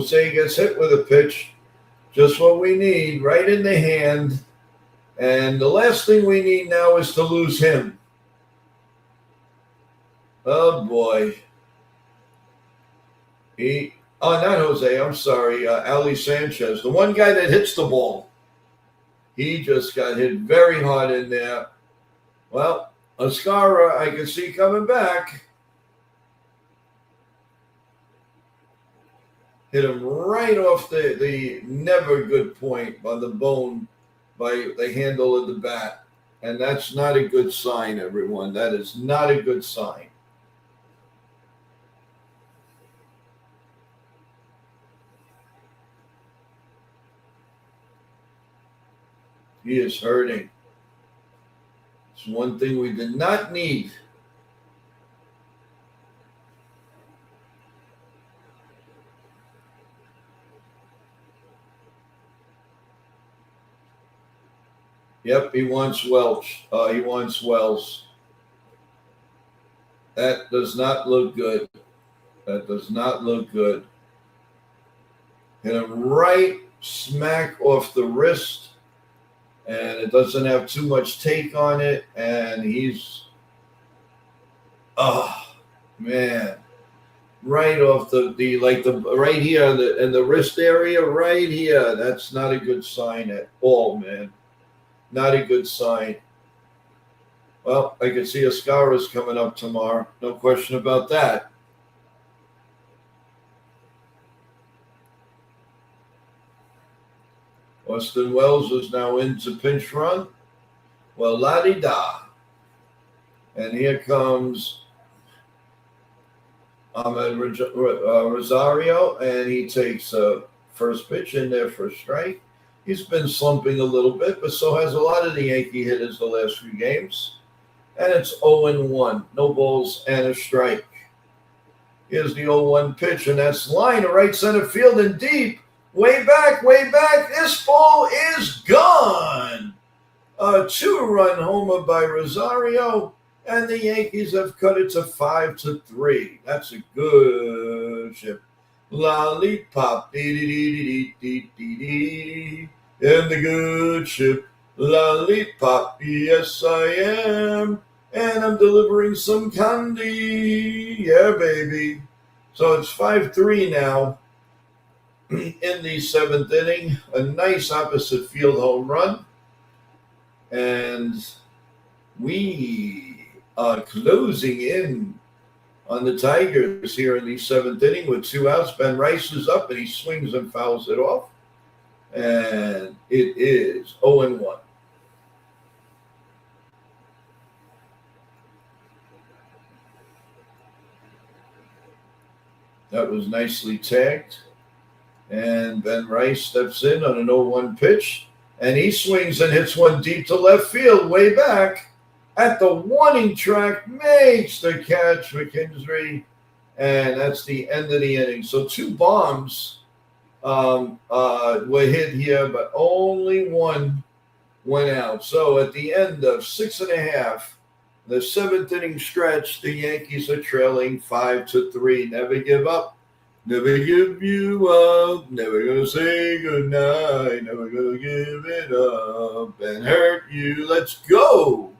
Jose gets hit with a pitch. Just what we need, right in the hand. And the last thing we need now is to lose him. Oh, boy. Not Jose, I'm sorry. Ali Sanchez, the one guy that hits the ball. He just got hit very hard in there. Well, Oscara, I can see coming back. Hit him right off the never good point on the bone by the handle of the bat. And that's not a good sign, everyone. That is not a good sign. He is hurting. It's one thing we did not need. Yep, he wants Welch. He wants Wells. That does not look good. That does not look good. Hit him right smack off the wrist, and it doesn't have too much take on it, and he's, oh, man. Right off the right here in the wrist area, right here. That's not a good sign at all, man. Not a good sign. Well, I can see Oscara's coming up tomorrow. No question about that. Austin Wells is now into pinch run. Well, la-di-da. And here comes Ahmed Rosario, and he takes a first pitch in there for a strike. He's been slumping a little bit, but so has a lot of the Yankee hitters the last few games. And it's 0-1. No balls and a strike. Here's the 0-1 pitch, and that's line to right center field and deep. Way back, way back. This ball is gone. A 2-run homer by Rosario, and the Yankees have cut it to 5-3. That's a good ship. Lollipop, dee-dee-dee-dee-dee-dee-dee. And the good ship, lollipop, yes I am. And I'm delivering some candy. Yeah, baby. So it's 5-3 now in the 7th inning. A nice opposite field home run. And we are closing in on the Tigers here in the 7th inning with 2 outs. Ben Rice is up, and he swings and fouls it off. And it is 0-1. That was nicely tagged. And Ben Rice steps in on an 0-1 pitch. And he swings and hits one deep to left field, way back at the warning track, makes the catch, McKinstry, and that's the end of the inning. So 2 bombs were hit here, but only one went out. So at the end of 6.5, the 7th inning stretch, the Yankees are trailing 5-3. Never give up. Never give you up, never gonna say goodnight, never gonna give it up and hurt you. Let's go.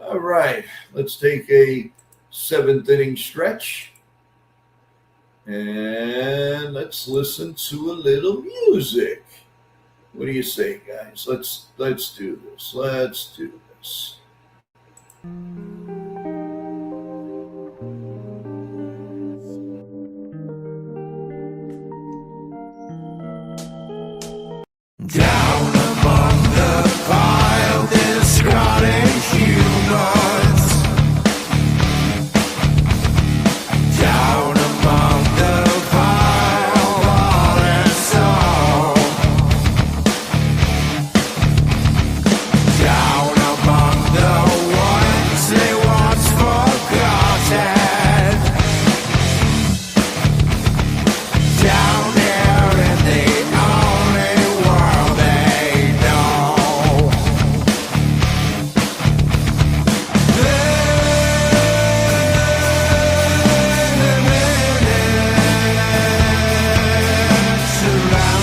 All right, let's take a 7th inning stretch and let's listen to a little music. What do you say, guys? Let's do this. Let's do this. Down among the pile, discarding humans. Down among the pile, all and soul. Down among the ones they once forgotten. Down there in the only world they know. Surrounds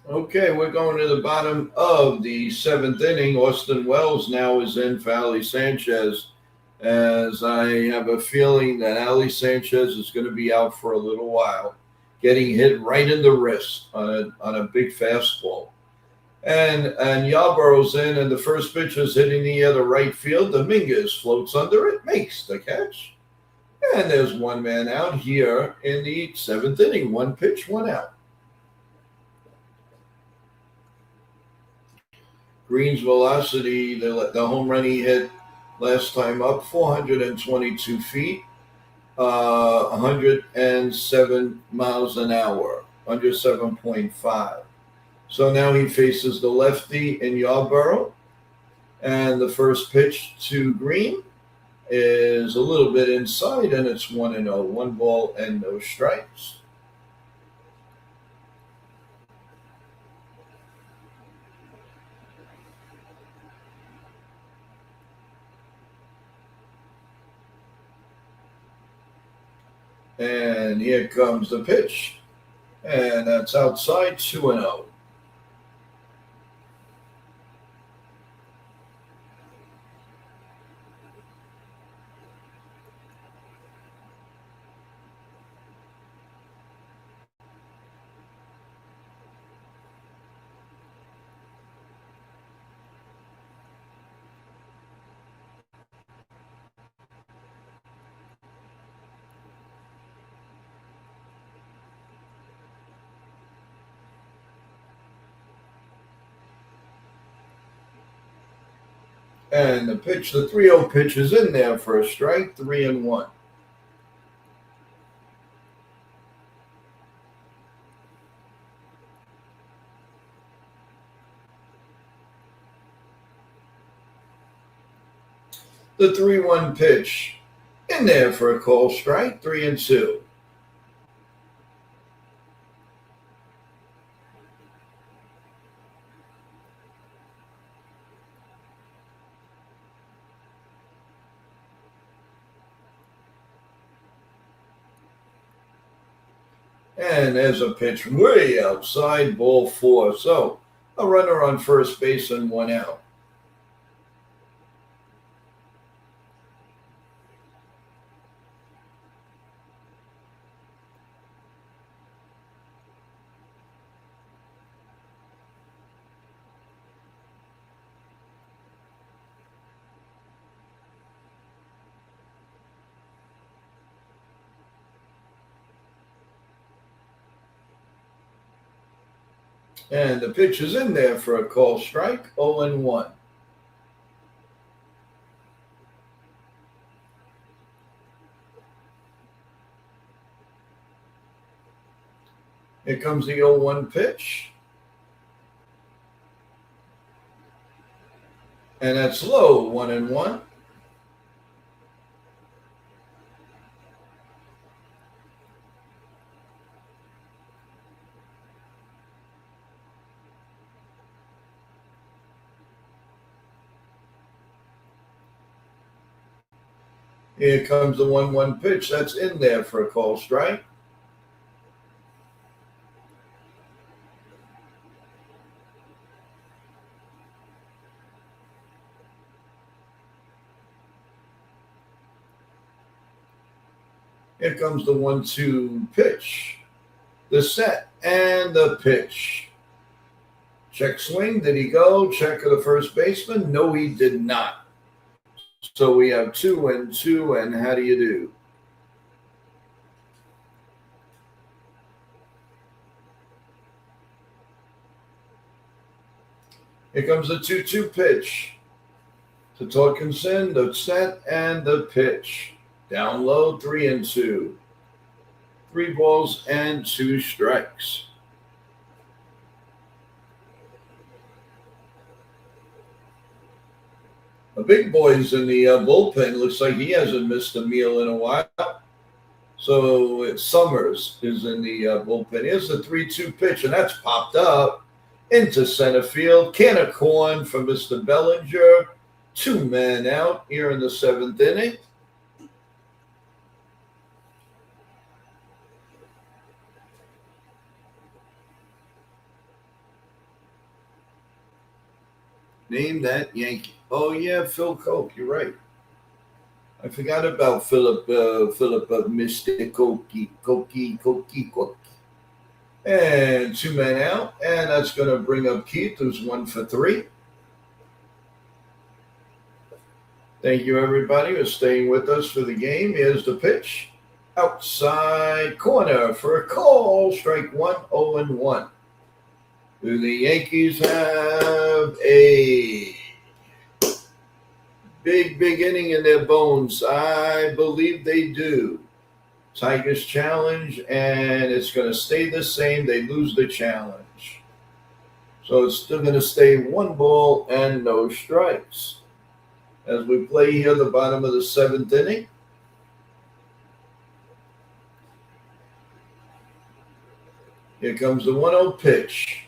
Okay, we're going to the bottom of the 7th inning. Austin Wells now is in for Ali Sanchez, as I have a feeling that Ali Sanchez is going to be out for a little while, getting hit right in the wrist on a big fastball. And Yarbrough's in, and the first pitch is hitting the other right field. Dominguez floats under it, makes the catch. And there's one man out here in the 7th inning. 1 pitch, 1 out. Green's velocity, the home run he hit last time up, 422 feet, 107 miles an hour, 107.5. So now he faces the lefty in Yarbrough, and the first pitch to Green is a little bit inside, and it's 1-0, 1 ball and no strikes. And here comes the pitch. And that's outside, 2-0. And the pitch, the 3-0 pitch is in there for a strike, 3-1. The 3-1 pitch in there for a call strike, 3-2. And there's a pitch way outside, ball 4. So a runner on first base and 1 out. And the pitch is in there for a call strike, 0-1. Here comes the 0-1 pitch. And that's low, 1-1. Here comes the 1-1 pitch. That's in there for a call strike. Here comes the 1-2 pitch. The set and the pitch. Check swing. Did he go? Check of the first baseman. No, he did not. So we have 2-2, and how do you do? Here comes the 2-2 pitch. To Torkinson, the set and the pitch. Down low, 3-2. 3 balls and 2 strikes. The big boy's in the bullpen. Looks like he hasn't missed a meal in a while. So Summers is in the bullpen. Here's the 3-2 pitch, and that's popped up into center field. Can of corn for Mr. Bellinger. 2 men out here in the 7th inning. Name that Yankee. Oh, yeah, Phil Koch. You're right. I forgot about Philip Mr. Koki. And 2 men out. And that's going to bring up Keith, who's 1 for 3. Thank you, everybody, for staying with us for the game. Here's the pitch. Outside corner for a call. Strike 1, 0-1. Do the Yankees have a big inning in their bones? I believe they do. Tigers challenge, and it's going to stay the same. They lose the challenge. So it's still going to stay 1 ball and no strikes. As we play here the bottom of the 7th inning. Here comes the 1-0 pitch.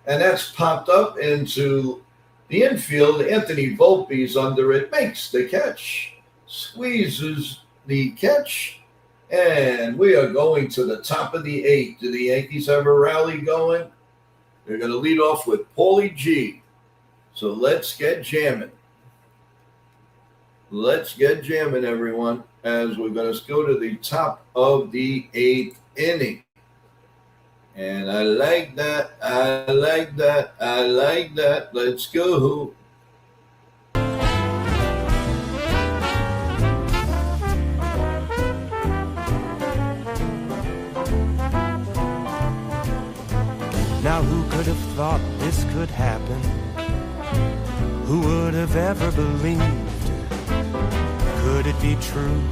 And that's popped up into the infield. Anthony Volpe's under it, makes the catch, squeezes the catch, and we are going to the top of the 8th. Do the Yankees have a rally going? They're going to lead off with Paulie G. So let's get jamming. Let's get jamming, everyone, as we're going to go to the top of the 8th inning. And I like that. I like that. I like that. Let's go. Now who could have thought this could happen? Who would have ever believed? Could it be true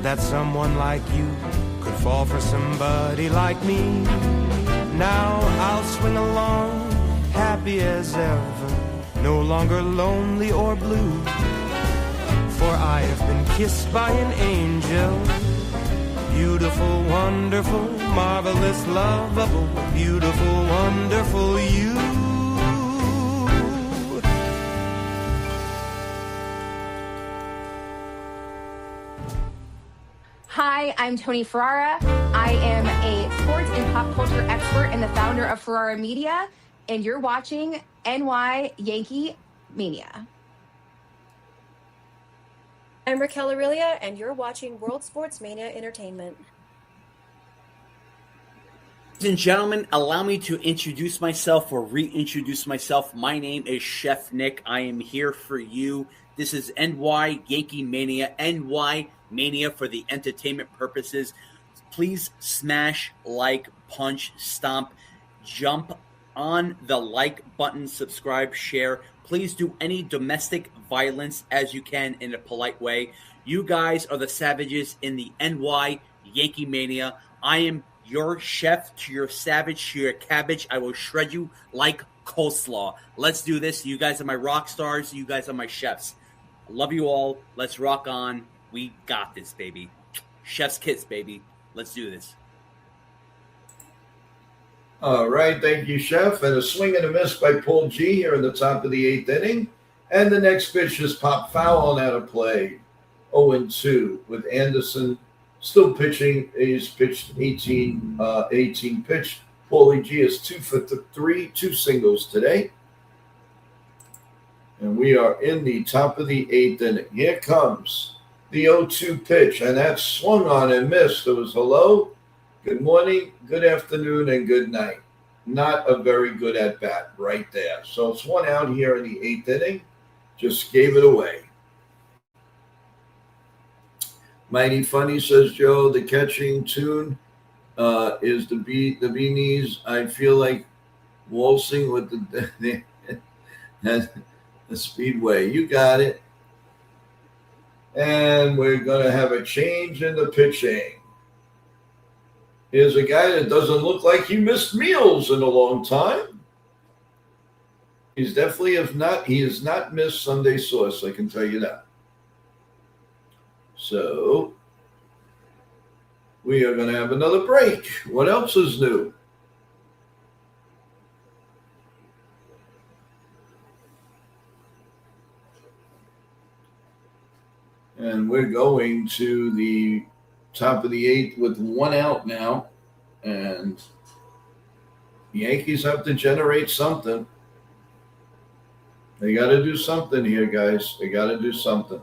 that someone like you could fall for somebody like me? Now I'll swing along, happy as ever, no longer lonely or blue. For I have been kissed by an angel, beautiful, wonderful, marvelous, lovable, beautiful, wonderful you. Hi, I'm Tony Ferrara. I am a sports and and pop culture expert and the founder of Ferrara Media, and you're watching NY Yankee Mania. I'm Raquel Aurelia, and you're watching World Sports Mania Entertainment. Ladies and gentlemen, allow me to introduce myself or reintroduce myself. My name is Chef Nick. I am here for you. This is NY Yankee Mania, NY Mania for the entertainment purposes. Please smash, like, punch, stomp, jump on the like button, subscribe, share. Please do any domestic violence as you can in a polite way. You guys are the savages in the NY Yankee Mania. I am your chef to your savage to your cabbage. I will shred you like coleslaw. Let's do this. You guys are my rock stars. You guys are my chefs. I love you all. Let's rock on. We got this, baby. Chef's kiss, baby. Let's do this. All right, thank you, Chef. And a swing and a miss by Paul G here in the top of the 8th inning. And the next pitch is popped foul and out of play. 0-2 with Anderson still pitching. He's pitched 18 pitch. Paulie G is 2 for 3, 2 singles today. And we are in the top of the 8th inning. Here comes the 0-2 pitch, and that's swung on and missed. It was hello, good morning, good afternoon, and good night. Not a very good at bat right there. So it's 1 out here in the 8th inning. Just gave it away. Mighty funny, says Joe. The catching tune is the beanies. I feel like waltzing with the Speedway. You got it. And we're going to have a change in the pitching. Here's a guy that doesn't look like he missed meals in a long time. He's definitely he has not missed Sunday sauce, I can tell you that. So we are going to have another break. What else is new? And we're going to the top of the 8th with 1 out now. And the Yankees have to generate something. They got to do something here, guys. They got to do something.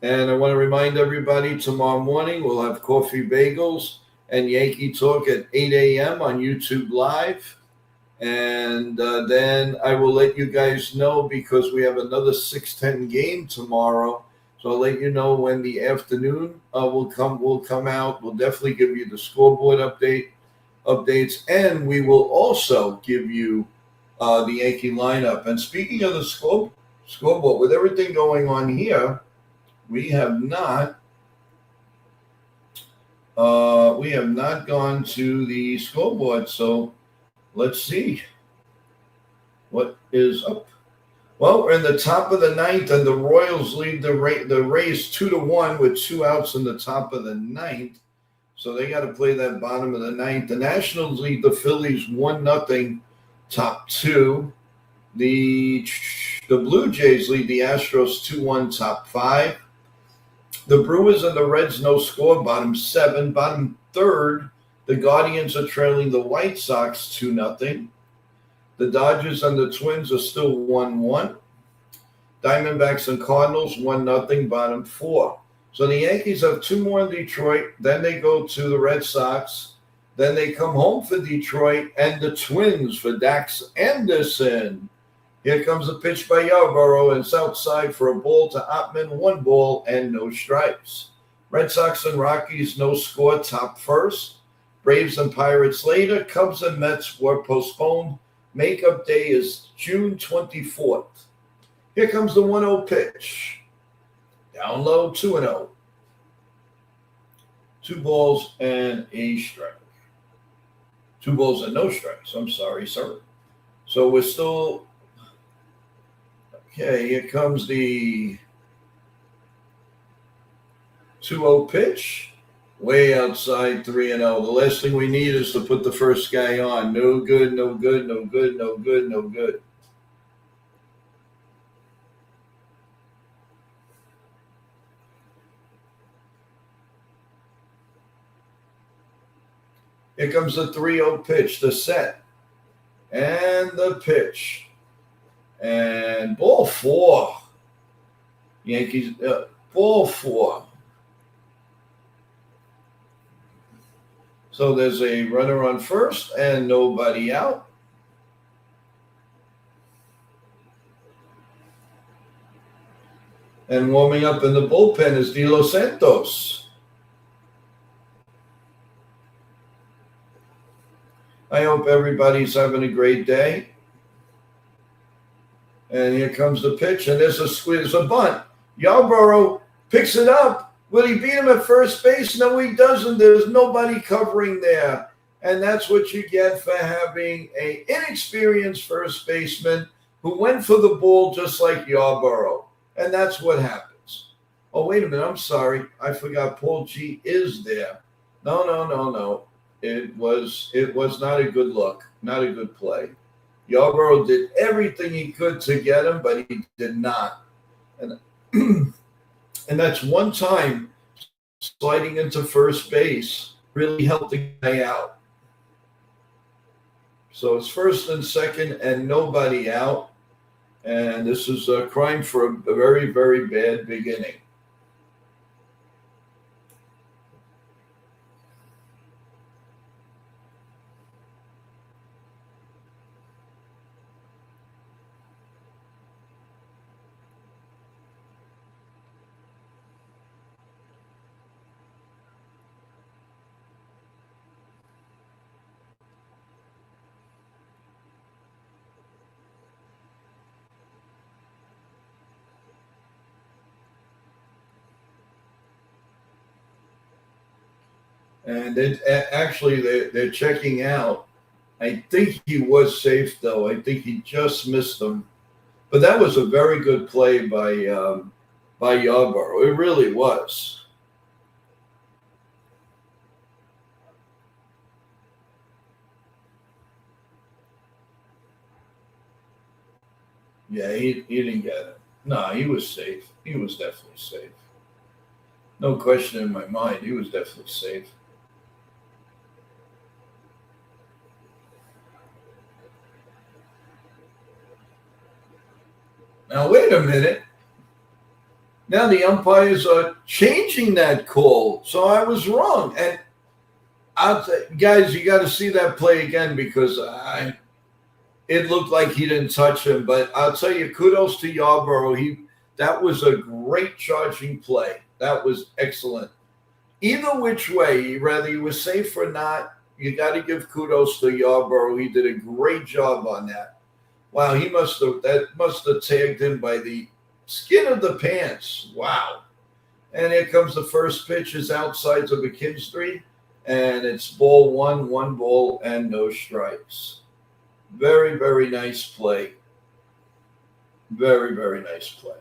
And I want to remind everybody tomorrow morning we'll have coffee bagels and Yankee Talk at 8 a.m. on YouTube Live. And then I will let you guys know because we have another 6:10 game tomorrow. So I'll let you know when the afternoon will come out. We'll definitely give you the scoreboard updates, and we will also give you the Yankee lineup. And speaking of the scoreboard, with everything going on here, we have not gone to the scoreboard. So let's see what is up. Well, we're in the top of the ninth, and the Royals lead the Rays 2-1 with 2 outs in the top of the ninth. So they got to play that bottom of the ninth. The Nationals lead the Phillies 1-0, top 2. The Blue Jays lead the Astros 2-1, top 5. The Brewers and the Reds no score, bottom 7. Bottom 3rd, the Guardians are trailing the White Sox 2-0. The Dodgers and the Twins are still 1-1. Diamondbacks and Cardinals 1-0, bottom 4. So the Yankees have 2 more in Detroit. Then they go to the Red Sox. Then they come home for Detroit and the Twins for Dax Anderson. Here comes a pitch by Yarborough, and it's outside for a ball to Ottman, 1 ball and no strikes. Red Sox and Rockies no score, top 1st. Braves and Pirates later. Cubs and Mets were postponed. Makeup day is June 24th. Here comes the 1-0 pitch. Down low, 2-0. 2 balls and a strike. 2 balls and no strikes. I'm sorry, sir. So we're still... Okay, here comes the 2-0 pitch. Way outside, 3-0. The last thing we need is to put the first guy on. No good, no good, no good, no good, no good. Here comes the 3-0 pitch, the set. And the pitch. And ball 4. Yankees, ball 4. So there's a runner on first and nobody out. And warming up in the bullpen is De Los Santos. I hope everybody's having a great day. And here comes the pitch, and there's a bunt. Yarborough picks it up. Will he beat him at first base? No, he doesn't. There's nobody covering there. And that's what you get for having an inexperienced first baseman who went for the ball just like Yarborough. And that's what happens. Oh, wait a minute. I'm sorry. I forgot Paul G is there. No. It was not a good look. Not a good play. Yarborough did everything he could to get him, but he did not. And that's one time sliding into first base really helped the guy out. So it's first and second and nobody out. And this is a crime for a very, very bad beginning. And they're checking out. I think he was safe, though. I think he just missed them. But that was a very good play by Yarborough. It really was. Yeah, he didn't get it. No, he was safe. He was definitely safe. No question in my mind. He was definitely safe. Now, wait a minute. Now the umpires are changing that call, so I was wrong. And guys, you got to see that play again because it looked like he didn't touch him. But I'll tell you, kudos to Yarborough. That was a great charging play. That was excellent. Either which way, whether he was safe or not, you got to give kudos to Yarborough. He did a great job on that. Wow, that must have tagged him by the skin of the pants. Wow. And here comes the first pitch is outside to McKinstry, and it's ball one ball and no strikes. Very, very nice play. Very, very nice play.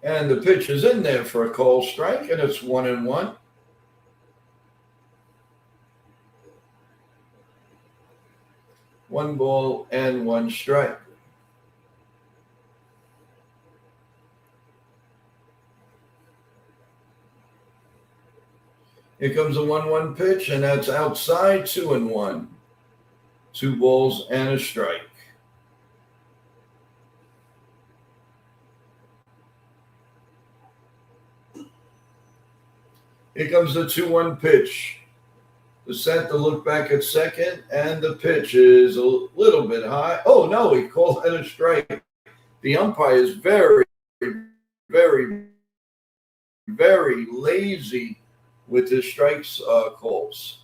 And the pitch is in there for a call strike, and it's 1-1. One ball and one strike. Here comes a 1-1 pitch, and that's outside, 2-1. 2 balls and a strike. Here comes the 2-1 pitch. The set to look back at second, and the pitch is a little bit high. Oh, no, he called it a strike. The umpire is very, very, very lazy with his strikes calls.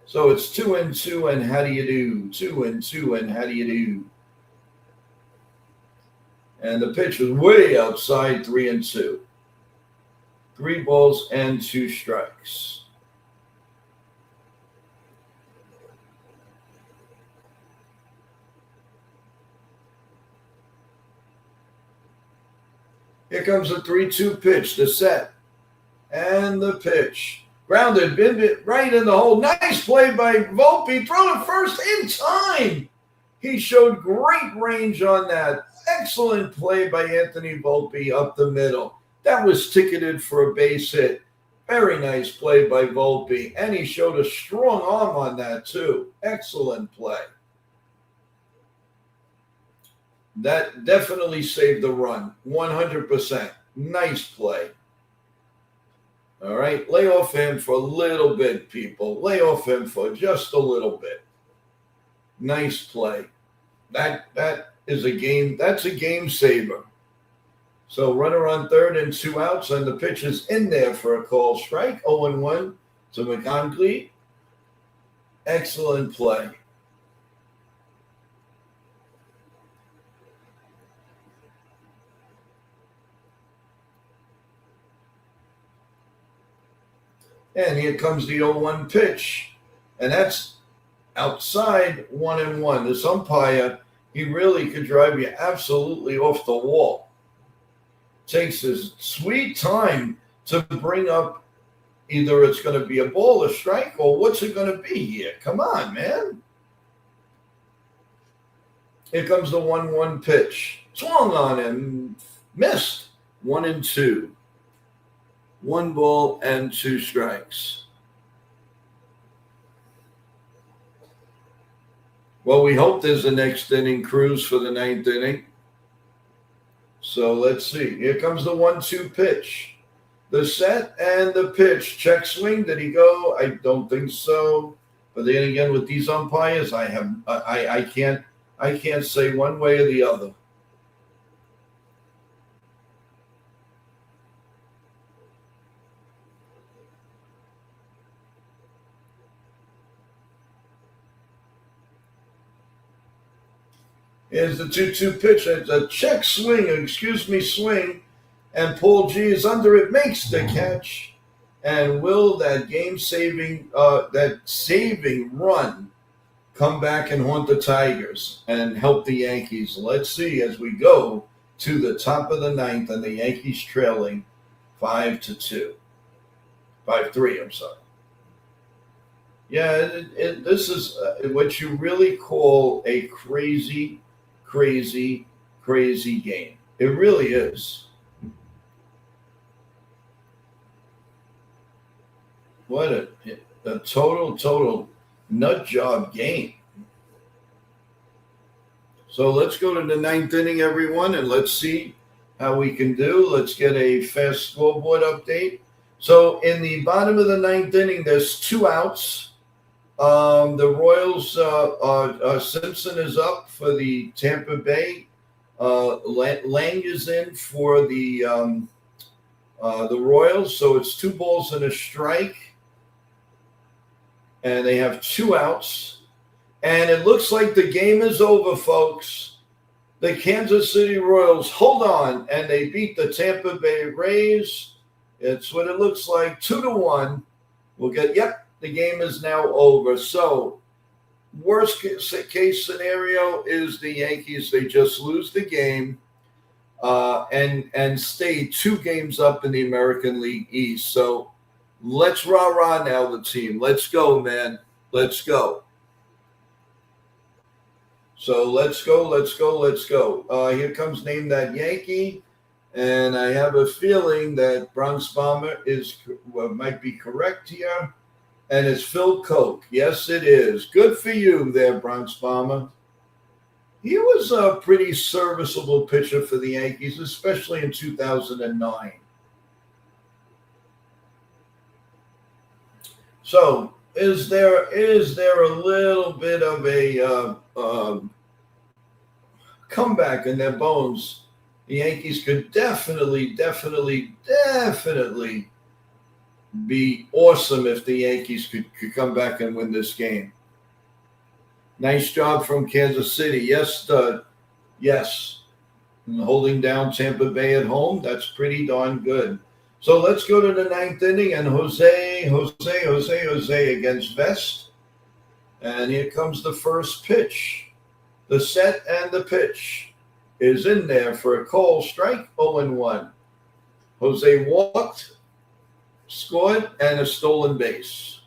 So it's 2-2, and how do you do? 2-2, and how do you do? And the pitch was way outside, 3-2. 3 balls and 2 strikes. Here comes the 3-2 pitch, the set. And the pitch. Grounded, bit right in the hole. Nice play by Volpe. Throw it first in time. He showed great range on that. Excellent play by Anthony Volpe up the middle. That was ticketed for a base hit. Very nice play by Volpe. And he showed a strong arm on that, too. Excellent play. That definitely saved the run. 100%. Nice play. All right. Lay off him for a little bit, people. Lay off him for just a little bit. Nice play. That is a game. That's a game saver. So runner on third and 2 outs, and the pitch is in there for a call strike. 0-1 to McConkley. Excellent play. And here comes the 0-1 pitch. And that's outside, 1-1. This umpire, he really could drive you absolutely off the wall. Takes his sweet time to bring up either it's going to be a ball, a strike, or what's it going to be here? Come on, man. Here comes the 1-1 pitch. Swung on him. Missed. 1-2. 1 ball and 2 strikes. Well, we hope there's a next inning cruise for the 9th inning. So let's see. Here comes the 1-2 pitch. The set and the pitch. Check swing. Did he go? I don't think so. But then again, with these umpires, I can't say one way or the other. Here's the 2-2 pitch. It's a check swing, swing. And Paul G is under it, makes the catch. And will that saving run come back and haunt the Tigers and help the Yankees? Let's see as we go to the top of the 9th and the Yankees trailing 5-3, I'm sorry. Yeah, this is what you really call a crazy game. It really is. What a total nut job game. So let's go to the ninth inning, everyone, and let's see how we can do. Let's get a fast scoreboard update. So in the bottom of the ninth inning, there's 2 outs. The Royals, Simpson is up for the Tampa Bay. Lang is in for the Royals. So it's 2 balls and a strike. And they have 2 outs. And it looks like the game is over, folks. The Kansas City Royals hold on, and they beat the Tampa Bay Rays. It's what it looks like, 2-1. The game is now over. So worst case scenario is the Yankees, they just lose the game and stay 2 games up in the American League East. So let's rah-rah now the team. Let's go, man. Let's go. So let's go. Here comes Name That Yankee. And I have a feeling that Bronx Bomber might be correct here. And it's Phil Koch. Yes, it is. Good for you there, Bronx Bomber. He was a pretty serviceable pitcher for the Yankees, especially in 2009. So is there a little bit of a comeback in their bones? The Yankees could definitely be awesome if the Yankees could come back and win this game. Nice job from Kansas City. Yes, yes. And holding down Tampa Bay at home, that's pretty darn good. So let's go to the ninth inning, and Jose against Vest. And here comes the first pitch. The set and the pitch is in there for a call strike, 0-1. Jose walked, scored, and a stolen base.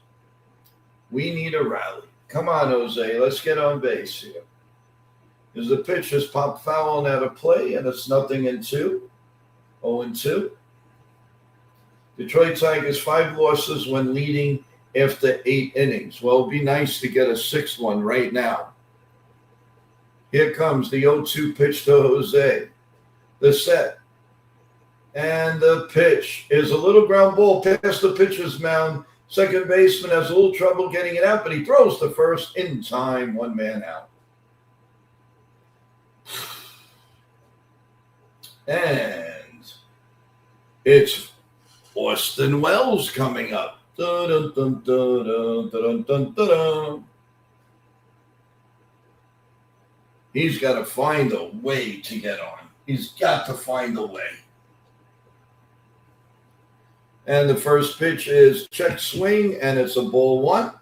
We need a rally. Come on, Jose. Let's get on base here. As the pitch is popped foul and out of play, and it's 0-2. 0-2. Detroit Tigers 5 losses when leading after 8 innings. Well, it'd be nice to get a 6th one right now. Here comes the 0-2 pitch to Jose. The set. And the pitch is a little ground ball past the pitcher's mound. Second baseman has a little trouble getting it out, but he throws to first in time. 1 man out. And it's Austin Wells coming up. Dun, dun, dun, dun, dun, dun, dun, dun, dun. He's got to find a way to get on. He's got to find a way. And the first pitch is check swing, and it's a ball 1.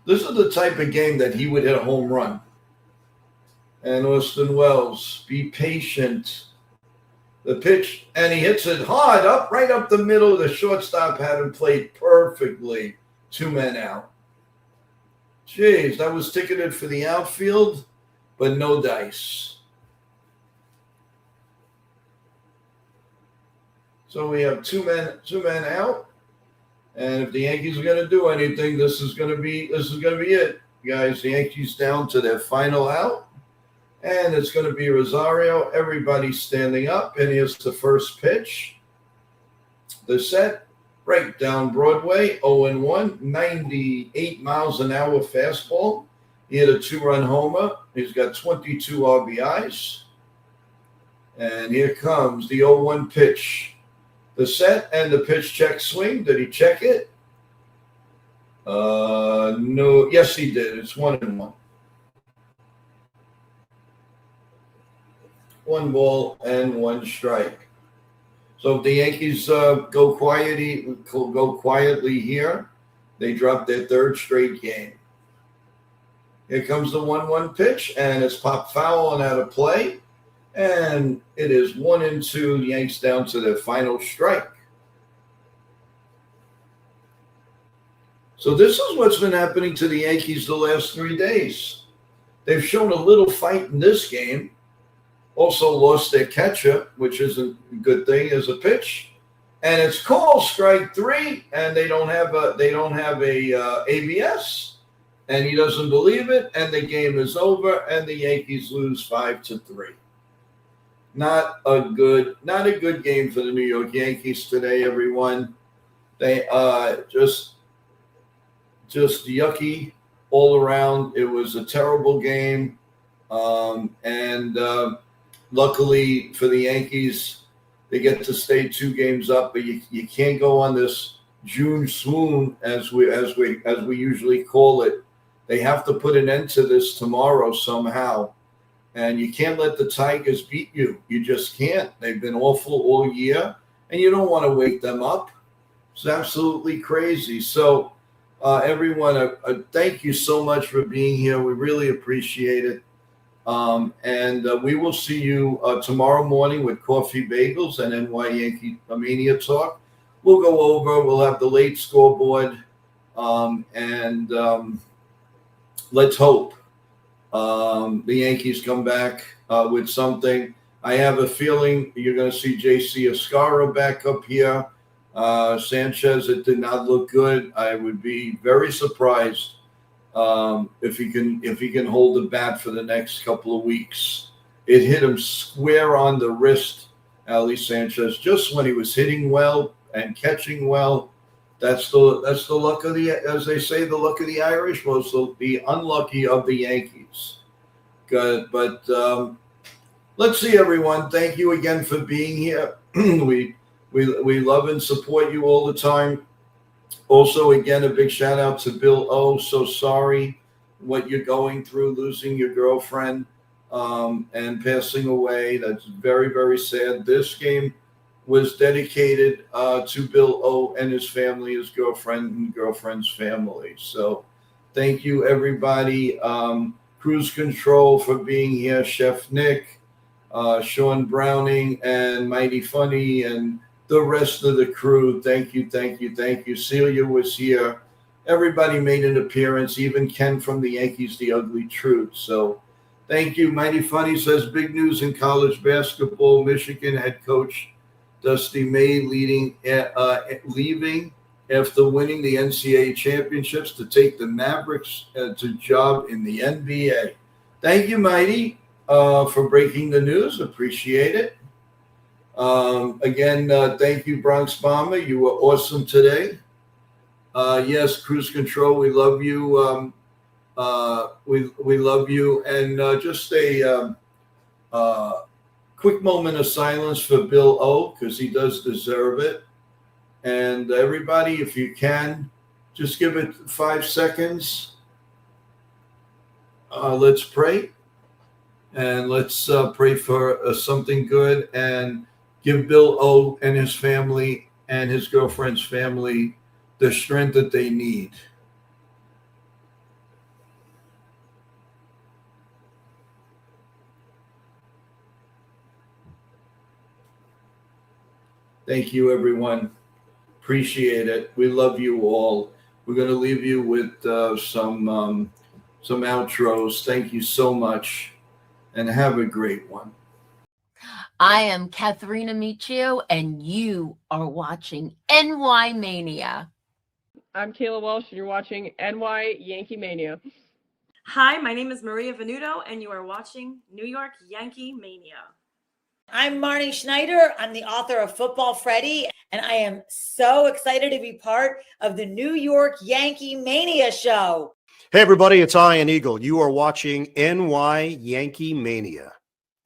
This is the type of game that he would hit a home run. And Austin Wells, be patient. The pitch, and he hits it hard right up the middle. The shortstop had him played perfectly. 2 men out. Jeez, that was ticketed for the outfield, but no dice. So we have two men out, and if the Yankees are going to do anything, this is going to be it, guys. The Yankees down to their final out, and it's going to be Rosario. Everybody's standing up, and here's the first pitch. The set. Right down Broadway, 0-1, 98 miles an hour fastball. He hit a 2-run homer. He's got 22 RBIs. And here comes the 0-1 pitch. The set and the pitch check swing. Did he check it? No. Yes, he did. It's 1-1. 1 ball and 1 strike. So if the Yankees go quietly here, they drop their 3rd straight game. Here comes the 1-1 pitch, and it's popped foul and out of play. And it is 1-2, Yanks down to their final strike. So this is what's been happening to the Yankees the last 3 days. They've shown a little fight in this game. Also lost their catcher, which isn't a good thing as a pitch. and it's called strike three, and they don't have a ABS, and he doesn't believe it, and the game is over, and the Yankees lose 5-3. Not a good game for the New York Yankees today, everyone. They just yucky all around. It was a terrible game, and luckily for the Yankees, they get to stay 2 games up. But you can't go on this June swoon as we usually call it. They have to put an end to this tomorrow somehow. And you can't let the Tigers beat you. You just can't. They've been awful all year, and you don't want to wake them up. It's absolutely crazy. So, everyone, thank you so much for being here. We really appreciate it. And we will see you tomorrow morning with Coffee Bagels and NY Yankee Mania Talk. We'll go over. We'll have the late scoreboard. Let's hope the Yankees come back with something. I have a feeling you're going to see J.C. Escara back up here. Sanchez, it did not look good. I would be very surprised if he can hold the bat for the next couple of weeks. It hit him square on the wrist, Ali Sanchez, just when he was hitting well and catching well. That's the luck of the, as they say, the luck of the Irish, was the unlucky of the Yankees. Good, but let's see, everyone. Thank you again for being here. We love and support you all the time. Also, again, a big shout out to Bill O. So sorry what you're going through, losing your girlfriend and passing away. That's very, very sad. This game was dedicated to Bill O. and his family, his girlfriend and girlfriend's family. So thank you, everybody. Cruise Control for being here, Chef Nick, Sean Browning, and Mighty Funny, and the rest of the crew. Thank you, thank you, thank you. Celia was here. Everybody made an appearance, even Ken from the Yankees, The Ugly Truth. So thank you. Mighty Funny says, big news in college basketball. Michigan head coach Dusty May leaving after winning the NCAA championships to take the Mavericks to job in the NBA. Thank you, Mighty, for breaking the news. Appreciate it. Again, thank you, Bronx Bomber. You were awesome today. Yes, Cruise Control, we love you. We love you. And just a quick moment of silence for Bill O, because he does deserve it. And everybody, if you can, just give it 5 seconds. Let's pray. And let's pray for something good, and give Bill O and his family and his girlfriend's family the strength that they need. Thank you, everyone. Appreciate it. We love you all. We're going to leave you with some outros. Thank you so much, and have a great one. I am Katharina Michio, and you are watching NY Mania. I'm Kayla Walsh, and you're watching NY Yankee Mania. Hi, my name is Maria Venuto, and you are watching New York Yankee Mania. I'm Marnie Schneider. I'm the author of Football Freddy, and I am so excited to be part of the New York Yankee Mania show. Hey, everybody, it's Ian Eagle. You are watching NY Yankee Mania,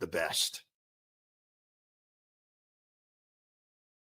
the best.